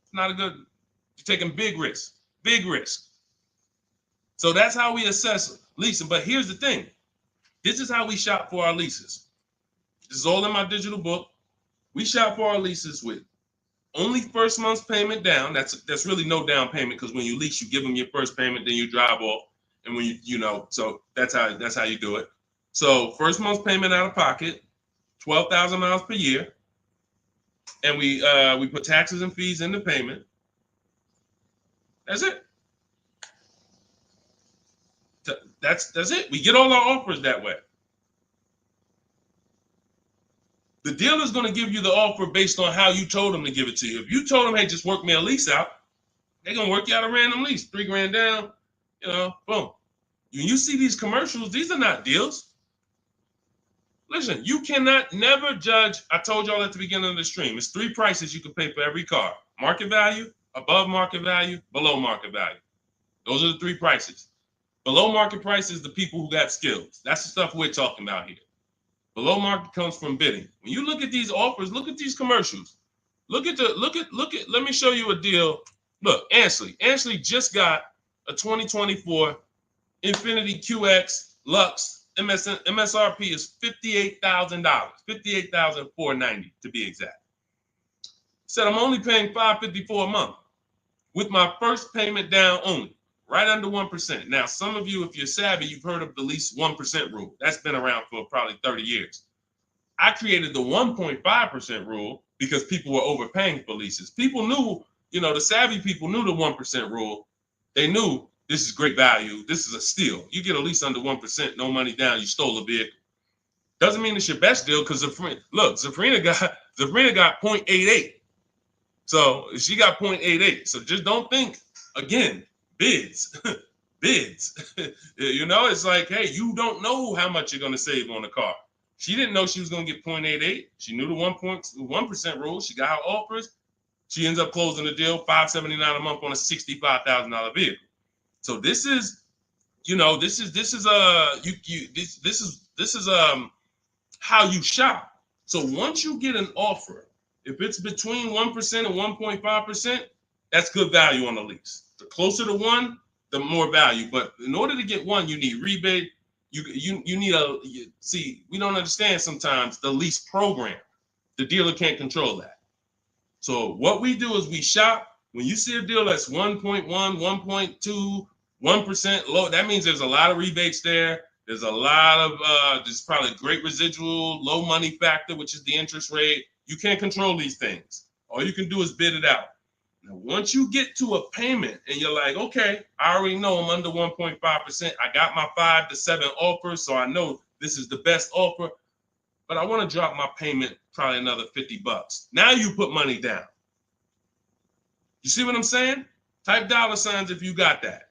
It's not a good. You're taking big risks. Big risk. So that's how we assess leasing. But here's the thing. This is how we shop for our leases. This is all in my digital book. We shop for our leases with only first month's payment down. That's really no down payment because when you lease, you give them your first payment, then you drive off. And when so that's how you do it. So first month's payment out of pocket, 12,000 miles per year. And we put taxes and fees in the payment. That's it. That's it. We get all our offers that way. The dealer's going to give you the offer based on how you told them to give it to you. If you told them, hey, just work me a lease out, They're gonna work you out a random lease, $3 grand down, boom. When you see these commercials, these are not deals. Listen, you cannot never judge. I told y'all at the beginning of the stream, it's 3 prices you can pay for every car: market value, above market value, below market value. Those are the 3 prices. Below market price is the people who got skills. That's the stuff we're talking about here. Below market comes from bidding. When you look at these offers, look at these commercials. Look at. Let me show you a deal. Look, Ansley just got a 2024 Infiniti QX Lux. MSRP is $58,000, $58,490 to be exact. Said I'm only paying $554 a month with my first payment down only, right under 1%. Now, some of you, if you're savvy, you've heard of the lease 1% rule. That's been around for probably 30 years. I created the 1.5% rule because people were overpaying for leases. People knew, the savvy people knew the 1% rule. They knew this is great value. This is a steal. You get a lease under 1%, no money down, you stole a vehicle. Doesn't mean it's your best deal because Zafrina got 0.88. So she got 0.88. So just don't think, again, bids. Bids. It's like, hey, you don't know how much you're going to save on the car. She didn't know she was going to get 0.88. She knew the 1% rule. She got her offers. She ends up closing the deal, $579 a month on a $65,000 vehicle. So this is how you shop. So once you get an offer, if it's between 1% and 1.5%, that's good value on the lease. The closer to 1, the more value. But in order to get 1, you need rebate. You need we don't understand sometimes the lease program. The dealer can't control that. So what we do is we shop. When you see a deal that's 1.1, 1.2, 1% low, that means there's a lot of rebates there. There's a lot of there's probably great residual, low money factor, which is the interest rate. You can't control these things. All you can do is bid it out. Now, once you get to a payment and you're like, okay, I already know I'm under 1.5%. I got my 5 to 7 offers, so I know this is the best offer. But I want to drop my payment probably another $50. Now you put money down. You see what I'm saying? Type $signs if you got that.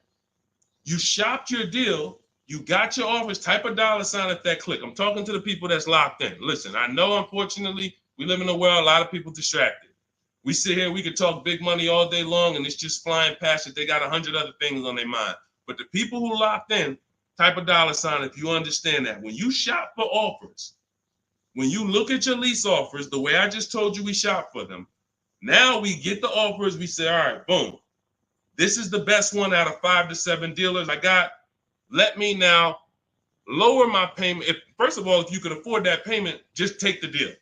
You shopped your deal. You got your offers. Type a $sign at that click. I'm talking to the people that's locked in. Listen, I know, unfortunately, we live in a world, a lot of people distracted. We sit here, we could talk big money all day long, and it's just flying past it. They got 100 other things on their mind. But the people who locked in, type a $sign if you understand that. When you shop for offers, when you look at your lease offers, the way I just told you we shop for them, now we get the offers, we say, all right, boom. This is the best one out of 5 to 7 dealers I got. Let me now lower my payment. First of all, if you can afford that payment, just take the deal.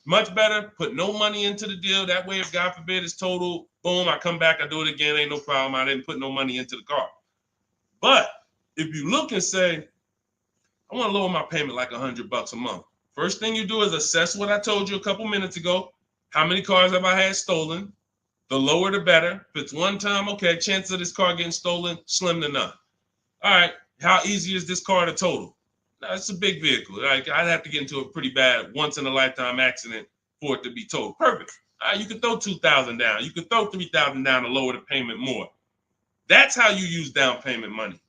Much better, put no money into the deal. That way, if God forbid it's total, boom, I come back, I do it again, ain't no problem. I didn't put no money into the car. But if you look and say, I want to lower my payment like $100 a month. First thing you do is assess what I told you a couple minutes ago. How many cars have I had stolen? The lower, the better. If it's one time, okay, chances of this car getting stolen, slim to none. All right, how easy is this car to total? Now, it's a big vehicle. I'd have to get into a pretty bad once-in-a-lifetime accident for it to be totaled. Perfect. All right, you can throw $2,000 down. You can throw $3,000 down to lower the payment more. That's how you use down payment money.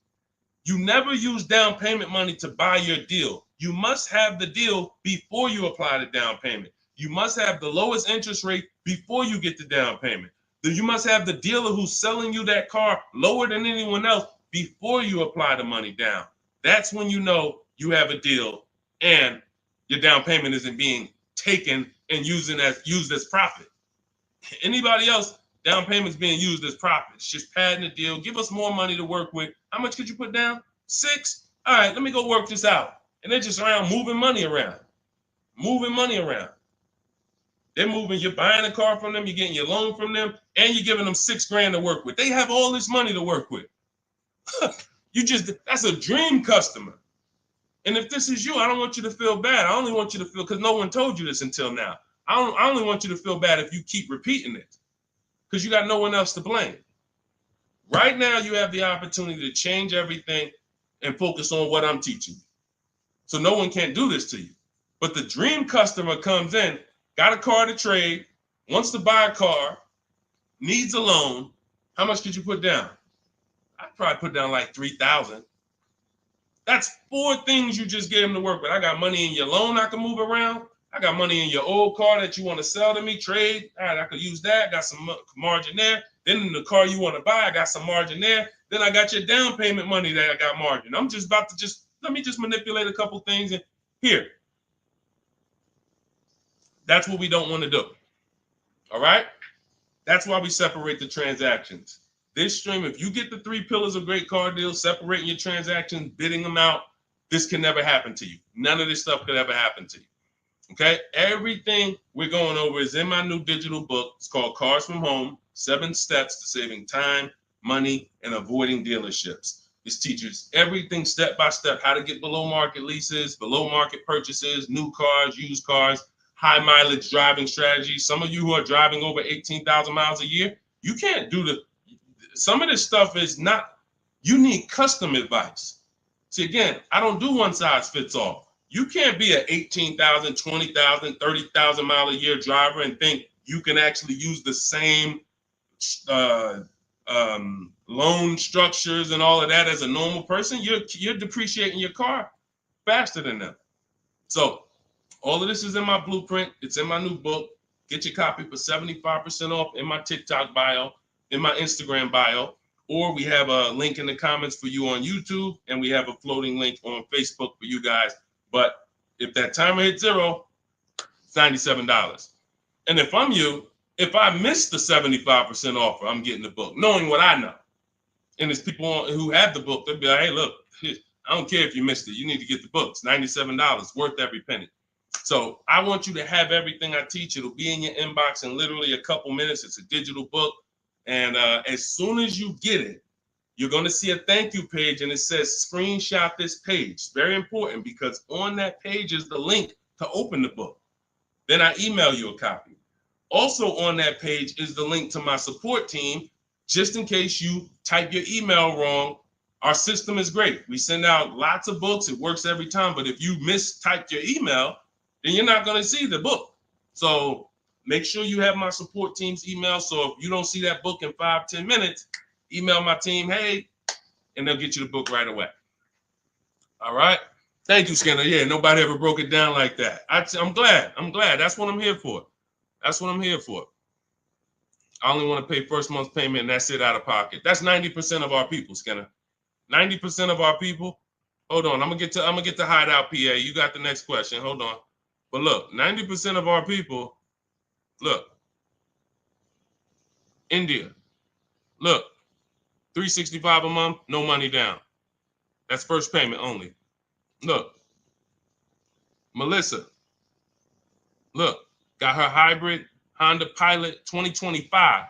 You never use down payment money to buy your deal. You must have the deal before you apply the down payment. You must have the lowest interest rate before you get the down payment. You must have the dealer who's selling you that car lower than anyone else before you apply the money down. That's when you know you have a deal and your down payment isn't being taken and used as profit. Anybody else, down payment's being used as profit. It's just padding the deal. Give us more money to work with. How much could you put down? 6? All right, let me go work this out. And they're just around moving money around. They're moving, you're buying a car from them, you're getting your loan from them, and you're giving them $6,000 to work with. They have all this money to work with. That's a dream customer. And if this is you, I don't want you to feel bad. I only want you to feel, because no one told you this until now. I only want you to feel bad if you keep repeating it, because you got no one else to blame. Right now, you have the opportunity to change everything and focus on what I'm teaching you. So no one can do this to you. But the dream customer comes in, got a car to trade, wants to buy a car, needs a loan, How much could you put down? I'd probably put down like 3,000. That's 4 things you just gave him to work with. I got money in your loan I can move around. I got money in your old car that you want to sell to me, trade. All right, I could use that. Got some margin there. Then in the car you want to buy, I got some margin there. Then I got your down payment money that I got margin. I'm just about to let me manipulate a couple things and here. That's what we don't want to do. All right? That's why we separate the transactions. This stream, if you get the 3 pillars of great car deals, separating your transactions, bidding them out, this can never happen to you. None of this stuff could ever happen to you. Okay? Everything we're going over is in my new digital book. It's called Cars from Home, 7 Steps to Saving Time, Money, and Avoiding Dealerships. This teaches everything step by step, how to get below market leases, below market purchases, new cars, used cars, high mileage driving strategies. Some of you who are driving over 18,000 miles a year, you can't do some of this stuff is not, you need custom advice. See, again, I don't do one size fits all. You can't be an 18,000, 20,000, 30,000 mile a year driver and think you can actually use the same loan structures and all of that as a normal person. You're depreciating your car faster than them. So all of this is in my blueprint. It's in my new book. Get your copy for 75% off in my TikTok bio, in my Instagram bio, or we have a link in the comments for you on YouTube, and we have a floating link on Facebook for you guys. But if that timer hits 0, it's $97. And if I'm you, if I miss the 75% offer, I'm getting the book, knowing what I know. And there's people who have the book, they'll be like, hey, look, I don't care if you missed it. You need to get the book. It's $97, worth every penny. So I want you to have everything I teach. It'll be in your inbox in literally a couple minutes. It's a digital book. And as soon as you get it, you're going to see a thank you page, and it says screenshot this page. Very important, because on that page is the link to open the book. Then I email you a copy. Also on that page is the link to my support team, just in case you type your email wrong. Our system is great. We send out lots of books. It works every time. But if you mistyped your email, then you're not going to see the book. So make sure you have my support team's email. So if you don't see that book in 5-10 minutes, email my team, hey, and they'll get you the book right away. All right. Thank you, Skinner. Yeah, nobody ever broke it down like that. I'm glad. That's what I'm here for. That's what I'm here for. I only want to pay first month's payment, and that's it out of pocket. That's 90% of our people, Skinner. 90% of our people. Hold on, I'm gonna get to Hideout PA. You got the next question. Hold on. But look, 90% of our people, look, India, look, $365 a month, no money down. That's first payment only. Look, Melissa, look, got her hybrid Honda Pilot 2025,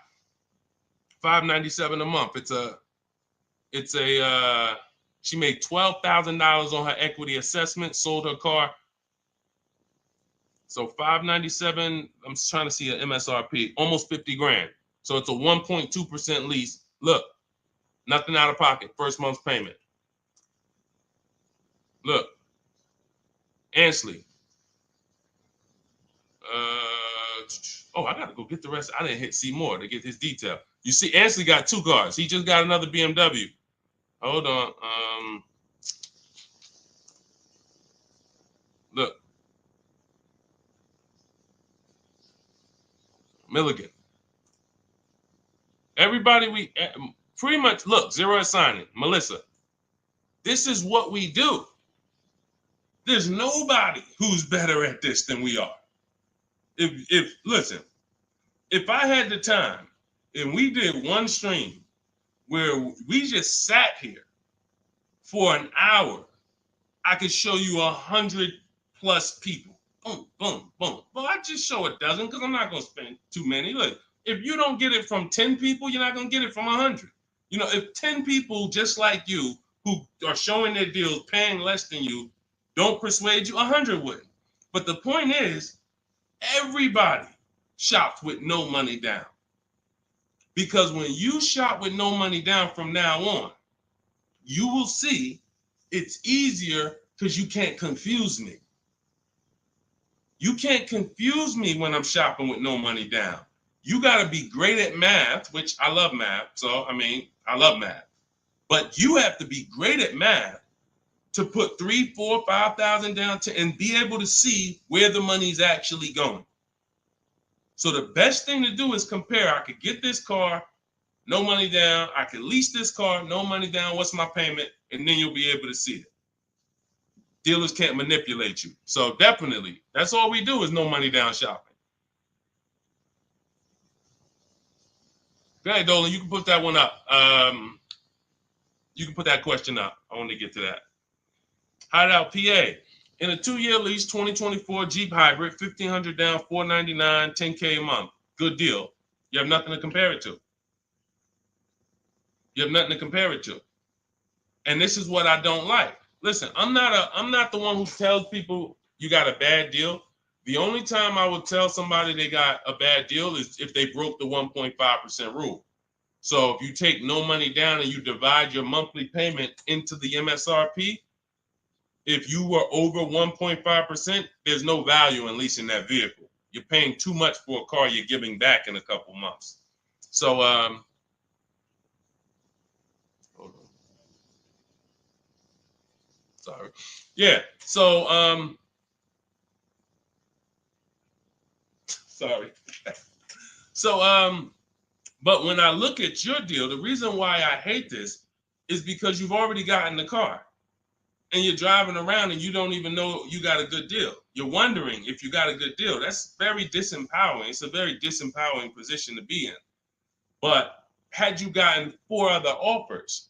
$597 a month. She made $12,000 on her equity assessment, sold her car. So $597, I'm trying to see an MSRP, almost 50 grand. So it's a 1.2% lease. Look, nothing out of pocket, first month's payment. Look, Ansley. I gotta go get the rest. I didn't hit see more to get his detail. You see, Ansley got 2 cars. He just got another BMW. Hold on. Look. Milligan. Everybody, we pretty much, look, zero is signing. Melissa. This is what we do. There's nobody who's better at this than we are. Listen, if I had the time and we did one stream where we just sat here for an hour, I could show you 100+ people. Boom, boom, boom. Well, I just show a dozen because I'm not going to spend too many. Look, if you don't get it from 10 people, you're not going to get it from 100. You know, if 10 people just like you who are showing their deals, paying less than you, don't persuade you, 100 wouldn't. But the point is, everybody shops with no money down. Because when you shop with no money down from now on, you will see it's easier because you can't confuse me. You can't confuse me when I'm shopping with no money down. You got to be great at math, which I love math. So, I mean, I love math. But you have to be great at math to put 3, 4, 5,000 down and be able to see where the money's actually going. So the best thing to do is compare. I could get this car, no money down. I could lease this car, no money down. What's my payment? And then you'll be able to see it. Dealers can't manipulate you. So definitely, that's all we do is no money down shopping. Go ahead, Dolan. You can put that one up. You can put that question up. I want to get to that. Hideout PA. In a 2-year lease, 2024 Jeep Hybrid, 1,500 down, 499, 10K a month. Good deal. You have nothing to compare it to. You have nothing to compare it to. And this is what I don't like. Listen, I'm not the one who tells people you got a bad deal. The only time I would tell somebody they got a bad deal is if they broke the 1.5% rule. So if you take no money down and you divide your monthly payment into the MSRP, if you were over 1.5%, there's no value in leasing that vehicle. You're paying too much for a car you're giving back in a couple months. So, hold on. Sorry. Yeah. So, sorry. So, but when I look at your deal, the reason why I hate this is because you've already gotten the car and you're driving around and you don't even know you got a good deal. You're wondering if you got a good deal. That's very disempowering. It's a very disempowering position to be in. But had you gotten 4 other offers,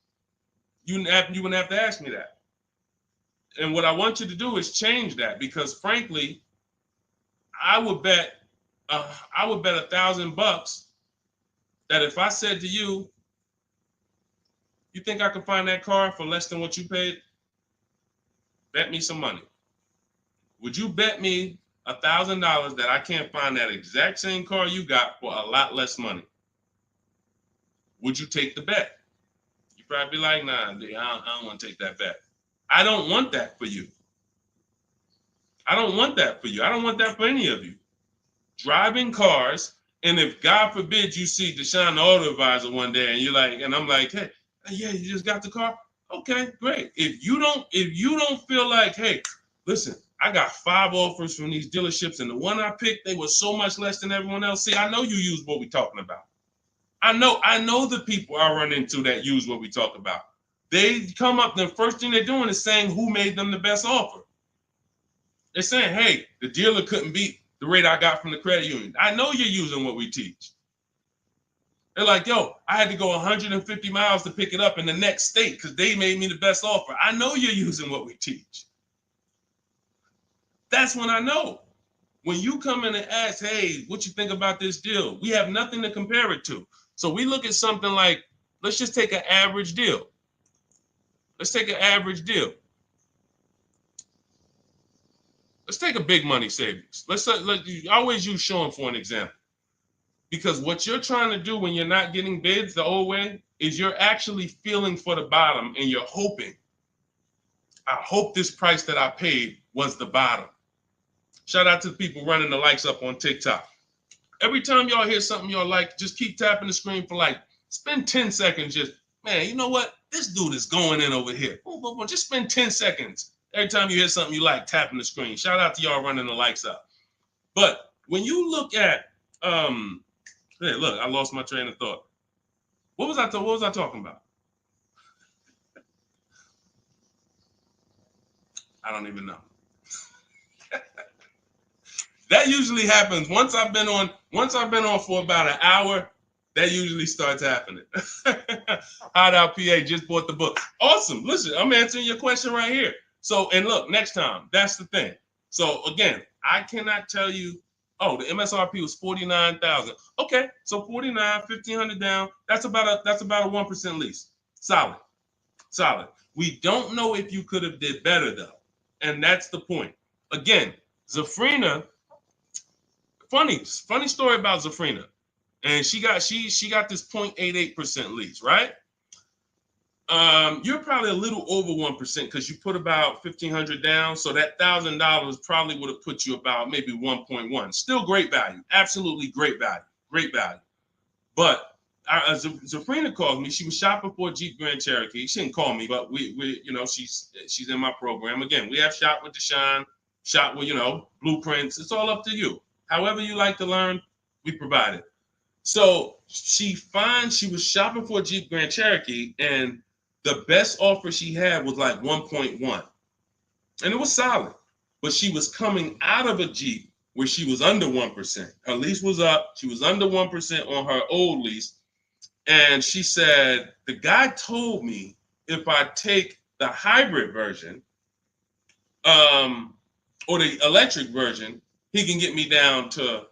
you wouldn't have to ask me that. And what I want you to do is change that, because frankly, I would bet $1,000 that if I said to you, you think I can find that car for less than what you paid? Bet me some money. Would you bet me $1,000 that I can't find that exact same car you got for a lot less money? Would you take the bet? You'd probably be like, nah, I don't want to take that bet. I don't want that for you. I don't want that for you. I don't want that for any of you. Driving cars, and if God forbid you see Deshone the Auto Advisor one day and you're like, and I'm like, hey, yeah, you just got the car? Okay, great. If you don't feel like, hey, listen, I got 5 offers from these dealerships, and the one I picked, they were so much less than everyone else. See, I know you use what we're talking about. I know the people I run into that use what we talk about. They come up, the first thing they're doing is saying who made them the best offer. They're saying, hey, the dealer couldn't beat the rate I got from the credit union. I know you're using what we teach. They're like, yo, I had to go 150 miles to pick it up in the next state because they made me the best offer. I know you're using what we teach. That's when I know. When you come in and ask, hey, what you think about this deal? We have nothing to compare it to. So we look at something like, let's just take an average deal. Let's take an average deal. Let's take a big money savings. Let's always use Sean for an example. Because what you're trying to do when you're not getting bids the old way is you're actually feeling for the bottom, and you're hoping, I hope this price that I paid was the bottom. Shout out to the people running the likes up on TikTok. Every time y'all hear something y'all like, just keep tapping the screen for like, spend 10 seconds just, man, you know what? This dude is going in over here. Just spend 10 seconds. Every time you hear something you like, tapping the screen. Shout out to y'all running the likes up. But when you look at, hey, look, I lost my train of thought. What was I talking about? I don't even know. That usually happens once I've been on for about an hour. That usually starts happening. Hideout PA just bought the book. Awesome. Listen, I'm answering your question right here. So, and look, next time, that's the thing. So again, I cannot tell you, oh, the MSRP was 49,000. Okay, so 49, 1,500 down. That's about a 1% lease. Solid. We don't know if you could have did better though, and that's the point. Again, Zafrina. Funny story about Zafrina, and she got this 0.88% lease, right? You're probably a little over 1% because you put about 1,500 down, so that $1,000 probably would have put you about maybe 1.1. Still great value, absolutely great value. great value. But Zafrina called me. She was shopping for a Jeep Grand Cherokee. She didn't call me, but we you know, she's in my program. Again, we have Shop with Deshone, Shop with, you know, blueprints. It's all up to you. However you like to learn, we provide it. So she was shopping for a Jeep Grand Cherokee, and the best offer she had was like 1.1, and it was solid. But she was coming out of a Jeep where she was under 1%. Her lease was up. She was under 1% on her old lease. And she said, the guy told me if I take the hybrid version, or the electric version, he can get me down to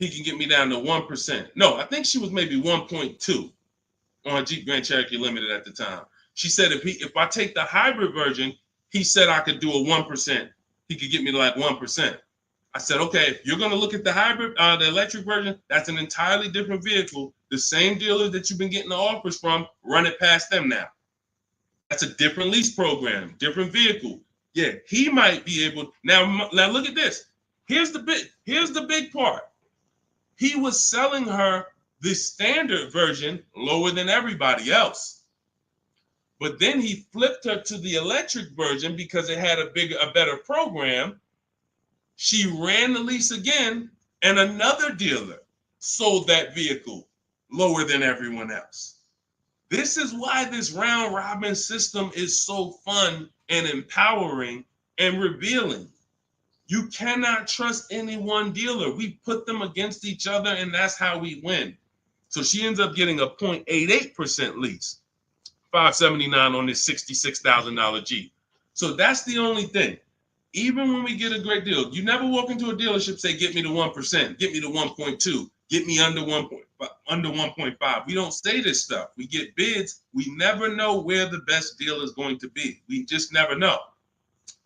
1%. No, I think she was maybe 1.2 on a Jeep Grand Cherokee Limited at the time. She said if I take the hybrid version, he said I could do a 1%. He could get me to like 1%. I said, okay, if you're going to look at the hybrid, the electric version, that's an entirely different vehicle. The same dealers that you've been getting the offers from, run it past them now. That's a different lease program, different vehicle. Yeah, he might be able. Now look at this. Here's the big part. He was selling her the standard version lower than everybody else. But then he flipped her to the electric version because it had a better program. She ran the lease again, and another dealer sold that vehicle lower than everyone else. This is why this round robin system is so fun and empowering and revealing. You cannot trust any one dealer. We put them against each other, and that's how we win. So she ends up getting a 0.88% lease, $579 on this $66,000 Jeep. So that's the only thing. Even when we get a great deal, you never walk into a dealership say, get me to 1%, get me to 1.2, get me under 1.5. We don't say this stuff. We get bids. We never know where the best deal is going to be. We just never know.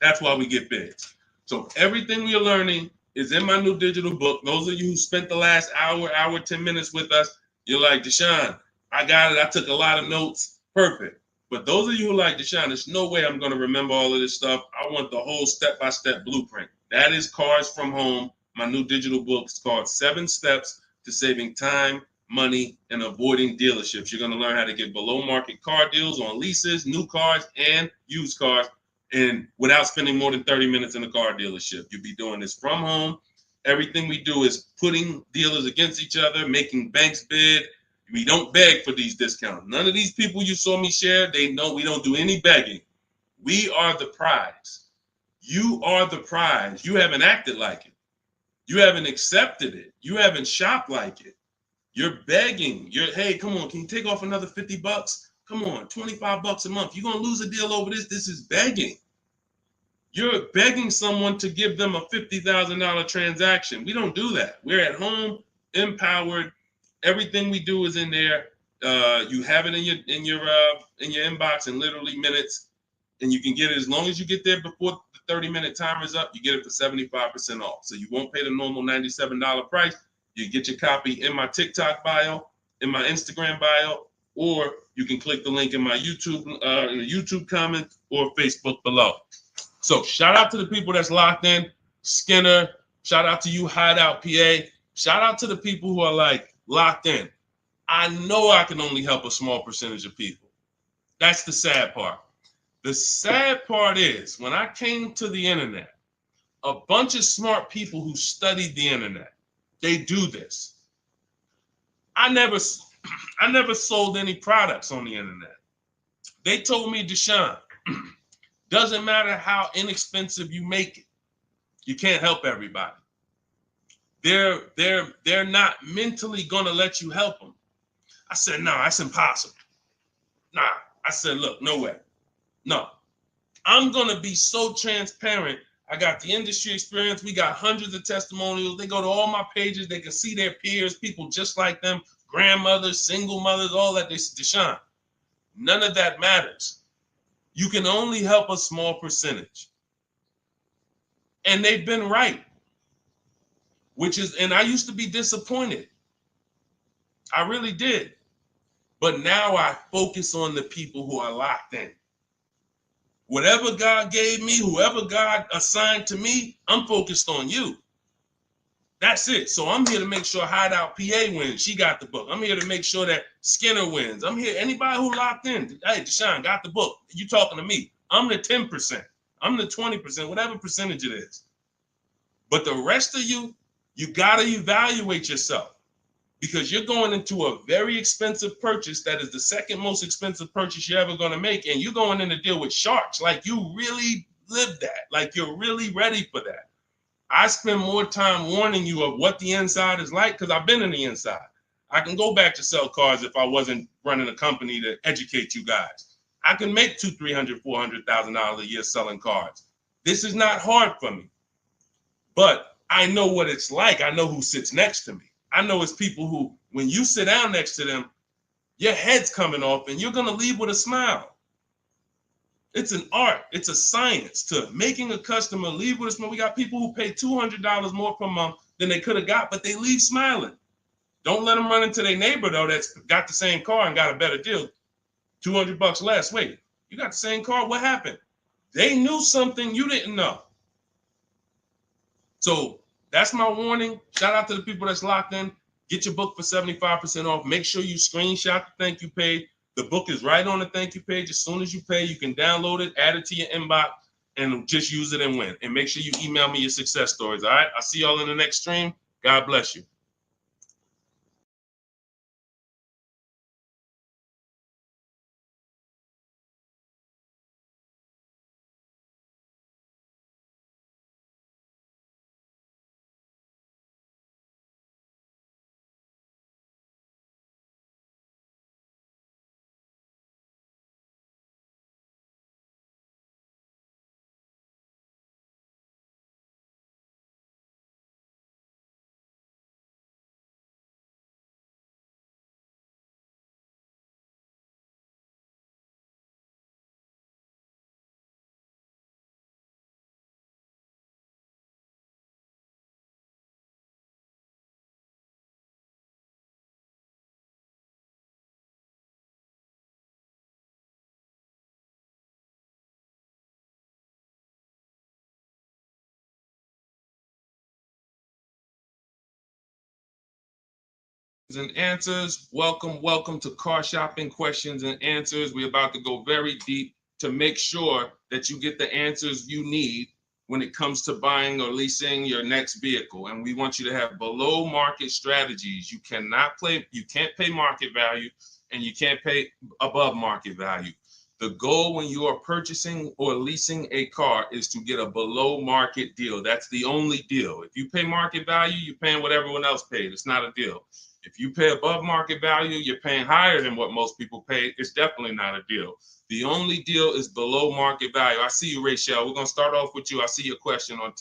That's why we get bids. So everything we are learning is in my new digital book. Those of you who spent the last hour, 10 minutes with us, you're like, Deshone, I got it. I took a lot of notes. Perfect. But those of you who like Deshone, there's no way I'm going to remember all of this stuff. I want the whole step-by-step blueprint. That is Cars from Home. My new digital book is called 7 Steps to Saving Time, Money, and Avoiding Dealerships. You're going to learn how to get below-market car deals on leases, new cars, and used cars, and without spending more than 30 minutes in a car dealership. You'll be doing this from home. Everything we do is putting dealers against each other, making banks bid. We don't beg for these discounts. None of these people you saw me share, they know we don't do any begging. We are the prize. You are the prize. You haven't acted like it. You haven't accepted it. You haven't shopped like it. You're begging. Hey, come on, can you take off another $50? Come on, $25 a month. You're going to lose a deal over this. This is begging. You're begging someone to give them a $50,000 transaction. We don't do that. We're at home, empowered. Everything we do is in there. You have it in your inbox in literally minutes, and you can get it as long as you get there before the 30-minute timer is up. You get it for 75% off. So you won't pay the normal $97 price. You get your copy in my TikTok bio, in my Instagram bio, or you can click the link in my YouTube comment or Facebook below. So shout out to the people that's locked in. Skinner, shout out to you, Hideout PA. Shout out to the people who are like locked in. I know I can only help a small percentage of people. That's the sad part. The sad part is when I came to the internet, a bunch of smart people who studied the internet, they do this. I never sold any products on the internet. They told me, Deshone, doesn't matter how inexpensive you make it, you can't help everybody. They're not mentally gonna let you help them. I said, no, that's impossible. Nah, I said, look, no way. No, I'm gonna be so transparent. I got the industry experience. We got hundreds of testimonials. They go to all my pages. They can see their peers, people just like them, grandmothers, single mothers, all that. They said, Deshone, none of that matters. You can only help a small percentage. And they've been right. And I used to be disappointed. I really did. But now I focus on the people who are locked in. Whatever God gave me, whoever God assigned to me, I'm focused on you. That's it. So I'm here to make sure Hideout PA wins. She got the book. I'm here to make sure that Skinner wins. I'm here. Anybody who locked in, hey, Deshone got the book. You talking to me. I'm the 10%. I'm the 20%, whatever percentage it is. But the rest of you, you got to evaluate yourself because you're going into a very expensive purchase that is the second most expensive purchase you're ever going to make. And you're going in to deal with sharks. Like you really live that. Like you're really ready for that. I spend more time warning you of what the inside is like because I've been in the inside. I can go back to sell cars if I wasn't running a company to educate you guys. I can make $200,000, $300,000, $400,000 a year selling cars. This is not hard for me, but I know what it's like. I know who sits next to me. I know it's people who, when you sit down next to them, your head's coming off and you're going to leave with a smile. It's an art. It's a science to making a customer leave with a smile. We got people who pay $200 more per month than they could have got, but they leave smiling. Don't let them run into their neighbor, though, that's got the same car and got a better deal. $200 less. Wait, you got the same car? What happened? They knew something you didn't know. So that's my warning. Shout out to the people that's locked in. Get your book for 75% off. Make sure you screenshot the thank you page. The book is right on the thank you page. As soon as you pay, you can download it, add it to your inbox, and just use it and win. And make sure you email me your success stories. All right. I'll see y'all in the next stream. God bless you. And answers. Welcome to Car Shopping Questions and Answers. We're about to go very deep to make sure that you get the answers you need when it comes to buying or leasing your next vehicle. And we want you to have below market strategies. You can't pay market value and you can't pay above market value. The goal when you are purchasing or leasing a car is to get a below market deal. That's the only deal. If you pay market value, you're paying what everyone else paid. It's not a deal. If you pay above market value, you're paying higher than what most people pay. It's definitely not a deal. The only deal is below market value. I see you, Rachel. We're gonna start off with you. I see your question on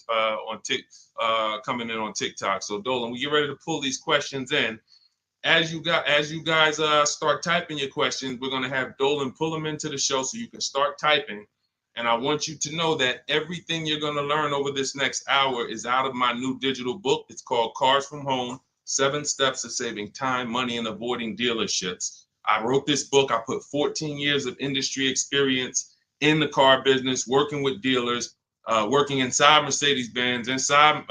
coming in on TikTok. So Dolan, we get ready to pull these questions in. As you guys start typing your questions, we're gonna have Dolan pull them into the show so you can start typing. And I want you to know that everything you're gonna learn over this next hour is out of my new digital book. It's called Cars from Home. 7 Steps to Saving Time, Money, and Avoiding Dealerships. I wrote this book. I put 14 years of industry experience in the car business, working with dealers, working inside Mercedes-Benz, inside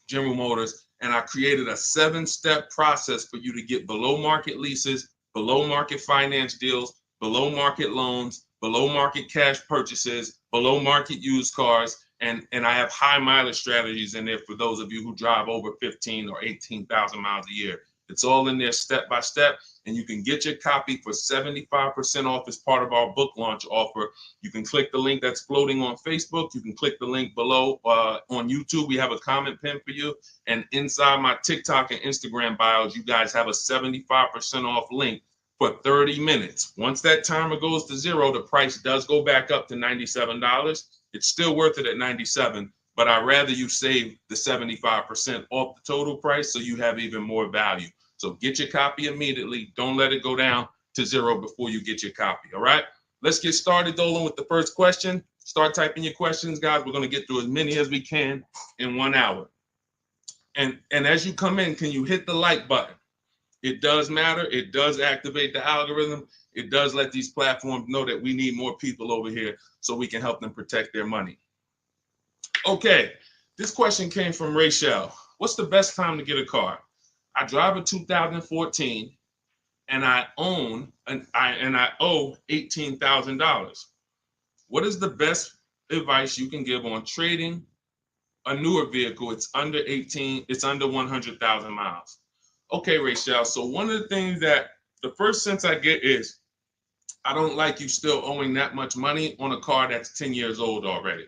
General Motors, and I created a 7-step process for you to get below market leases, below market finance deals, below market loans, below market cash purchases, below market used cars, and I have high mileage strategies in there for those of you who drive over 15 or 18,000 miles a year. It's all in there step by step, and you can get your copy for 75% off as part of our book launch offer. You can click the link that's floating on Facebook. You can click the link below on YouTube. We have a comment pin for you, and inside my TikTok and Instagram bios, you guys have a 75% off link for 30 minutes. Once that timer goes to 0, the price does go back up to $97. It's still worth it at $97, but I'd rather you save the 75% off the total price so you have even more value. So get your copy immediately. Don't let it go down to 0 before you get your copy, all right? Let's get started, Dolan, with the first question. Start typing your questions, guys. We're going to get through as many as we can in 1 hour. And as you come in, can you hit the like button? It does matter. It does activate the algorithm. It does let these platforms know that we need more people over here so we can help them protect their money. Okay, this question came from Rachel. what's the best time to get a car? I drive a 2014 and I own and I owe $18,000. What is the best advice you can give on trading a newer vehicle? It's under 18, it's under 100,000 miles. Okay, Rachel. So one of the things that the first sense I get is I don't like you still owing that much money on a car that's 10 years old already.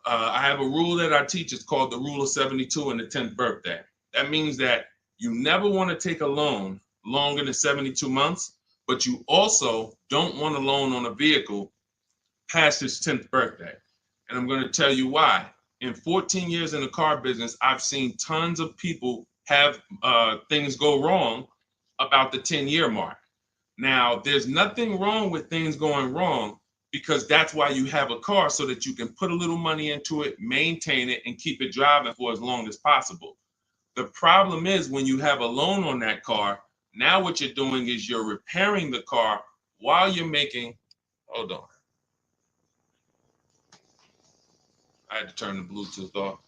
I have a rule that I teach. It's called the rule of 72 and the 10th birthday. That means that you never want to take a loan longer than 72 months, but you also don't want a loan on a vehicle past its 10th birthday. And I'm going to tell you why. In 14 years in the car business, I've seen tons of people have things go wrong about the 10-year mark. Now, there's nothing wrong with things going wrong because that's why you have a car, so that you can put a little money into it, maintain it, and keep it driving for as long as possible. The problem is when you have a loan on that car, now what you're doing is you're repairing the car while you're making, hold on. I had to turn the Bluetooth off.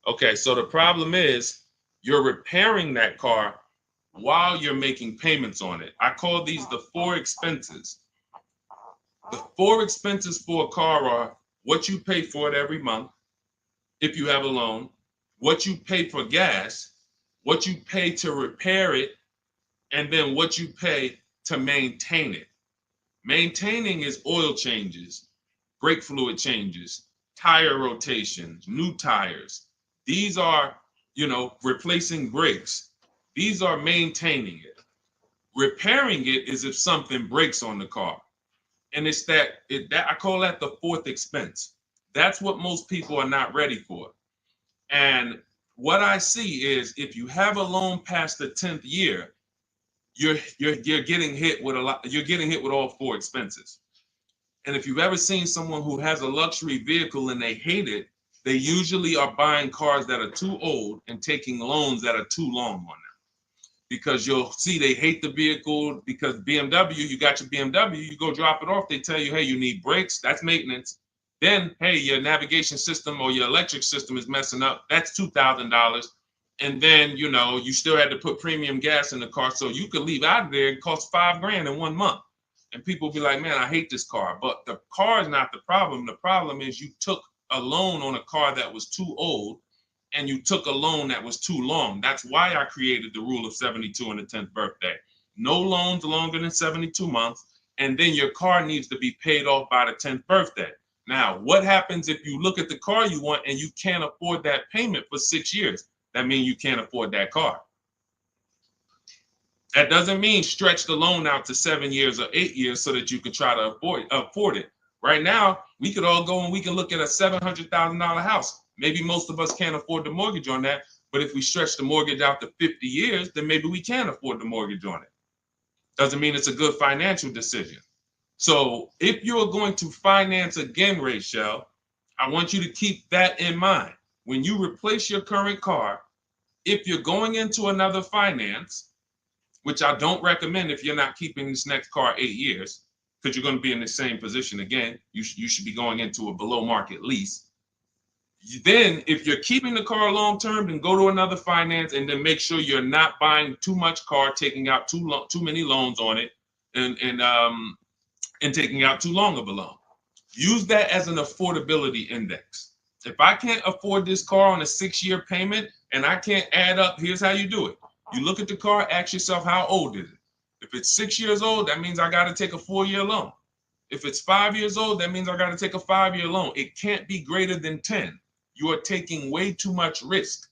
Okay, so the problem is you're repairing that car while you're making payments on it. I call these the four expenses. The four expenses for a car are what you pay for it every month, if you have a loan, what you pay for gas, what you pay to repair it, and then what you pay to maintain it. Maintaining is oil changes, brake fluid changes, tire rotations, new tires. These are, replacing brakes. These are maintaining it. Repairing it is if something breaks on the car. And it's that I call that the fourth expense. That's what most people are not ready for. And what I see is if you have a loan past the 10th year, you're getting hit with you're getting hit with all four expenses. And if you've ever seen someone who has a luxury vehicle and they hate it, they usually are buying cars that are too old and taking loans that are too long on them. Because you'll see they hate the vehicle because BMW, you got your BMW, you go drop it off, they tell you, hey, you need brakes, that's maintenance. Then, hey, your navigation system or your electric system is messing up, that's $2,000. And then, you still had to put premium gas in the car, so you could leave out of there, it costs $5,000 in 1 month. And people be like, man, I hate this car. But the car is not the problem. The problem is you took a loan on a car that was too old, and you took a loan that was too long. That's why I created the rule of 72 and the 10th birthday. No loans longer than 72 months, and then your car needs to be paid off by the 10th birthday. Now, what happens if you look at the car you want and you can't afford that payment for 6 years? That means you can't afford that car. That doesn't mean stretch the loan out to 7 years or 8 years so that you can try to afford it. Right now, we could all go and we can look at a $700,000 house. Maybe most of us can't afford the mortgage on that, but if we stretch the mortgage out to 50 years, then maybe we can afford the mortgage on it. Doesn't mean it's a good financial decision. So if you're going to finance again, Rachel, I want you to keep that in mind. When you replace your current car, if you're going into another finance, which I don't recommend if you're not keeping this next car 8 years, because you're going to be in the same position again, you should be going into a below market lease. Then if you're keeping the car long term, then go to another finance and then make sure you're not buying too much car, taking out too many loans on it, and taking out too long of a loan. Use that as an affordability index. If I can't afford this car on a 6-year payment and I can't add up, here's how you do it. You look at the car, ask yourself, how old is it? If it's 6 years old, that means I got to take a 4-year loan. If it's 5 years old, that means I got to take a 5-year loan. It can't be greater than 10. You are taking way too much risk.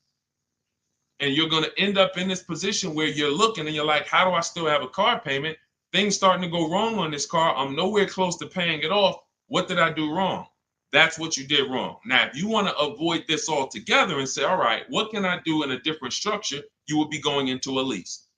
And you're going to end up in this position where you're looking and you're like, how do I still have a car payment? Things starting to go wrong on this car. I'm nowhere close to paying it off. What did I do wrong? That's what you did wrong. Now, if you want to avoid this altogether and say, all right, what can I do in a different structure? You would be going into a lease.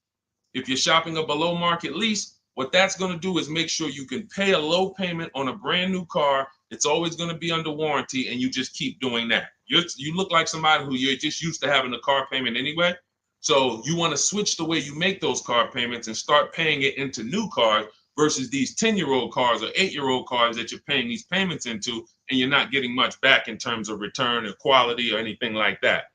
If you're shopping a below market lease, what that's going to do is make sure you can pay a low payment on a brand new car. It's always going to be under warranty, and you just keep doing that. You look like somebody who you're just used to having a car payment anyway. So you want to switch the way you make those car payments and start paying it into new cars versus these 10-year-old cars or 8-year-old cars that you're paying these payments into, and you're not getting much back in terms of return or quality or anything like that.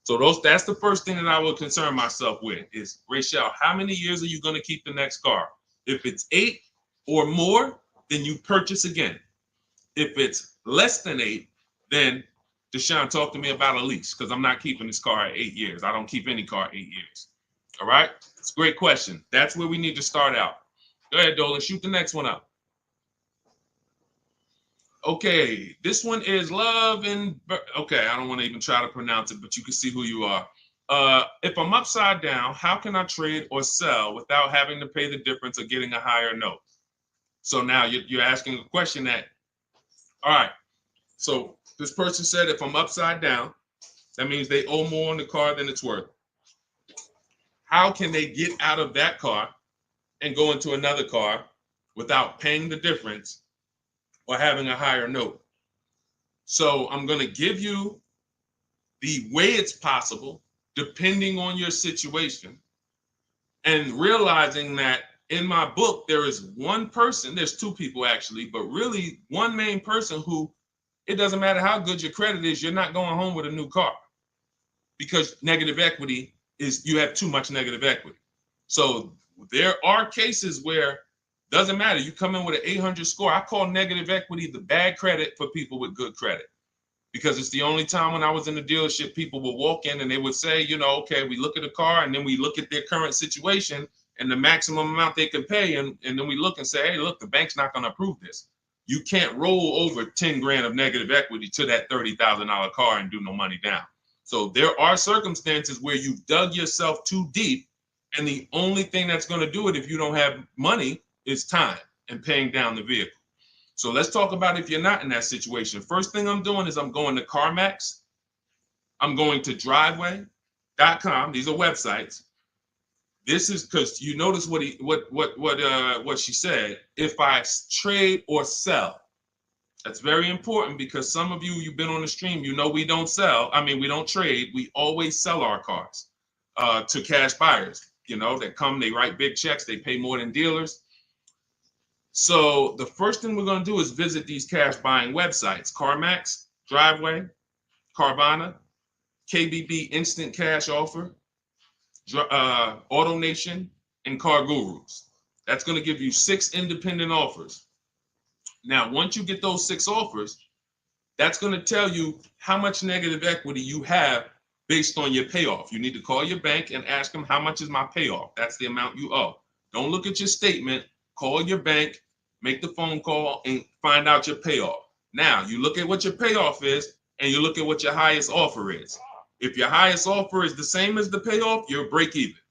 So that's the first thing that I would concern myself with is, Rachel, how many years are you going to keep the next car? If it's 8 or more, then you purchase again. If it's less than 8, then Deshone, talk to me about a lease, because I'm not keeping this car at 8 years. I don't keep any car 8 years. All right? It's a great question. That's where we need to start out. Go ahead, Dolan. Shoot the next one up. Okay, this one is Love and okay, I don't want to even try to pronounce it, but you can see who you are. If I'm upside down, how can I trade or sell without having to pay the difference or getting a higher note? So now you're asking a question that, all right, so this person said if I'm upside down, that means they owe more on the car than it's worth. How can they get out of that car and go into another car without paying the difference or having a higher note? So I'm going to give you the way it's possible, depending on your situation, and realizing that in my book, there is one person, there's two people actually, but really one main person who, it doesn't matter how good your credit is, you're not going home with a new car, because negative equity is, you have too much negative equity. So there are cases where doesn't matter. You come in with an 800 score. I call negative equity the bad credit for people with good credit, because it's the only time when I was in the dealership, people would walk in and they would say, you know, okay, we look at a car and then we look at their current situation and the maximum amount they can pay. And then we look and say, hey, look, the bank's not going to approve this. You can't roll over 10 grand of negative equity to that $30,000 car and do no money down. So there are circumstances where you've dug yourself too deep, and the only thing that's going to do it if you don't have money is time and paying down the vehicle. So let's talk about if you're not in that situation. First thing I'm doing is I'm going to CarMax. I'm going to driveway.com. These are websites. This is because you notice what she said. If I trade or sell, that's very important, because some of you've been on the stream, you know we don't sell. I mean, we don't trade. We always sell our cars to cash buyers. You know, that come, they write big checks, they pay more than dealers. So the first thing we're going to do is visit these cash buying websites: CarMax, Driveway, Carvana, KBB Instant Cash Offer, AutoNation, and Car Gurus. That's going to give you 6 independent offers. Now, once you get those 6 offers, that's going to tell you how much negative equity you have based on your payoff. You need to call your bank and ask them, how much is my payoff? That's the amount you owe. Don't look at your statement. Call your bank, make the phone call, and find out your payoff. Now, you look at what your payoff is, and you look at what your highest offer is. If your highest offer is the same as the payoff, you're break even.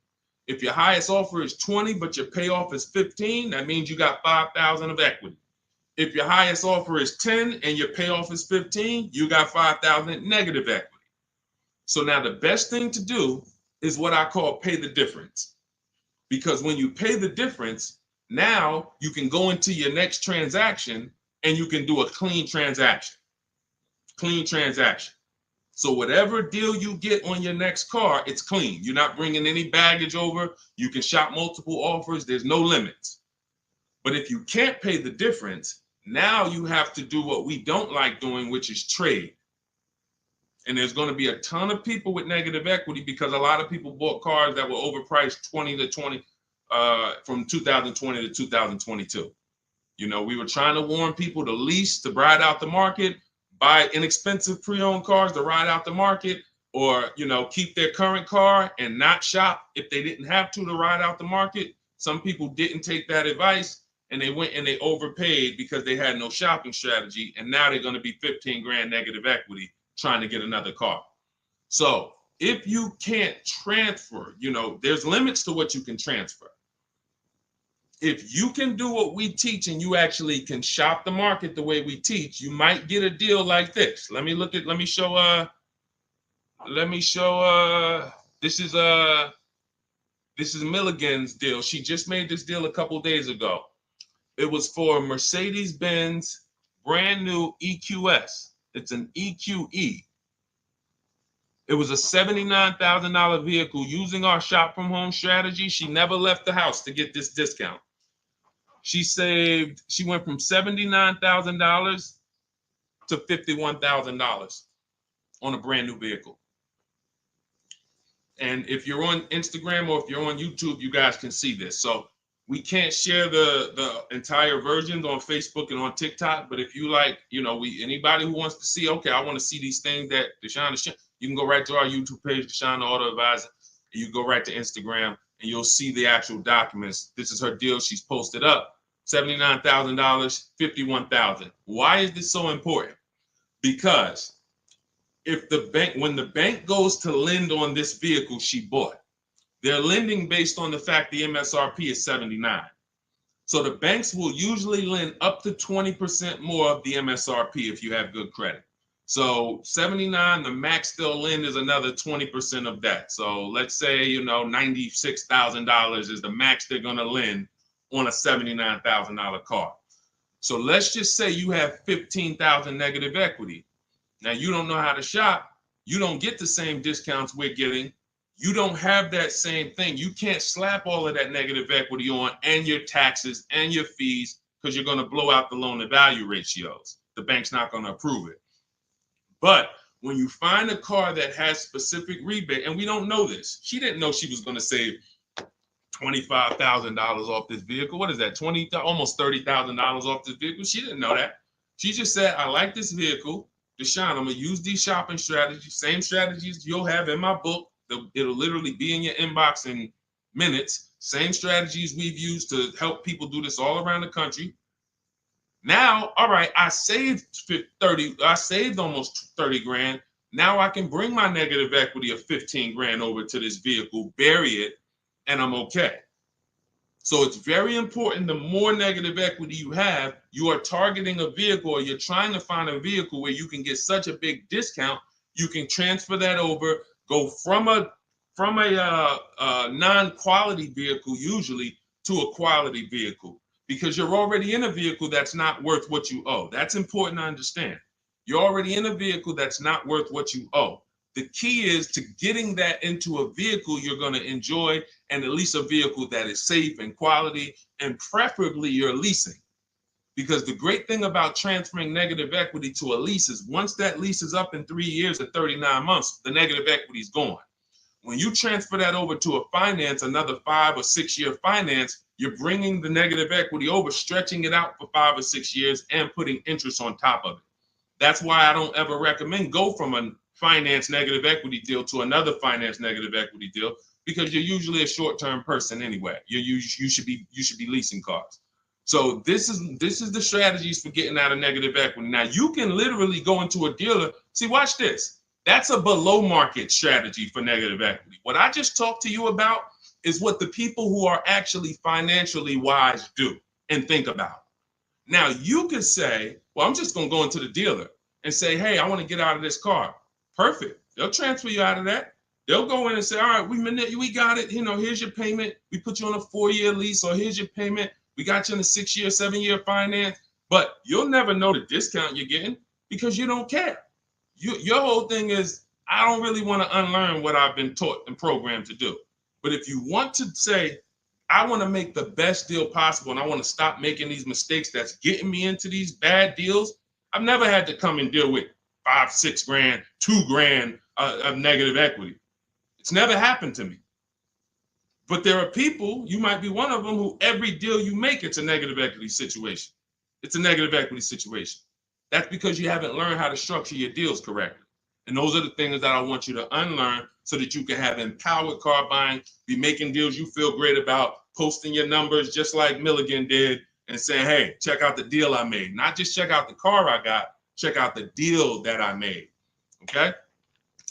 If your highest offer is 20, but your payoff is 15, that means you got 5,000 of equity. If your highest offer is 10 and your payoff is 15, you got 5,000 negative equity. So now the best thing to do is what I call pay the difference. Because when you pay the difference, now you can go into your next transaction and you can do a clean transaction. Clean transaction. So whatever deal you get on your next car, it's clean. You're not bringing any baggage over. You can shop multiple offers. There's no limits. But if you can't pay the difference, now you have to do what we don't like doing, which is trade. And there's going to be a ton of people with negative equity, because a lot of people bought cars that were overpriced from 2020 to 2022. You know, we were trying to warn people to lease, to ride out the market, buy inexpensive pre-owned cars to ride out the market, or, you know, keep their current car and not shop if they didn't have to ride out the market. Some people didn't take that advice, and they went and they overpaid because they had no shopping strategy. And now they're going to be 15 grand negative equity trying to get another car. So if you can't transfer, you know, there's limits to what you can transfer. If you can do what we teach and you actually can shop the market the way we teach, you might get a deal like this. Let me show, this is Milligan's deal. She just made this deal a couple days ago. It was for Mercedes-Benz brand new EQS. It's an EQE. It was a $79,000 vehicle. Using our shop from home strategy, she never left the house to get this discount. She went from $79,000 to $51,000 on a brand new vehicle. And if you're on Instagram or if you're on YouTube, you guys can see this. So we can't share the entire versions on Facebook and on TikTok. But if you like, anybody who wants to see, okay, I want to see these things that Deshone is, you can go right to our YouTube page, Deshone the Auto Advisor. And you go right to Instagram and you'll see the actual documents. This is her deal. She's posted up $79,000, $51,000. Why is this so important? Because when the bank goes to lend on this vehicle she bought, they're lending based on the fact the MSRP is 79. So the banks will usually lend up to 20% more of the MSRP if you have good credit. So 79, the max they'll lend is another 20% of that. So let's say, $96,000 is the max they're going to lend on a $79,000 car. So let's just say you have 15,000 negative equity. Now, you don't know how to shop. You don't get the same discounts we're getting. You don't have that same thing. You can't slap all of that negative equity on and your taxes and your fees because you're going to blow out the loan to value ratios. The bank's not going to approve it. But when you find a car that has specific rebate, and we don't know this, she didn't know she was going to save $25,000 off this vehicle. What is that? Almost $30,000 off this vehicle. She didn't know that. She just said, I like this vehicle. Deshone, I'm going to use these shopping strategies, same strategies you'll have in my book. It'll literally be in your inbox in minutes. Same strategies we've used to help people do this all around the country. Now, all right, I saved almost 30 grand. Now I can bring my negative equity of 15 grand over to this vehicle, bury it, and I'm okay. So it's very important. The more negative equity you have, you are targeting a vehicle, or you're trying to find a vehicle where you can get such a big discount, you can transfer that over, go from a non-quality vehicle usually to a quality vehicle, because you're already in a vehicle that's not worth what you owe. That's important to understand. You're already in a vehicle that's not worth what you owe. The key is to getting that into a vehicle you're going to enjoy, and at least a vehicle that is safe and quality, and preferably you're leasing. Because the great thing about transferring negative equity to a lease is once that lease is up in 3 years or 39 months, the negative equity is gone. When you transfer that over to a finance, another 5 or 6 year finance, you're bringing the negative equity over, stretching it out for 5 or 6 years and putting interest on top of it. That's why I don't ever recommend go from a finance negative equity deal to another finance negative equity deal, because you're usually a short-term person anyway. You should be leasing cars. So this is the strategies for getting out of negative equity. Now you can literally go into a dealer. See, watch this. That's a below market strategy for negative equity. What I just talked to you about is what the people who are actually financially wise do and think about. Now you could say, well, I'm just going to go into the dealer and say, hey, I want to get out of this car. Perfect. They'll transfer you out of that. They'll go in and say, all right, we got it. Here's your payment. We put you on a 4-year lease, or here's your payment. We got you in a 6-year, 7-year finance. But you'll never know the discount you're getting because you don't care. Your whole thing is, I don't really want to unlearn what I've been taught and programmed to do. But if you want to say, I want to make the best deal possible and I want to stop making these mistakes that's getting me into these bad deals, I've never had to come and deal with 5, 6 grand, 2 grand of negative equity. It's never happened to me. But there are people, you might be one of them, who every deal you make, it's a negative equity situation. It's a negative equity situation. That's because you haven't learned how to structure your deals correctly. And those are the things that I want you to unlearn so that you can have empowered car buying, be making deals you feel great about, posting your numbers just like Milligan did, and saying, hey, check out the deal I made. Not just check out the car I got, check out the deal that I made. Okay?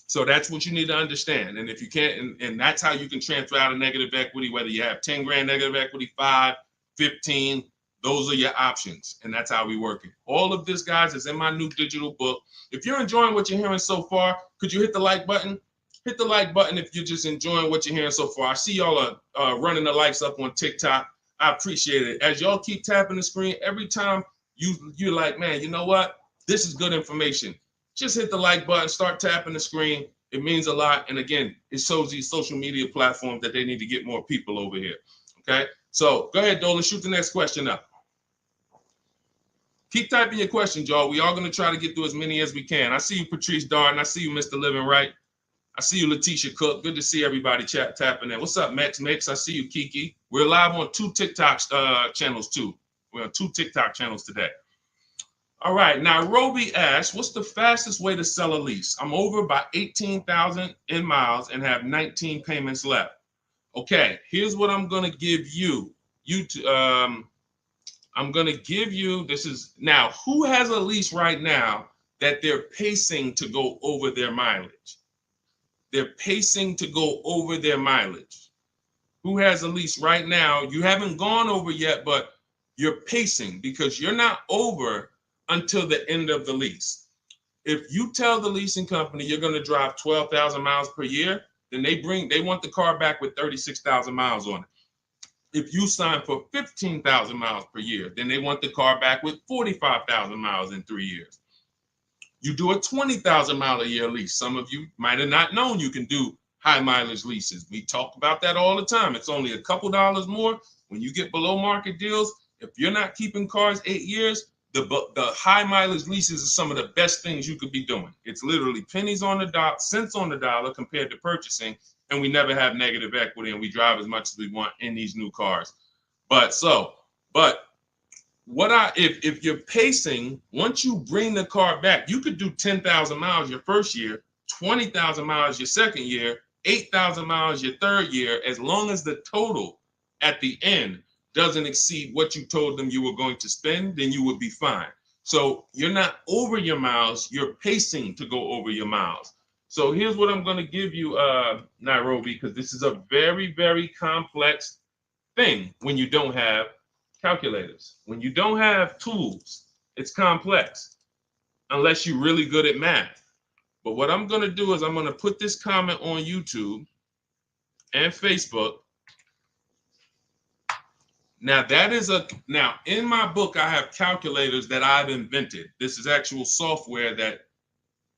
So that's what you need to understand. And if you can't, and that's how you can transfer out of negative equity, whether you have 10 grand negative equity, 5, 15, those are your options. And that's how we work it. All of this, guys, is in my new digital book. If you're enjoying what you're hearing so far, could you hit the like button? Hit the like button if you're just enjoying what you're hearing so far. I see y'all are running the likes up on TikTok. I appreciate it. As y'all keep tapping the screen, every time you're like, man, you know what? This is good information. Just hit the like button, start tapping the screen. It means a lot. And again, it shows these social media platforms that they need to get more people over here. Okay? So go ahead, Dolan, shoot the next question up. Keep typing your questions, y'all. We are going to try to get through as many as we can. I see you, Patrice Darden. I see you, Mr. Living Right. I see you, Letitia Cook. Good to see everybody tapping in. What's up, Mex? I see you, Kiki. We're live on 2 TikTok channels too. We're on 2 TikTok channels today. All right, now Roby asks, what's the fastest way to sell a lease? I'm over by 18,000 in miles and have 19 payments left. Okay, here's what I'm gonna give you. I'm gonna give you, this is, now, who has a lease right now that they're pacing to go over their mileage? They're pacing to go over their mileage. Who has a lease right now? You haven't gone over yet, but you're pacing because you're not over until the end of the lease. If you tell the leasing company you're going to drive 12,000 miles per year, then they want the car back with 36,000 miles on it. If you sign for 15,000 miles per year, then they want the car back with 45,000 miles in 3 years. You do a 20,000 mile a year lease. Some of you might have not known you can do high mileage leases. We talk about that all the time. It's only a couple dollars more when you get below market deals. If you're not keeping cars 8 years, the high mileage leases are some of the best things you could be doing. It's literally pennies on the dot, cents on the dollar compared to purchasing, and we never have negative equity, and we drive as much as we want in these new cars. If you're pacing, once you bring the car back, you could do 10,000 miles your first year, 20,000 miles your second year, 8,000 miles your third year, as long as the total at the end doesn't exceed what you told them you were going to spend, then you would be fine. So you're not over your miles, you're pacing to go over your miles. So here's what I'm going to give you, Nairobi, because this is a very, very complex thing when you don't have calculators. When you don't have tools, it's complex unless you're really good at math. But what I'm going to do is I'm going to put this comment on YouTube and Facebook. Now now in my book, I have calculators that I've invented. This is actual software that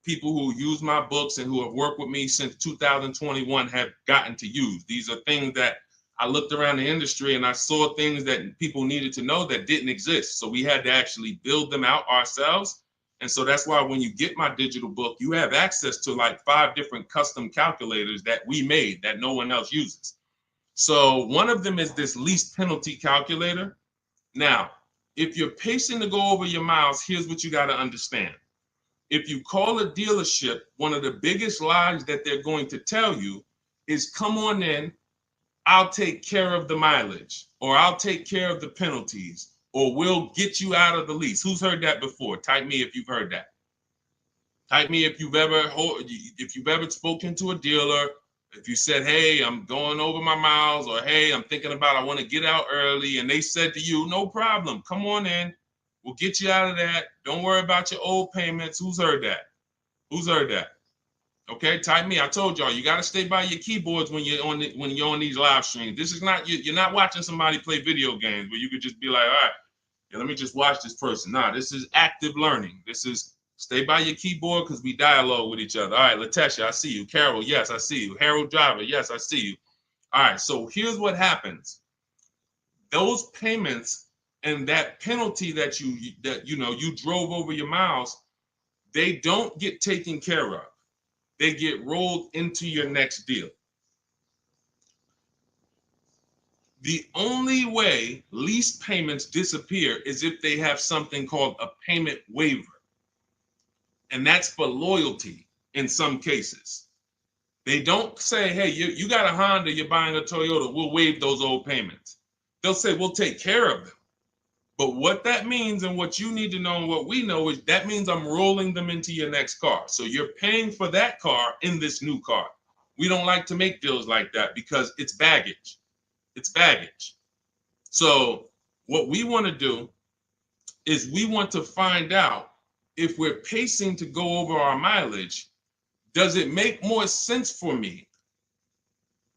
people who use my books and who have worked with me since 2021 have gotten to use. These are things that I looked around the industry and I saw things that people needed to know that didn't exist. So we had to actually build them out ourselves. And so that's why when you get my digital book, you have access to like 5 different custom calculators that we made that no one else uses. So one of them is this lease penalty calculator. Now, if you're pacing to go over your miles, here's what you got to understand. If you call a dealership, one of the biggest lies that they're going to tell you is, come on in, I'll take care of the mileage, or I'll take care of the penalties, or we'll get you out of the lease. Who's heard that before? Type me if you've heard that. Type me if you've ever spoken to a dealer, if you said, hey, I'm going over my miles, or hey, I'm thinking about, I want to get out early, and they said to you, no problem, come on in, we'll get you out of that. Don't worry about your old payments. Who's heard that? Who's heard that? Okay, type me. I told y'all, you got to stay by your keyboards when you're on these live streams. This is not, you're not watching somebody play video games where you could just be like, all right, yeah, let me just watch this person. Nah, this is active learning. This is stay by your keyboard because we dialogue with each other. All right, Latesha, I see you. Carol, yes, I see you. Harold Driver, yes, I see you. All right, so here's what happens. Those payments and that penalty that you drove over your miles, they don't get taken care of. They get rolled into your next deal. The only way lease payments disappear is if they have something called a payment waiver. And that's for loyalty in some cases. They don't say, hey, you got a Honda, you're buying a Toyota, we'll waive those old payments. They'll say, we'll take care of them. But what that means and what you need to know and what we know is that means I'm rolling them into your next car. So you're paying for that car in this new car. We don't like to make deals like that because it's baggage. It's baggage. So what we want to do is we want to find out if we're pacing to go over our mileage, does it make more sense for me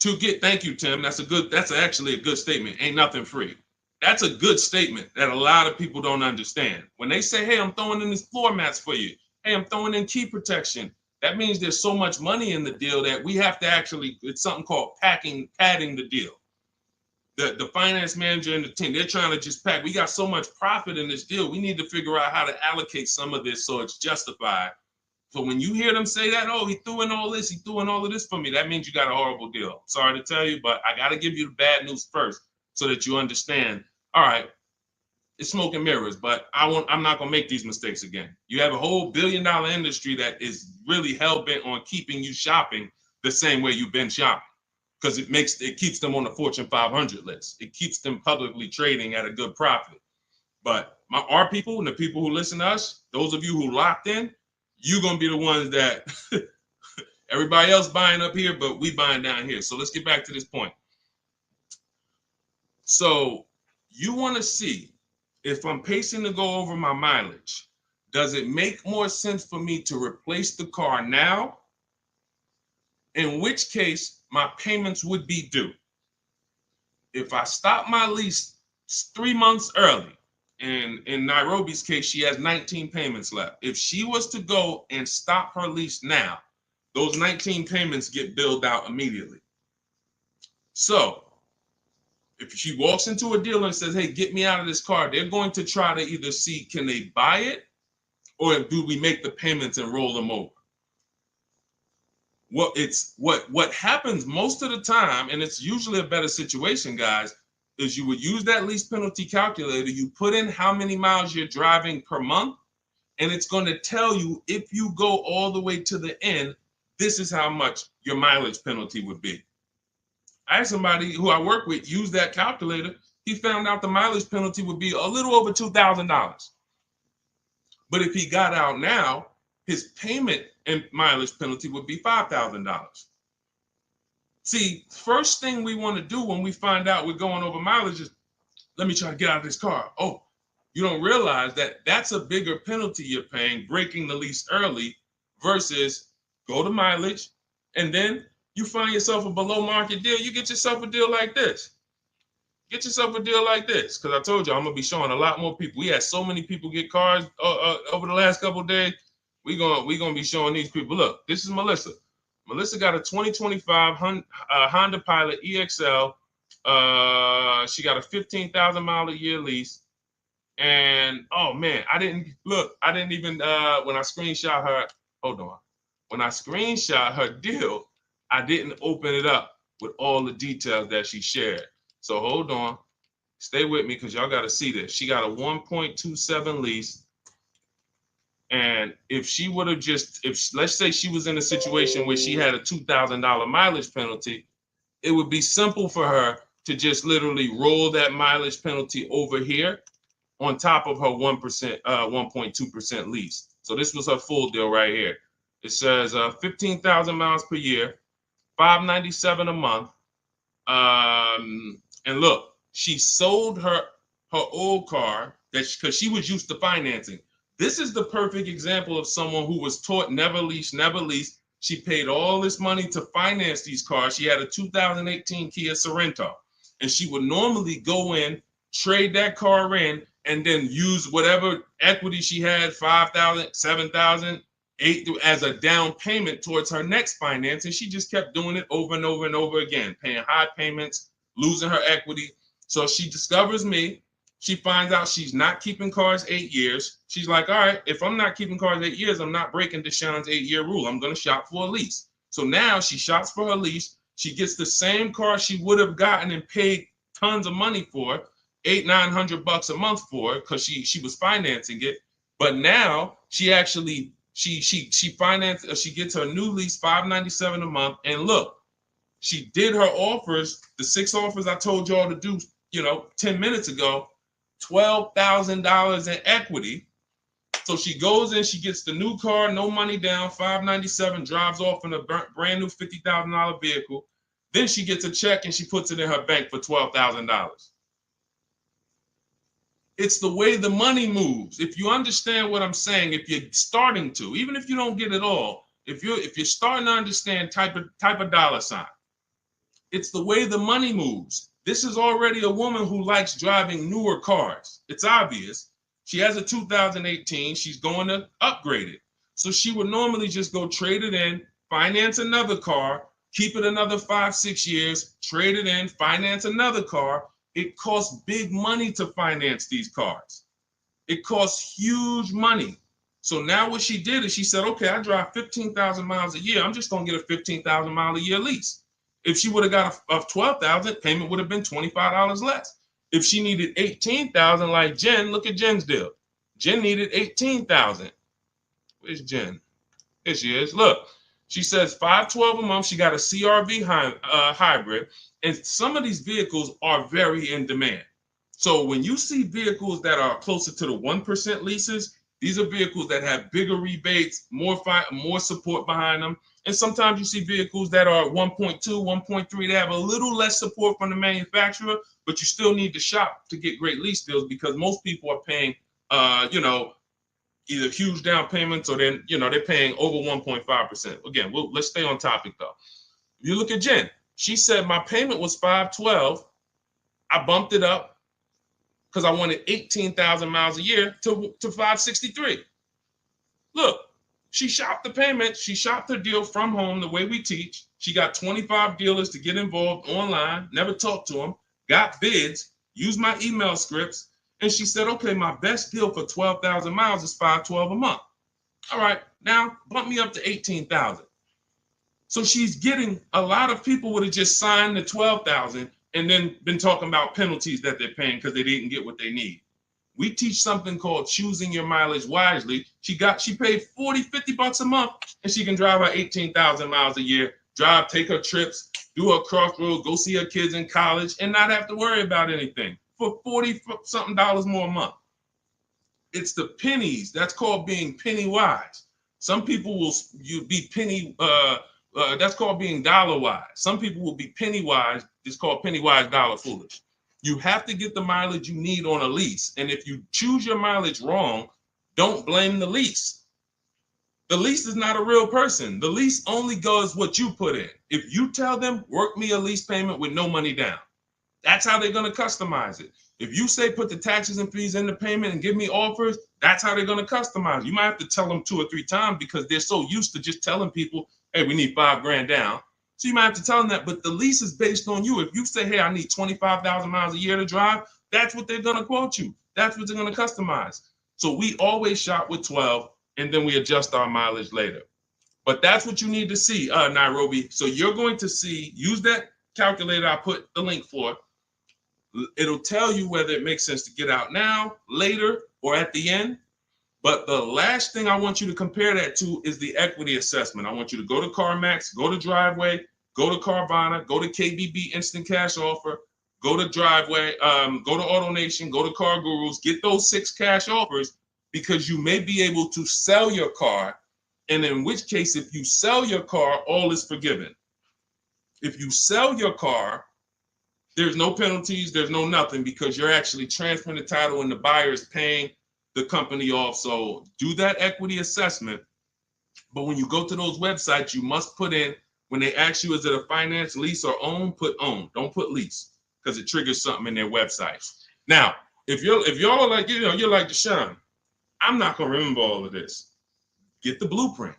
to get, thank you, Tim. That's actually a good statement. Ain't nothing free. That's a good statement that a lot of people don't understand. When they say, hey, I'm throwing in these floor mats for you. Hey, I'm throwing in key protection. That means there's so much money in the deal that we have to actually, it's something called padding the deal. The finance manager and the team, they're trying to just pack. We got so much profit in this deal. We need to figure out how to allocate some of this so it's justified So when you hear them say that, oh, he threw in all this, he threw in all of this for me, that means you got a horrible deal. Sorry to tell you, but I got to give you the bad news first so that you understand. All right, it's smoke and mirrors, but I'm not gonna make these mistakes again. You have a whole billion-dollar industry that is really hell-bent on keeping you shopping the same way you've been shopping, because it keeps them on the Fortune 500 list. It keeps them publicly trading at a good profit. But our people and the people who listen to us, those of you who locked in, you're gonna be the ones that everybody else buying up here, but we buying down here. So let's get back to this point. So you want to see if I'm pacing to go over my mileage, does it make more sense for me to replace the car now? In which case, my payments would be due. If I stop my lease 3 months early, and in Nairobi's case, she has 19 payments left. If she was to go and stop her lease now, those 19 payments get billed out immediately. So if she walks into a dealer and says, hey, get me out of this car, they're going to try to either see, can they buy it, or do we make the payments and roll them over? What happens most of the time, and it's usually a better situation, guys, is you would use that lease penalty calculator, you put in how many miles you're driving per month, and it's going to tell you, if you go all the way to the end, this is how much your mileage penalty would be. I had somebody who I work with use that calculator. He found out the mileage penalty would be a little over $2,000. But if he got out now, his payment and mileage penalty would be $5,000. See, first thing we want to do when we find out we're going over mileage is, let me try to get out of this car. Oh, you don't realize that that's a bigger penalty you're paying, breaking the lease early, versus go to mileage, and then you find yourself a below market deal. You get yourself a deal like this. Get yourself a deal like this, because I told you I'm gonna be showing a lot more people. We had so many people get cars over the last couple of days. We gonna be showing these people. Look, this is Melissa. Melissa got a 2025 Honda Pilot EXL. She got a 15,000 mile a year lease. And oh man, I didn't even when I screenshot her, hold on. When I screenshot her deal, I didn't open it up with all the details that she shared. So hold on, stay with me, because y'all got to see this. She got a 1.27 lease. And if she would have let's say she was in a situation where she had a $2,000 mileage penalty, it would be simple for her to just literally roll that mileage penalty over here on top of her 1.2% lease. So this was her full deal right here. It says 15,000 miles per year, $597 a month. And look, she sold her old car because she was used to financing. This is the perfect example of someone who was taught never lease, never lease. She paid all this money to finance these cars. She had a 2018 Kia Sorento, and she would normally go in, trade that car in, and then use whatever equity she had, 5,000, 7,000, 8,000, as a down payment towards her next finance. And she just kept doing it over and over and over again, paying high payments, losing her equity. So she discovers me. She finds out she's not keeping cars 8 years. She's like, all right, if I'm not keeping cars 8 years, I'm not breaking Deshone's 8-year rule. I'm going to shop for a lease. So now she shops for her lease. She gets the same car she would have gotten and paid tons of money for, $800-900 a month for, because she was financing it. But now she actually she financed, she gets her new lease, $597 a month. And look, she did her offers, the 6 offers I told y'all to do, 10 minutes ago, $12,000 in equity. So she goes in, she gets the new car, no money down, $597, drives off in a brand new $50,000 vehicle. Then she gets a check and she puts it in her bank for $12,000. It's the way the money moves. If you understand what I'm saying, if you're starting to, even if you don't get it all, if you're starting to understand type of dollar sign, it's the way the money moves. This is already a woman who likes driving newer cars. It's obvious. She has a 2018. She's going to upgrade it. So she would normally just go trade it in, finance another car, keep it another 5-6 years, trade it in, finance another car. It costs big money to finance these cars. It costs huge money. So now what she did is she said, okay, I drive 15,000 miles a year. I'm just going to get a 15,000 mile a year lease. If she would have got a 12,000, payment would have been $25 less. If she needed 18,000 like Jen, look at Jen's deal. Jen needed 18,000. Where's Jen? Here she is. Look, she says $512 a month. She got a CRV hybrid, and some of these vehicles are very in demand. So when you see vehicles that are closer to the 1% leases, these are vehicles that have bigger rebates, more support behind them. And sometimes you see vehicles that are 1.2, 1.3. They have a little less support from the manufacturer, but you still need to shop to get great lease deals because most people are paying, either huge down payments or then, they're paying over 1.5%. Again, let's stay on topic though. If you look at Jen, she said my payment was $512. I bumped it up because I wanted 18,000 miles a year to $563. Look, she shopped the payment. She shopped her deal from home the way we teach. She got 25 dealers to get involved online, never talked to them, got bids, used my email scripts, and she said, okay, my best deal for 12,000 miles is $512 a month. All right, now bump me up to 18,000. So she's getting, a lot of people would have just signed the 12,000 and then been talking about penalties that they're paying because they didn't get what they need. We teach something called choosing your mileage wisely. She paid $40-50 a month and she can drive her 18,000 miles a year, take her trips, do her crossroads, go see her kids in college and not have to worry about anything for $40-something more a month. It's the pennies. That's called being penny wise. Some people will be penny, that's called being dollar wise. Some people will be penny wise. It's called penny wise, dollar foolish. You have to get the mileage you need on a lease. And if you choose your mileage wrong, don't blame the lease. The lease is not a real person. The lease only goes what you put in. If you tell them, work me a lease payment with no money down, that's how they're going to customize it. If you say put the taxes and fees in the payment and give me offers, that's how they're going to customize it. You might have to tell them 2 or 3 times because they're so used to just telling people, hey, we need $5,000 down. So you might have to tell them that, but the lease is based on you. If you say, hey, I need 25,000 miles a year to drive, that's what they're going to quote you. That's what they're going to customize. So we always shop with 12 and then we adjust our mileage later. But that's what you need to see, Nairobi. So you're going to see, use that calculator I put the link for. It'll tell you whether it makes sense to get out now, later, or at the end. But the last thing I want you to compare that to is the equity assessment. I want you to go to CarMax, go to Driveway, go to Carvana, go to KBB Instant Cash Offer, go to Driveway, go to AutoNation, go to Car Gurus, get those 6 cash offers because you may be able to sell your car. And in which case, if you sell your car, all is forgiven. If you sell your car, there's no penalties, there's no nothing because you're actually transferring the title and the buyer is paying the company off. So do that equity assessment. But when you go to those websites, you must put in, when they ask you, is it a finance, lease, or own, put own. Don't put lease because it triggers something in their websites. Now, if y'all are like, you're like Deshone, I'm not going to remember all of this. Get the blueprint.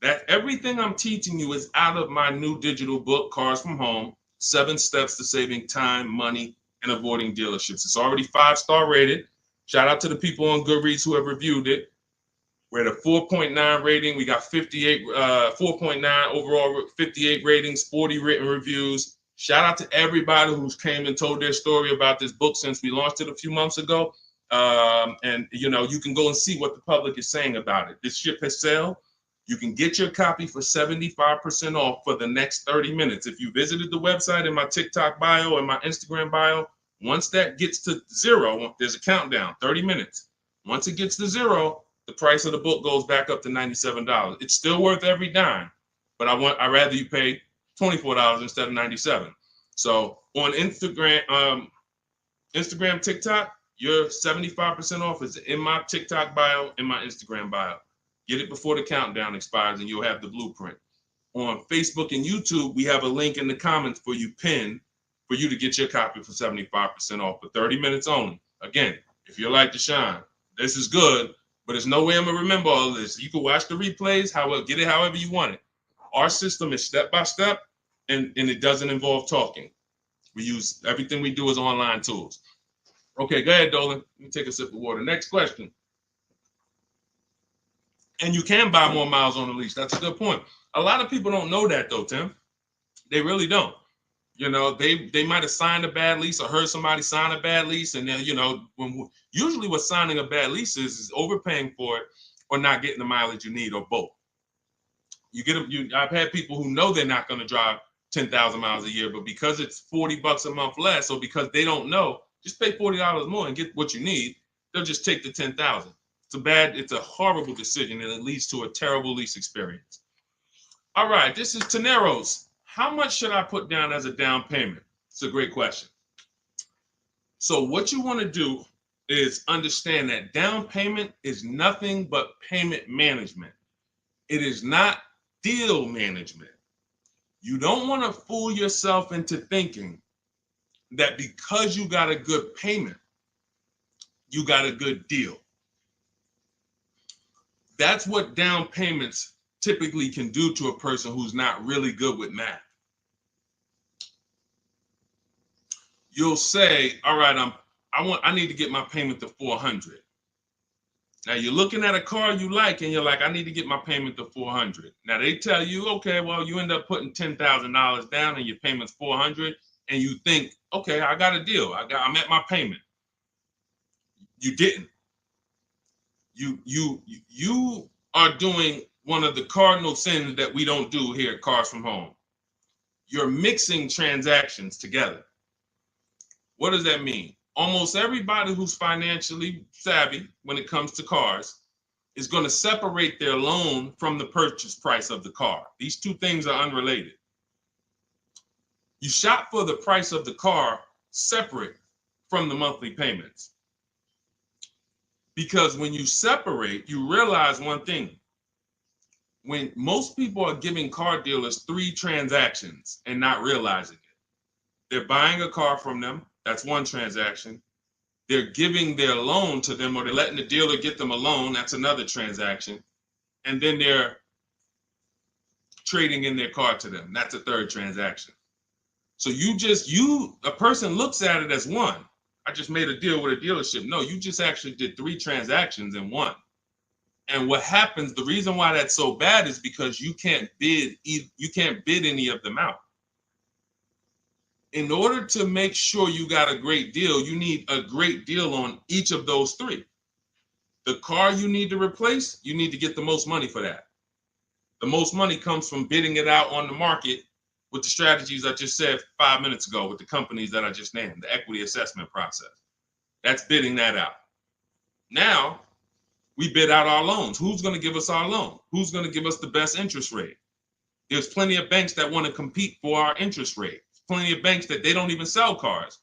That everything I'm teaching you is out of my new digital book, Cars from Home, 7 Steps to Saving Time, Money, and Avoiding Dealerships. It's already 5-star rated. Shout out to the people on Goodreads who have reviewed it. We're at a 4.9 rating. We got 4.9 overall, 58 ratings, 40 written reviews. Shout out to everybody who's came and told their story about this book since we launched it a few months ago. And you can go and see what the public is saying about it. This ship has sailed. You can get your copy for 75% off for the next 30 minutes. If you visited the website in my TikTok bio and my Instagram bio, once that gets to 0, there's a countdown, 30 minutes. Once it gets to 0, the price of the book goes back up to $97. It's still worth every dime, but I'd rather you pay $24 instead of $97. So on Instagram, TikTok, your 75% off is in my TikTok bio, in my Instagram bio. Get it before the countdown expires and you'll have the blueprint. On Facebook and YouTube, we have a link in the comments for you pinned for you to get your copy for 75% off for 30 minutes only. Again, if you're like Deshone, this is good, but there's no way I'm going to remember all of this. You can watch the replays, get it however you want it. Our system is step-by-step, and it doesn't involve talking. Everything we do is online tools. Okay, go ahead, Dolan. Let me take a sip of water. Next question. And you can buy more miles on the lease. That's a good point. A lot of people don't know that though, Tim. They really don't. You know, they might have signed a bad lease or heard somebody sign a bad lease, and then, you know, usually what signing a bad lease is overpaying for it or not getting the mileage you need, or both. You get them. I've had people who know they're not going to drive 10,000 miles a year, but because it's $40 a month less, or because they don't know, just pay $40 more and get what you need. They'll just take the 10,000. It's a horrible decision, and it leads to a terrible lease experience. All right, this is Teneros. How much should I put down as a down payment? It's a great question. So what you want to do is understand that down payment is nothing but payment management. It is not deal management. You don't want to fool yourself into thinking that because you got a good payment, you got a good deal. That's what down payments typically can do to a person who's not really good with math. You'll say, all right, I need to get my payment to 400. Now you're looking at a car you like, and you're like, I need to get my payment to 400. Now they tell you, okay, well, you end up putting $10,000 down and your payment's 400, and you think, okay, I got a deal. I'm at my payment. You didn't. You are doing one of the cardinal sins that we don't do here at Cars from Home. You're mixing transactions together. What does that mean? Almost everybody who's financially savvy when it comes to cars is going to separate their loan from the purchase price of the car. These two things are unrelated. You shop for the price of the car separate from the monthly payments. Because when you separate, you realize one thing. When most people are giving car dealers 3 transactions and not realizing it, they're buying a car from them. That's one transaction. They're giving their loan to them, or they're letting the dealer get them a loan. That's another transaction. And then they're trading in their car to them. That's a third transaction. So a person looks at it as one. I just made a deal with a dealership. No, you just actually did 3 transactions in one. And what happens, the reason why that's so bad is because you can't bid any of them out. In order to make sure you got a great deal, you need a great deal on each of those 3. The car you need to replace, you need to get the most money for that. The most money comes from bidding it out on the market with the strategies I just said 5 minutes ago with the companies that I just named, the equity assessment process. That's bidding that out. Now, we bid out our loans. Who's going to give us our loan? Who's going to give us the best interest rate? There's plenty of banks that want to compete for our interest rate. Plenty of banks that they don't even sell cars.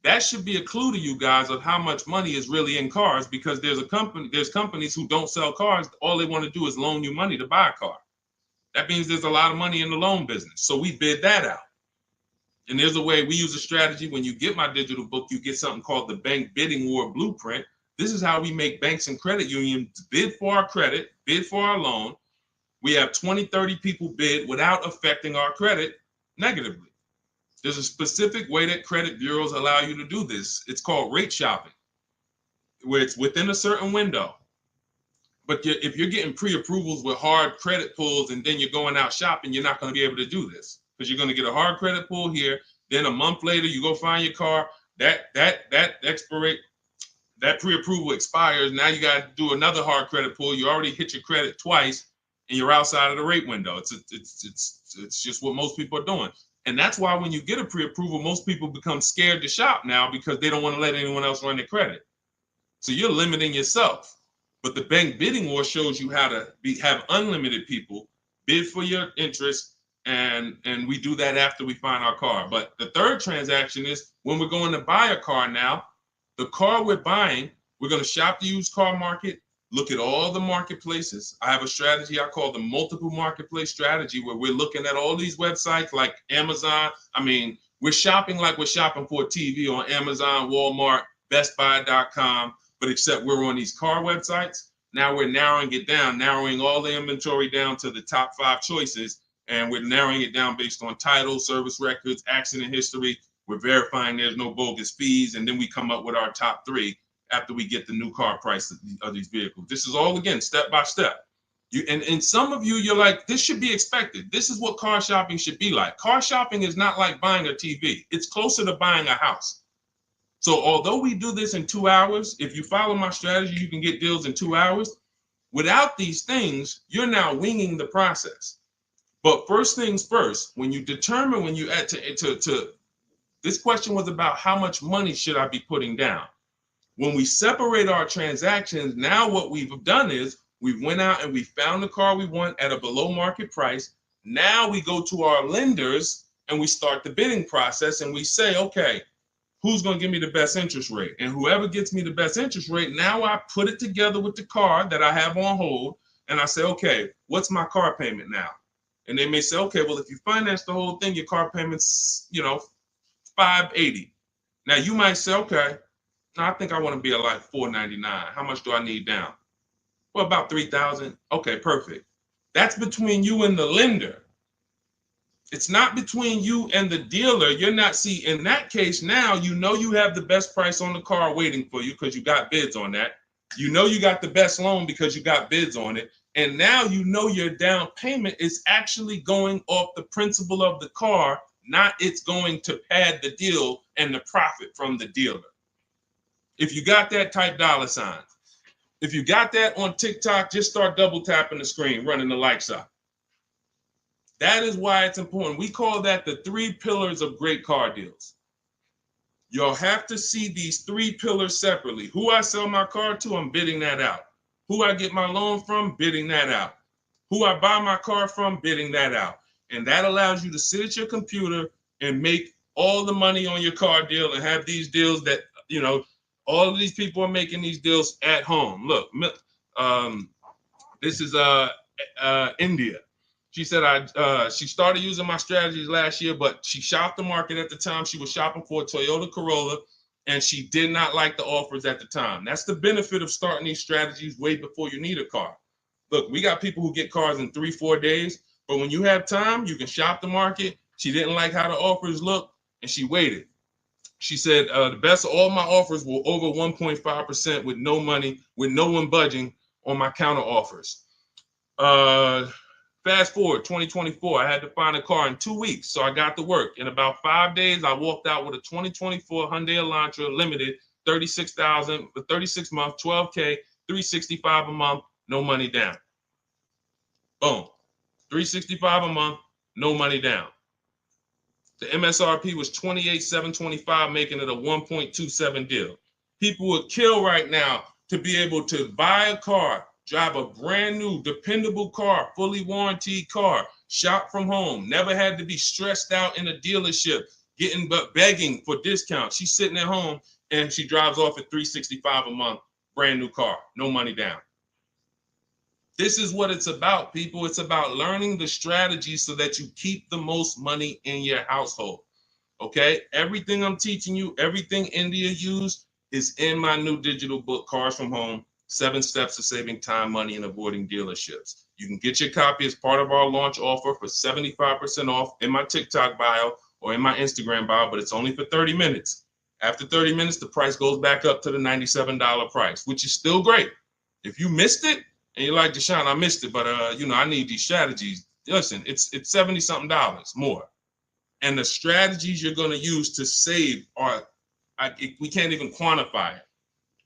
That should be a clue to you guys of how much money is really in cars, because there's companies who don't sell cars. All they want to do is loan you money to buy a car. That means there's a lot of money in the loan business. So we bid that out. And there's a way we use a strategy. When you get my digital book, you get something called the Bank Bidding War Blueprint. This is how we make banks and credit unions bid for our credit, bid for our loan. We have 20, 30 people bid without affecting our credit negatively. There's a specific way that credit bureaus allow you to do this. It's called rate shopping, where it's within a certain window. But if you're getting pre-approvals with hard credit pulls and then you're going out shopping, you're not going to be able to do this, because you're going to get a hard credit pull here. Then a month later, you go find your car. That pre-approval expires. Now you got to do another hard credit pull. You already hit your credit twice, and you're outside of the rate window. It's just what most people are doing. And that's why when you get a pre-approval, most people become scared to shop now, because they don't want to let anyone else run their credit. So you're limiting yourself. But the Bank Bidding War shows you how to have unlimited people bid for your interest, and we do that after we find our car. But the third transaction is when we're going to buy a car now. The car we're buying, we're going to shop the used car market, look at all the marketplaces. I have a strategy I call the multiple marketplace strategy, where we're looking at all these websites like Amazon. I mean, we're shopping like we're shopping for a TV on Amazon, Walmart, BestBuy.com, but except we're on these car websites. Now we're narrowing it down, narrowing all the inventory down to the top 5 choices, and we're narrowing it down based on title, service records, accident history. We're verifying there's no bogus fees, and then we come up with our top 3 after we get the new car price of these vehicles. This is all, again, step by step. And some of you, you're like, this should be expected. This is what car shopping should be like. Car shopping is not like buying a TV. It's closer to buying a house. So although we do this in 2 hours, if you follow my strategy, you can get deals in 2 hours. Without these things, you're now winging the process. But first things first, when you determine, when you add to this question was about how much money should I be putting down? When we separate our transactions, now what we've done is we went out and we found the car we want at a below market price. Now we go to our lenders and we start the bidding process and we say, okay, who's going to give me the best interest rate? And whoever gets me the best interest rate, now I put it together with the car that I have on hold. And I say, okay, what's my car payment now? And they may say, okay, well, if you finance the whole thing, your car payment's, $580. Now you might say, okay, I think I want to be at like $499. How much do I need down? Well, about $3,000. Okay, perfect. That's between you and the lender. It's not between you and the dealer. You're not, see, in that case, now you have the best price on the car waiting for you because you got bids on that. You got the best loan because you got bids on it. And now your down payment is actually going off the principal of the car, not it's going to pad the deal and the profit from the dealer. If you got that, type $sign. If you got that on TikTok, just start double tapping the screen, running the like sign. That is why it's important. We call that the 3 pillars of great car deals. You'll have to see these 3 pillars separately. Who I sell my car to, I'm bidding that out. Who I get my loan from, bidding that out. Who I buy my car from, bidding that out. And that allows you to sit at your computer and make all the money on your car deal and have these deals that, all of these people are making these deals at home. Look, this is India. She said she started using my strategies last year, but she shopped the market at the time. She was shopping for a Toyota Corolla, and she did not like the offers at the time. That's the benefit of starting these strategies way before you need a car. Look, we got people who get cars in 3-4 days, but when you have time, you can shop the market. She didn't like how the offers looked, and she waited. She said the best of all my offers were over 1.5% with no money, with no one budging on my counter offers. Fast forward 2024, I had to find a car in 2 weeks, so I got to work. In about 5 days, I walked out with a 2024 Hyundai Elantra Limited, $36,000 for 36 months, $12K, $365 a month, no money down. Boom, $365 a month, no money down. The MSRP was $28,725, making it a 1.27 deal. People would kill right now to be able to buy a car, drive a brand new, dependable car, fully warranted car, shop from home, never had to be stressed out in a dealership, begging for discounts. She's sitting at home and she drives off at $365 a month, brand new car, no money down. This is what it's about, people. It's about learning the strategy so that you keep the most money in your household. Okay? Everything I'm teaching you, everything India used is in my new digital book, Cars from Home, 7 Steps to Saving Time, Money, and Avoiding Dealerships. You can get your copy as part of our launch offer for 75% off in my TikTok bio or in my Instagram bio, but it's only for 30 minutes. After 30 minutes, the price goes back up to the $97 price, which is still great. If you missed it, and you're like, Deshone, I missed it, but I need these strategies. Listen, it's $70-something more. And the strategies you're going to use to save we can't even quantify it.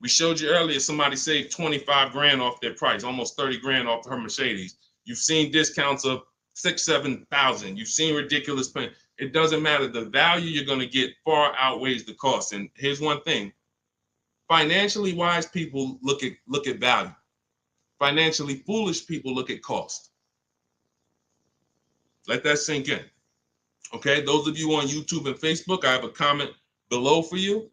We showed you earlier, somebody saved 25 grand off their price, almost 30 grand off her Mercedes. You've seen discounts of 6,000-7,000. You've seen ridiculous pay. It doesn't matter. The value you're going to get far outweighs the cost. And here's one thing. Financially wise people look at value. Financially foolish people look at cost. Let that sink in. Okay, those of you on YouTube and Facebook, I have a comment below for you.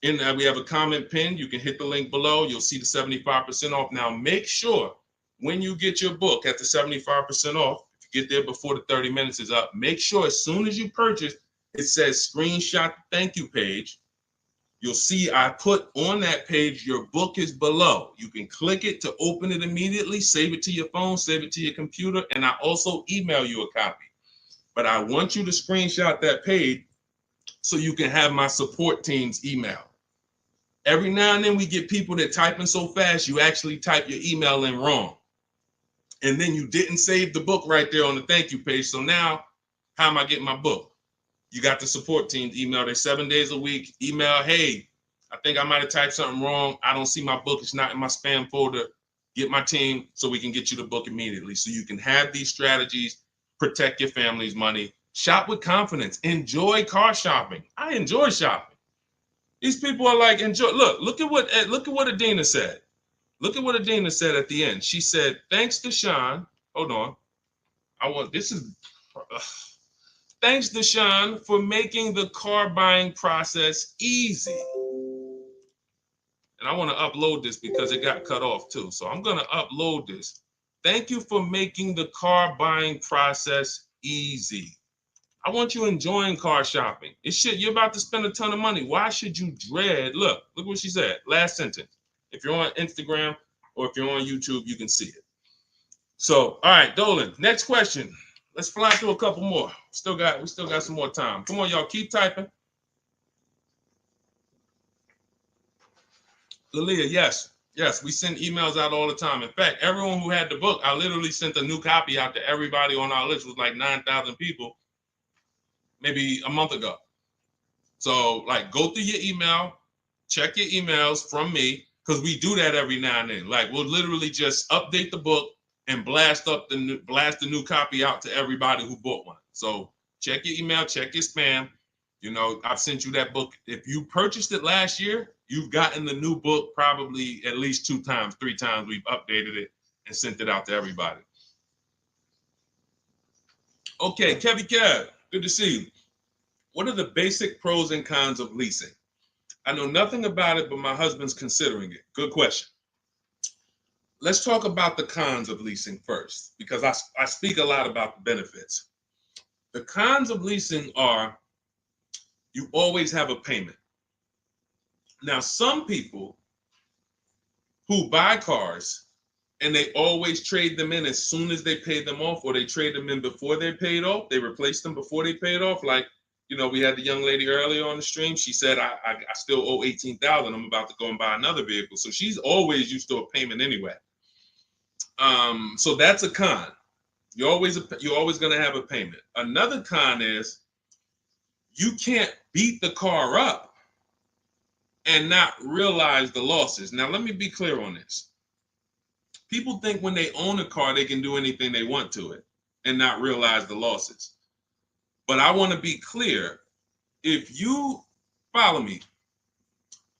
We have a comment pinned. You can hit the link below. You'll see the 75% off. Now, make sure when you get your book at the 75% off, if you get there before the 30 minutes is up, make sure as soon as you purchase, it says screenshot the thank you page. You'll see I put on that page, your book is below. You can click it to open it immediately, save it to your phone, save it to your computer, and I also email you a copy. But I want you to screenshot that page so you can have my support team's email. Every now and then we get people that typing so fast, you actually type your email in wrong. and then you didn't save the book right there on the thank you page. So now, how am I getting my book? You got the support team email. They're 7 days a week. Email, hey, I think I might have typed something wrong. I don't see my book. It's not in my spam folder. Get my team so we can get you the book immediately. So you can have these strategies, protect your family's money, shop with confidence, enjoy car shopping. I enjoy shopping. These people are like, enjoy. Look at what Adina said. Look at what Adina said at the end. She said, thanks to Sean. Hold on. Thanks to Sean for making the car buying process easy. And I want to upload this because it got cut off too. So I'm going to upload this. Thank you for making the car buying process easy. I want you enjoying car shopping. You're about to spend a ton of money. Why should you dread? Look what she said. Last sentence. If you're on Instagram or if you're on YouTube, you can see it. So, all right, Dolan, next question. Let's fly through a couple more. We still got some more time. Come on, y'all, keep typing. Lalia, yes, we send emails out all the time. In fact, everyone who had the book, I literally sent a new copy out to everybody on our list. It was like 9,000 people, maybe a month ago. So, like, go through your email, check your emails from me, because we do that every now and then. Like, we'll literally just update the book and blast the new copy out to everybody who bought one. So check your email, check your spam. You know, I've sent you that book. If you purchased it last year, you've gotten the new book probably at least 2 times, 3 times. We've updated it and sent it out to everybody. Okay, Kevy Kev, good to see you. What are the basic pros and cons of leasing? I know nothing about it, but my husband's considering it. Good question. Let's talk about the cons of leasing first, because I speak a lot about the benefits. The cons of leasing are you always have a payment. Now, some people who buy cars and they always trade them in as soon as they pay them off, or they trade them in before they paid off, they replace them before they paid off. Like, you know, we had the young lady earlier on the stream. She said, I still owe $18,000. I'm about to go and buy another vehicle. So she's always used to a payment anyway. So that's a con. You're always going to have a payment. Another con is you can't beat the car up and not realize the losses. Now, let me be clear on this. People think when they own a car, they can do anything they want to it and not realize the losses. But I want to be clear. If you follow me,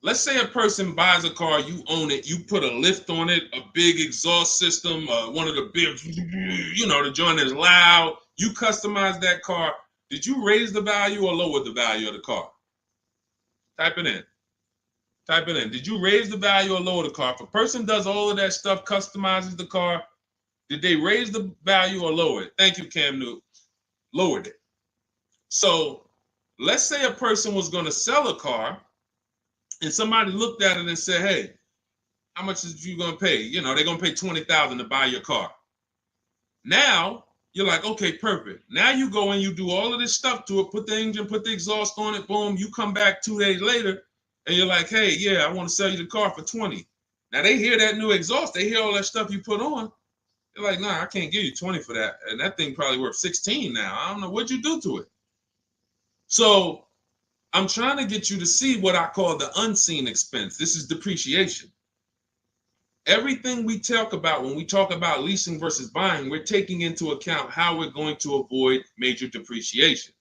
let's say a person buys a car, you own it, you put a lift on it, a big exhaust system, one of the big, the joint is loud. You customize that car. Did you raise the value or lower the value of the car? Type it in. Did you raise the value or lower the car? If a person does all of that stuff, customizes the car, did they raise the value or lower it? Thank you, Cam Newton. Lowered it. So let's say a person was going to sell a car, and somebody looked at it and said, hey, how much is you going to pay? You know, they're going to pay $20,000 to buy your car. Now, you're like, okay, perfect. Now you go and you do all of this stuff to it, put the engine, put the exhaust on it, boom. You come back 2 days later, and you're like, hey, yeah, I want to sell you the car for $20,000. Now, they hear that new exhaust. They hear all that stuff you put on. They're like, nah, I can't give you $20,000 for that. And that thing probably worth $16,000 now. I don't know. What'd you do to it? So I'm trying to get you to see what I call the unseen expense. This is depreciation. Everything we talk about when we talk about leasing versus buying, we're taking into account how we're going to avoid major depreciation.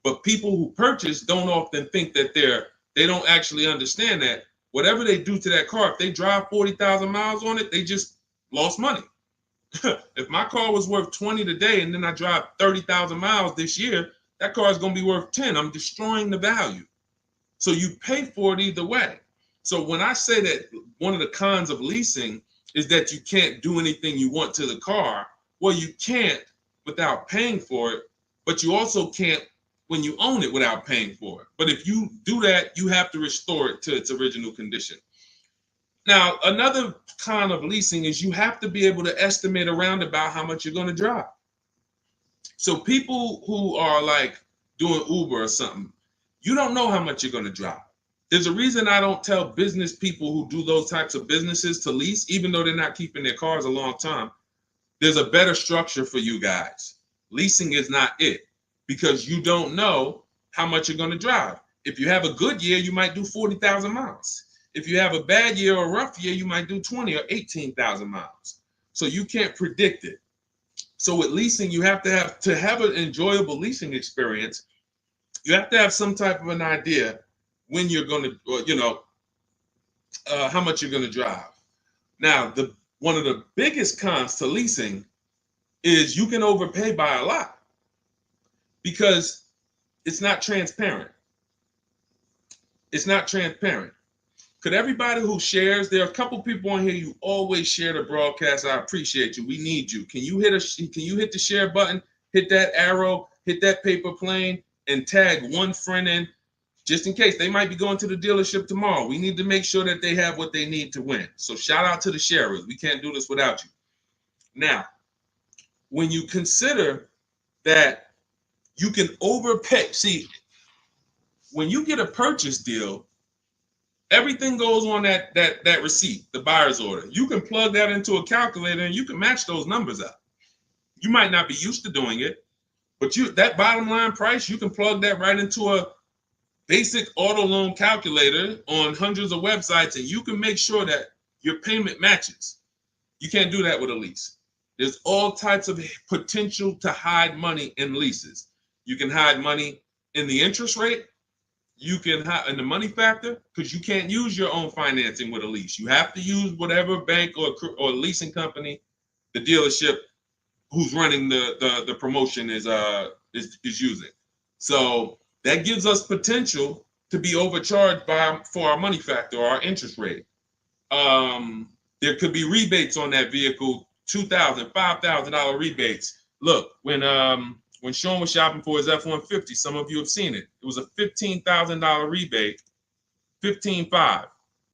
But people who purchase don't often think that they don't actually understand that whatever they do to that car, if they drive 40,000 miles on it, they just lost money. If my car was worth 20 today and then I drive 30,000 miles this year, that car is going to be worth 10. I'm destroying the value. So you pay for it either way. So when I say that one of the cons of leasing is that you can't do anything you want to the car, well, you can't without paying for it, but you also can't when you own it without paying for it. But if you do that, you have to restore it to its original condition. Now, another con of leasing is you have to be able to estimate around about how much you're going to drive. So people who are like doing Uber or something, you don't know how much you're going to drive. There's a reason I don't tell business people who do those types of businesses to lease, even though they're not keeping their cars a long time. there's a better structure for you guys. Leasing is not it, because you don't know how much you're going to drive. If you have a good year, you might do 40,000 miles. If you have a bad year or a rough year, you might do 20 or 18,000 miles. So you can't predict it. So with leasing, you have to have an enjoyable leasing experience. You have to have some type of an idea when you're going to, how much you're going to drive. Now, one of the biggest cons to leasing is you can overpay by a lot because it's not transparent. It's not transparent. Could everybody who shares, there are a couple people on here, you always share the broadcast. I appreciate you. We need you. Can you hit the share button, hit that arrow, hit that paper plane, and tag one friend in, just in case they might be going to the dealership tomorrow. We need to make sure that they have what they need to win. So shout out to the sharers. We can't do this without you. Now, when you consider that you can overpay, see, when you get a purchase deal, everything goes on that receipt, the buyer's order. You can plug that into a calculator and you can match those numbers up. You might not be used to doing it, but that bottom line price, you can plug that right into a basic auto loan calculator on hundreds of websites, and you can make sure that your payment matches. You can't do that with a lease. There's all types of potential to hide money in leases. You can hide money in the interest rate. You can hide in the money factor, because you can't use your own financing with a lease. You have to use whatever bank or leasing company the dealership who's running the promotion is using. So that gives us potential to be overcharged for our money factor or our interest rate. There could be rebates on that vehicle, $2,000, $5,000 rebates. Look, when Sean was shopping for his F-150, some of you have seen it. It was a $15,000 rebate, $15,500.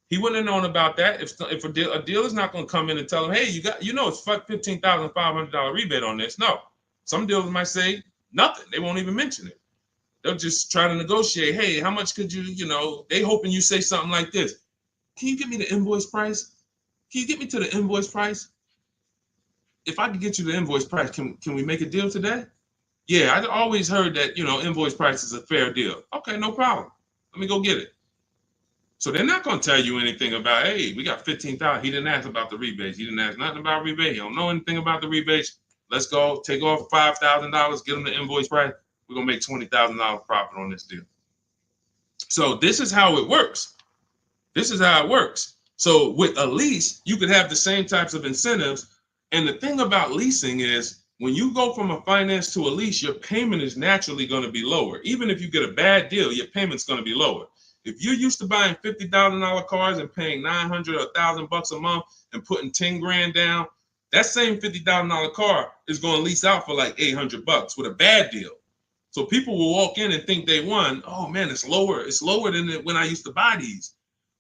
He wouldn't have known about that if a dealer's not going to come in and tell him, hey, it's $15,500 rebate on this. No, some dealers might say nothing. They won't even mention it. They'll just try to negotiate. Hey, how much could you, they hoping you say something like this. Can you get me the invoice price? Can you get me to the invoice price? If I could get you the invoice price, can we make a deal today? Yeah, I always heard that, invoice price is a fair deal. Okay, no problem. Let me go get it. So they're not going to tell you anything about, hey, we got $15,000. He didn't ask about the rebates. He didn't ask nothing about rebate. He don't know anything about the rebates. Let's go take off $5,000, get him the invoice price. We're going to make $20,000 profit on this deal. So this is how it works. This is how it works. So with a lease, you could have the same types of incentives. And the thing about leasing is when you go from a finance to a lease, your payment is naturally going to be lower. Even if you get a bad deal, your payment's going to be lower. If you're used to buying $50,000 cars and paying $900 or $1,000 a month and putting 10 grand down, that same $50,000 car is going to lease out for like $800 with a bad deal. So people will walk in and think they won. Oh man, it's lower. It's lower than when I used to buy these.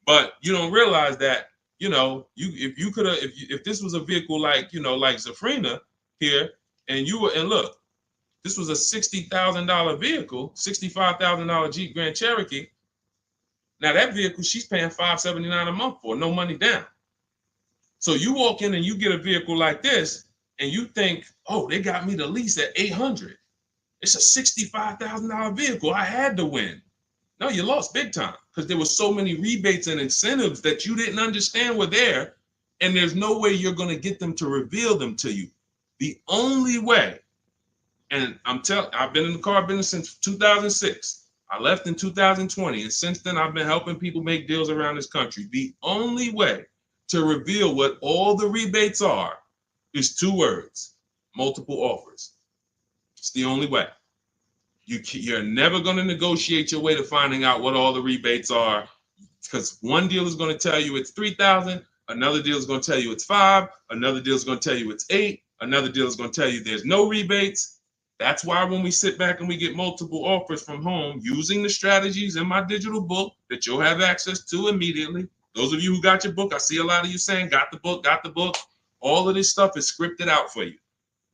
But you don't realize that, if this was a vehicle like Zafrina here, and look, this was a $60,000 vehicle, $65,000 Jeep Grand Cherokee. Now that vehicle, she's paying $579 a month for, no money down. So you walk in and you get a vehicle like this, and you think, oh, they got me the lease at $800. It's a $65,000 vehicle. I had to win. No, you lost big time because there were so many rebates and incentives that you didn't understand were there, and there's no way you're going to get them to reveal them to you. The only way, and I've been in the car business since 2006. I left in 2020, and since then I've been helping people make deals around this country. The only way to reveal what all the rebates are is 2 words: multiple offers. It's the only way. You're never going to negotiate your way to finding out what all the rebates are, because one deal is going to tell you it's $3,000, another deal is going to tell you it's $5,000, another deal is going to tell you it's $8,000, another deal is going to tell you there's no rebates. That's why when we sit back and we get multiple offers from home using the strategies in my digital book that you'll have access to immediately. Those of you who got your book, I see a lot of you saying, got the book. All of this stuff is scripted out for you.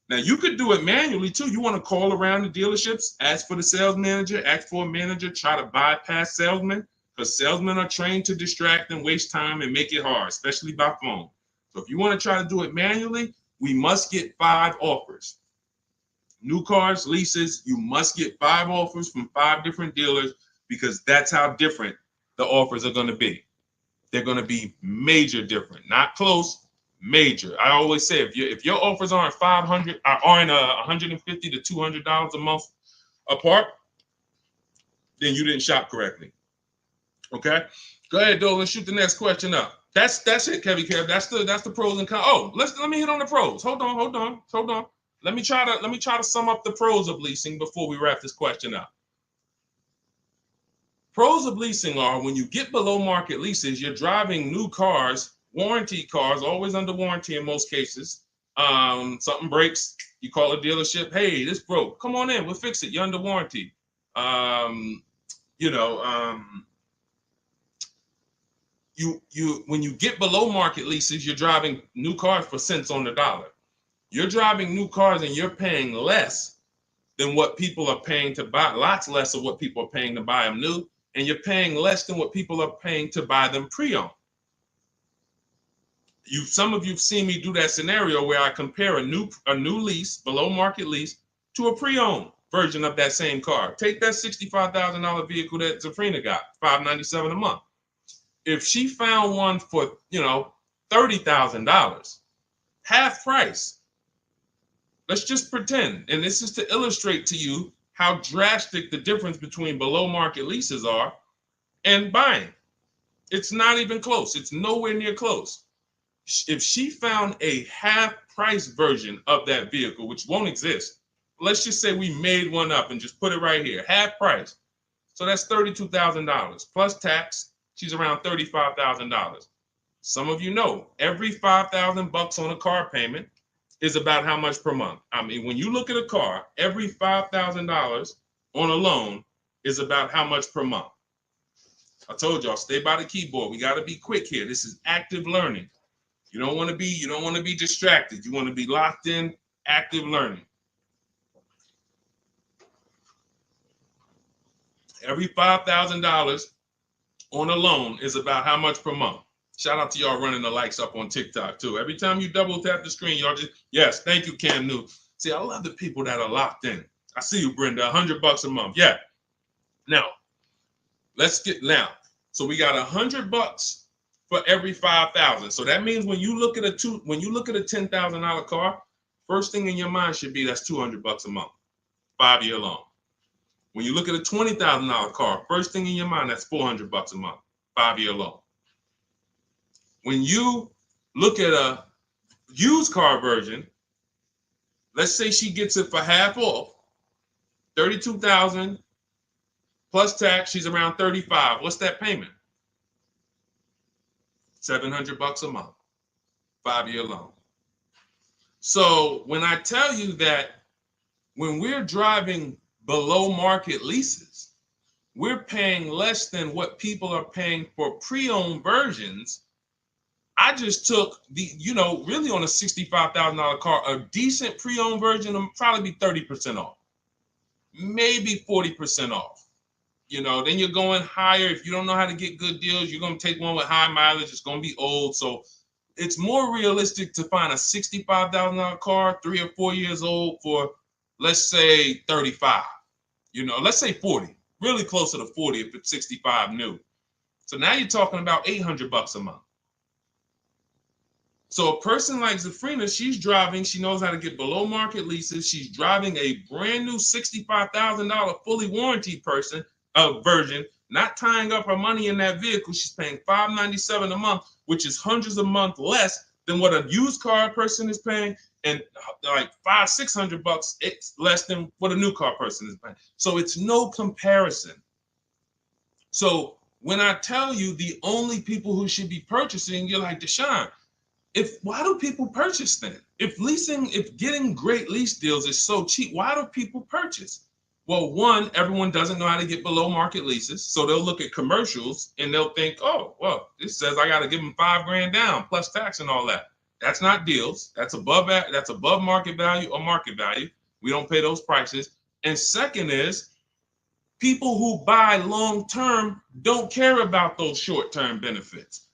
Now, you could do it manually, too. You want to call around the dealerships, ask for the sales manager, ask for a manager, try to bypass salesmen, because salesmen are trained to distract and waste time and make it hard, especially by phone. So if you want to try to do it manually, we must get 5 offers. New cars, leases, you must get 5 offers from 5 different dealers because that's how different the offers are going to be. They're going to be major different, not close, major. I always say if your offers aren't $150 to $200 a month apart, then you didn't shop correctly. Okay, go ahead, Doe. Let's shoot the next question up. That's it, Kevy Kev. That's the pros and cons. Oh, let me hit on the pros. Hold on. Let me try to sum up the pros of leasing before we wrap this question up. Pros of leasing are when you get below market leases, you're driving new cars, warranty cars, always under warranty in most cases. Something breaks, you call a dealership. Hey, this broke. Come on in, we'll fix it. You're under warranty. When you get below market leases, you're driving new cars for cents on the dollar. You're driving new cars and you're paying less than what people are paying to buy, lots less of what people are paying to buy them new, and you're paying less than what people are paying to buy them pre-owned. Some of you've seen me do that scenario where I compare a new lease, below market lease, to a pre-owned version of that same car. Take that $65,000 vehicle that Zafrina got, $597 a month. If she found one for, $30,000, half price, let's just pretend, and this is to illustrate to you how drastic the difference between below market leases are and buying. It's not even close. It's nowhere near close. If she found a half price version of that vehicle, which won't exist, let's just say we made one up and just put it right here, half price. So that's $32,000 plus tax. She's around $35,000. Some of you know every $5,000 on a car payment is about how much per month. I mean, when you look at a car, every $5,000 on a loan is about how much per month. I told y'all, stay by the keyboard. We got to be quick here. This is active learning. You don't want to be distracted. You want to be locked in, active learning. Every $5,000 on a loan is about how much per month. Shout out to y'all running the likes up on TikTok too. Every time you double tap the screen, y'all just, yes, thank you, Cam New. See, I love the people that are locked in. I see you, Brenda, $100 a month. Yeah. Now, so we got $100 for every 5,000. So that means when you look at a $10,000 car, first thing in your mind should be that's $200 a month, 5-year loan. When you look at a $20,000 car, first thing in your mind, that's $400 a month, 5-year loan. When you look at a used car version, let's say she gets it for half off, $32,000 plus tax, she's around $35,000. What's that payment? $700 a month, 5-year loan. So when I tell you that when we're driving below market leases, we're paying less than what people are paying for pre-owned versions. I just took really on a $65,000 car, a decent pre-owned version will probably be 30% off, maybe 40% off. Then you're going higher. If you don't know how to get good deals, you're going to take one with high mileage. It's going to be old. So it's more realistic to find a $65,000 car, 3 or 4 years old for, let's say 35, let's say 40, really closer to 40 if it's 65 new. So now you're talking about $800 a month. So a person like Zafrina, she's driving, she knows how to get below market leases. She's driving a brand new $65,000 fully warranted version, not tying up her money in that vehicle. She's paying $597 a month, which is hundreds a month less than what a used car person is paying, and like $500-$600 it's less than what a new car person is paying. So it's no comparison. So when I tell you the only people who should be purchasing, you're like, Deshone, why do people purchase then? If getting great lease deals is so cheap, why do people purchase? Well, one, everyone doesn't know how to get below market leases. So they'll look at commercials and they'll think, oh, well, this says I got to give them $5,000 down plus tax and all that. That's not deals. That's above market value or market value. We don't pay those prices. And second is, people who buy long-term don't care about those short-term benefits.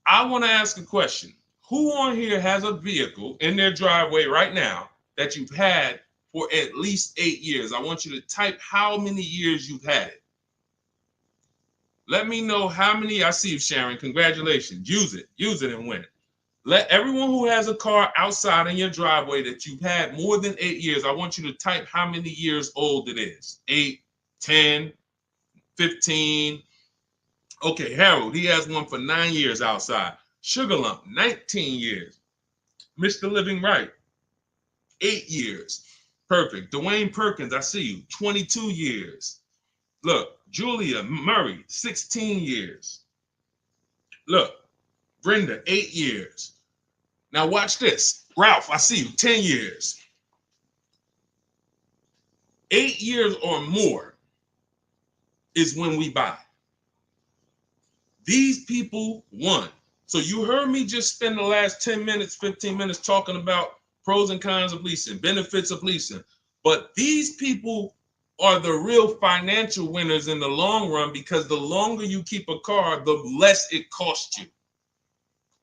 I want to ask a question. Who on here has a vehicle in their driveway right now that you've had for at least 8 years? I want you to type how many years you've had it. Let me know how many. I see you, Sharon. Congratulations. Use it and win. Let everyone who has a car outside in your driveway that you've had more than 8 years, I want you to type how many years old it is. 8, 10, 15. Okay, Harold, he has one for 9 years outside. Sugar Lump, 19 years. Mr. Living Right, 8 years. Perfect. Dwayne Perkins, I see you, 22 years. Look, Julia Murray, 16 years. Look, Brenda, 8 years. Now watch this. Ralph, I see you, 10 years. 8 years or more is when we buy. These people won. So you heard me just spend the last 10 minutes, 15 minutes talking about pros and cons of leasing, benefits of leasing. But these people are the real financial winners in the long run, because the longer you keep a car, the less it costs you.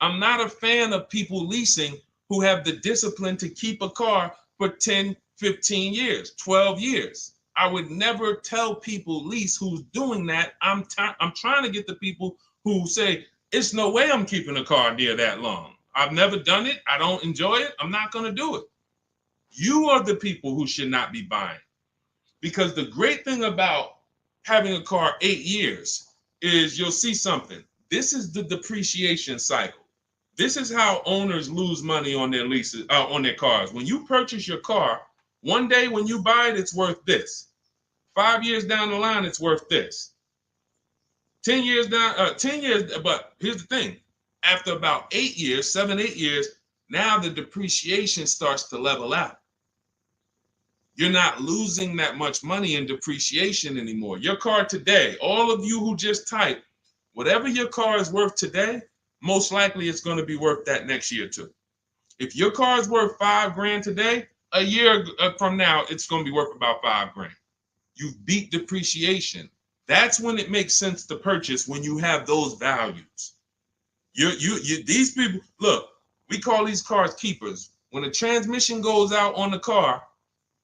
I'm not a fan of people leasing who have the discipline to keep a car for 10, 15 years, 12 years. I would never tell people lease who's doing that. I'm trying to get the people who say, it's no way I'm keeping a car near that long. I've never done it. I don't enjoy it. I'm not going to do it. You are the people who should not be buying. Because the great thing about having a car 8 years is you'll see something. This is the depreciation cycle. This is how owners lose money on their leases, on their cars. When you purchase your car, one day when you buy it, it's worth this. 5 years down the line, it's worth this. 10 years down, 10 years, but here's the thing. After about 8 years, 7, 8 years, now the depreciation starts to level out. You're not losing that much money in depreciation anymore. Your car today, all of you who just typed, whatever your car is worth today, most likely it's going to be worth that next year too. If your car is worth $5,000 today, a year from now, it's going to be worth about $5,000. You beat depreciation. That's when it makes sense to purchase, when you have those values. These people, look, we call these cars keepers. When a transmission goes out on the car,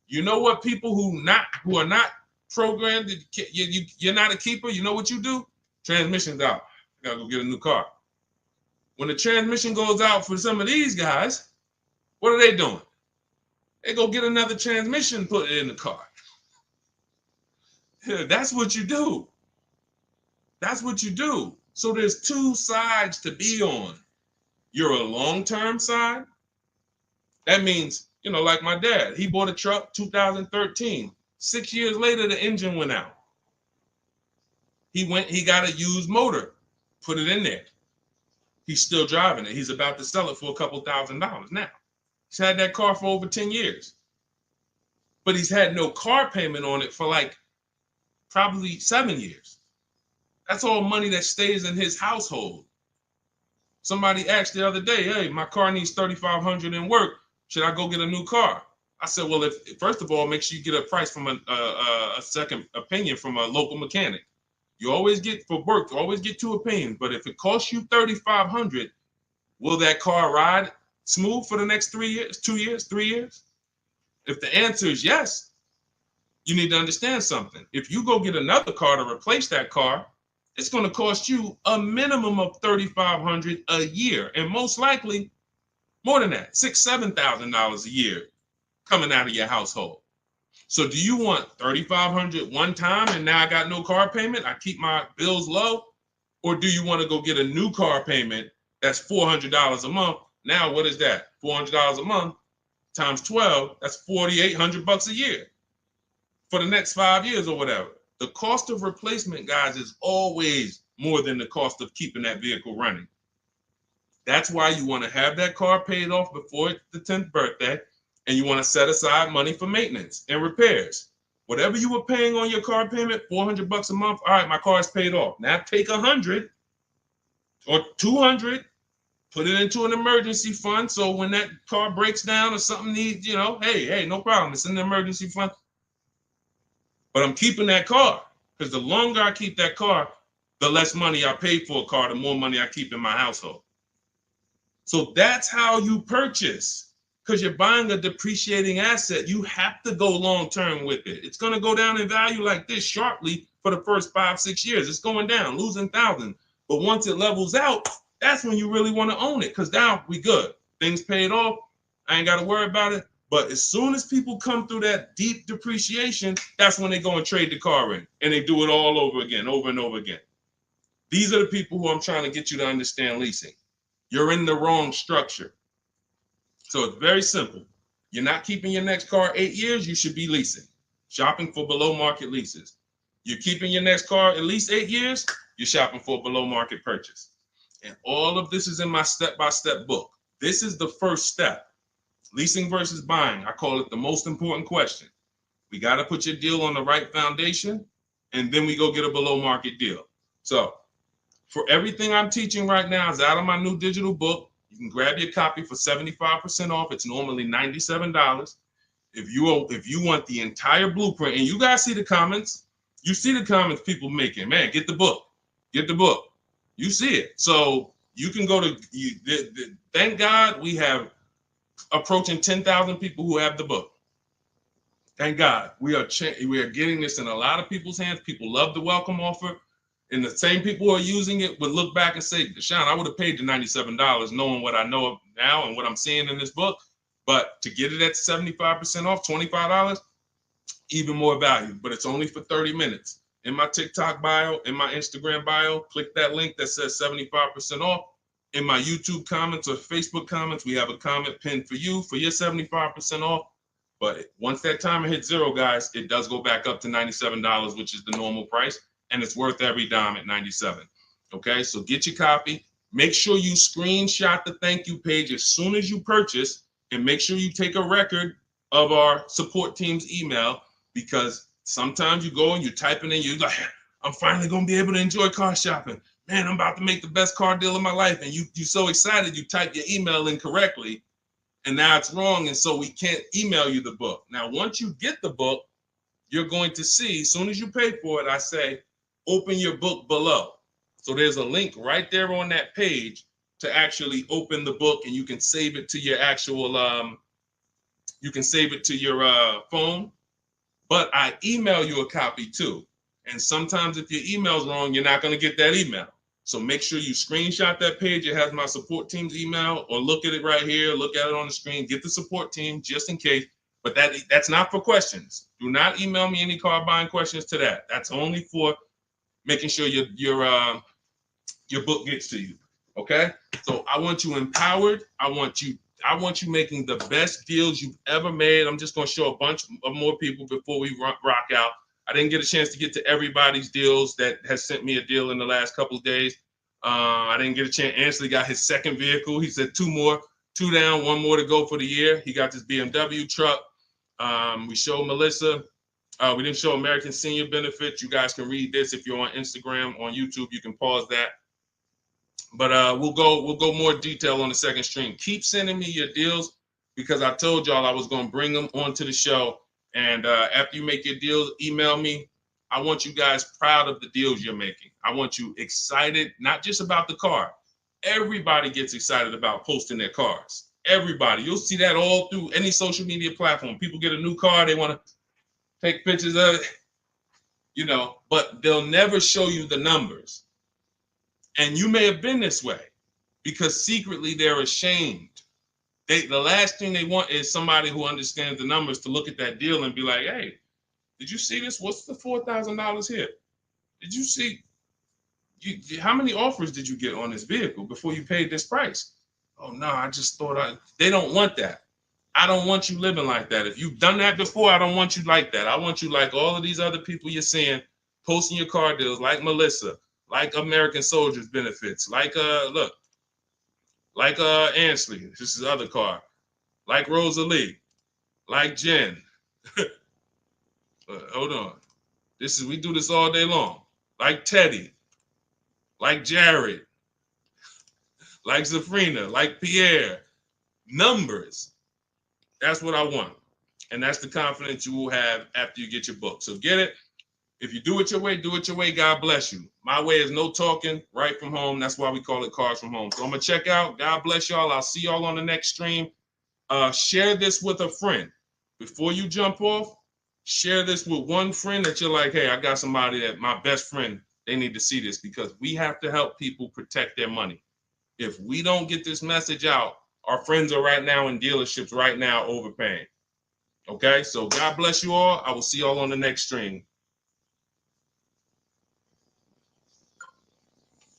you know what people who are not programmed, you're not a keeper, you know what you do? Transmission's out. You gotta go get a new car. When the transmission goes out for some of these guys, what are they doing? They go get another transmission and put it in the car. That's what you do. That's what you do. So there's two sides to be on. You're a long-term side. That means, like my dad, he bought a truck 2013. 6 years later, the engine went out. He got a used motor, put it in there. He's still driving it. He's about to sell it for a couple $1,000s now. He's had that car for over 10 years. But he's had no car payment on it for probably 7 years. That's all money that stays in his household. Somebody asked the other day, hey, my car needs $3,500 in work. Should I go get a new car? I said, well, first of all, make sure you get a price from a second opinion from a local mechanic. You always get, for work, you always get 2 opinions. But if it costs you $3,500, will that car ride smooth for the next 3 years, 2 years, 3 years? If the answer is yes, you need to understand something. If you go get another car to replace that car, it's going to cost you a minimum of $3,500 a year, and most likely more than that, $6,000, $7,000 a year coming out of your household. So do you want $3,500 one time and now I got no car payment, I keep my bills low? Or do you want to go get a new car payment that's $400 a month? Now what is that? $400 a month times 12, that's $4,800 a year for the next 5 years or whatever. The cost of replacement, guys, is always more than the cost of keeping that vehicle running. That's why you want to have that car paid off before the 10th birthday, and you want to set aside money for maintenance and repairs. Whatever you were paying on your car payment, $400 a month. All right, my car is paid off. Now take $100 or $200, put it into an emergency fund. So when that car breaks down or something needs, hey, no problem. It's in the emergency fund. But I'm keeping that car, because the longer I keep that car, the less money I pay for a car, the more money I keep in my household. So that's how you purchase, because you're buying a depreciating asset. You have to go long term with it. It's going to go down in value like this sharply for the first 5-6 years. It's going down, losing thousands. But once it levels out, that's when you really want to own it, because now we good. Things paid off. I ain't got to worry about it. But as soon as people come through that deep depreciation, that's when they go and trade the car in, and they do it all over again, over and over again. These are the people who I'm trying to get you to understand leasing. You're in the wrong structure. So it's very simple. You're not keeping your next car 8 years, you should be leasing, shopping for below market leases. You're keeping your next car at least 8 years, you're shopping for a below market purchase. And all of this is in my step-by-step book. This is the first step. Leasing versus buying. I call it the most important question. We got to put your deal on the right foundation, and then we go get a below market deal. So for everything I'm teaching right now is out of my new digital book. You can grab your copy for 75% off. It's normally $97. If you want the entire blueprint, and you guys see the comments, you see the comments people making, man, get the book. Get the book. You see it. So you can go to, thank God we have approaching 10,000 people who have the book. Thank God. We are getting this in a lot of people's hands. People love the welcome offer. And the same people who are using it would look back and say, Deshone, I would have paid the $97 knowing what I know now and what I'm seeing in this book. But to get it at 75% off, $25, even more value. But it's only for 30 minutes. In my TikTok bio, in my Instagram bio, click that link that says 75% off. In my YouTube comments or Facebook comments, we have a comment pinned for you for your 75% off. But once that timer hits zero, guys, it does go back up to $97, which is the normal price. And it's worth every dime at $97. Okay, so get your copy. Make sure you screenshot the thank you page as soon as you purchase, and make sure you take a record of our support team's email, because sometimes you go and you type it in, you're like, I'm finally going to be able to enjoy car shopping. Man, I'm about to make the best car deal of my life. And you're so excited, you type your email in correctly, and now it's wrong. And so we can't email you the book. Now, once you get the book, you're going to see, as soon as you pay for it, I say, open your book below. So there's a link right there on that page to actually open the book, and you can save it to your actual, you can save it to your phone. But I email you a copy too. And sometimes if your email's wrong, you're not going to get that email. So make sure you screenshot that page. It has my support team's email, or look at it right here. Look at it on the screen. Get the support team just in case. But that's not for questions. Do not email me any car buying questions to that. That's only for making sure your book gets to you. Okay? So I want you empowered. I want you making the best deals you've ever made. I'm just going to show a bunch of more people before we rock out. I didn't get a chance to get to everybody's deals that has sent me a deal in the last couple of days. I didn't get a chance. Ansley got his second vehicle. He said 2 down, 1 more to go for the year. He got this BMW truck. We showed Melissa. We didn't show American Senior Benefits. You guys can read this if you're on Instagram, on YouTube. You can pause that. But we'll go more detail on the second stream. Keep sending me your deals, because I told y'all I was going to bring them onto the show. And after you make your deals, email me. I want you guys proud of the deals you're making. I want you excited, not just about the car. Everybody gets excited about posting their cars. Everybody. You'll see that all through any social media platform. People get a new car, they want to take pictures of it, but they'll never show you the numbers. And you may have been this way, because secretly they're ashamed. The last thing they want is somebody who understands the numbers to look at that deal and be like, hey, did you see this? What's the $4,000 here? Did you see? How many offers did you get on this vehicle before you paid this price? Oh, no, I just thought they don't want that. I don't want you living like that. If you've done that before, I don't want you like that. I want you like all of these other people you're seeing posting your car deals, like Melissa, like American Soldiers Benefits, like Ansley, this is his other car, like Rosalie, like Jen. Hold on. We do this all day long. Like Teddy, like Jared, like Zafrina, like Pierre. Numbers. That's what I want. And that's the confidence you will have after you get your book. So get it. If you do it your way, do it your way. God bless you. My way is no talking, right from home. That's why we call it Cars from Home. So I'm going to check out. God bless y'all. I'll see y'all on the next stream. Share this with a friend. Before you jump off, share this with one friend that you're like, hey, I got somebody that my best friend, they need to see this, because we have to help people protect their money. If we don't get this message out, our friends are right now in dealerships right now overpaying. Okay, so God bless you all. I will see y'all on the next stream.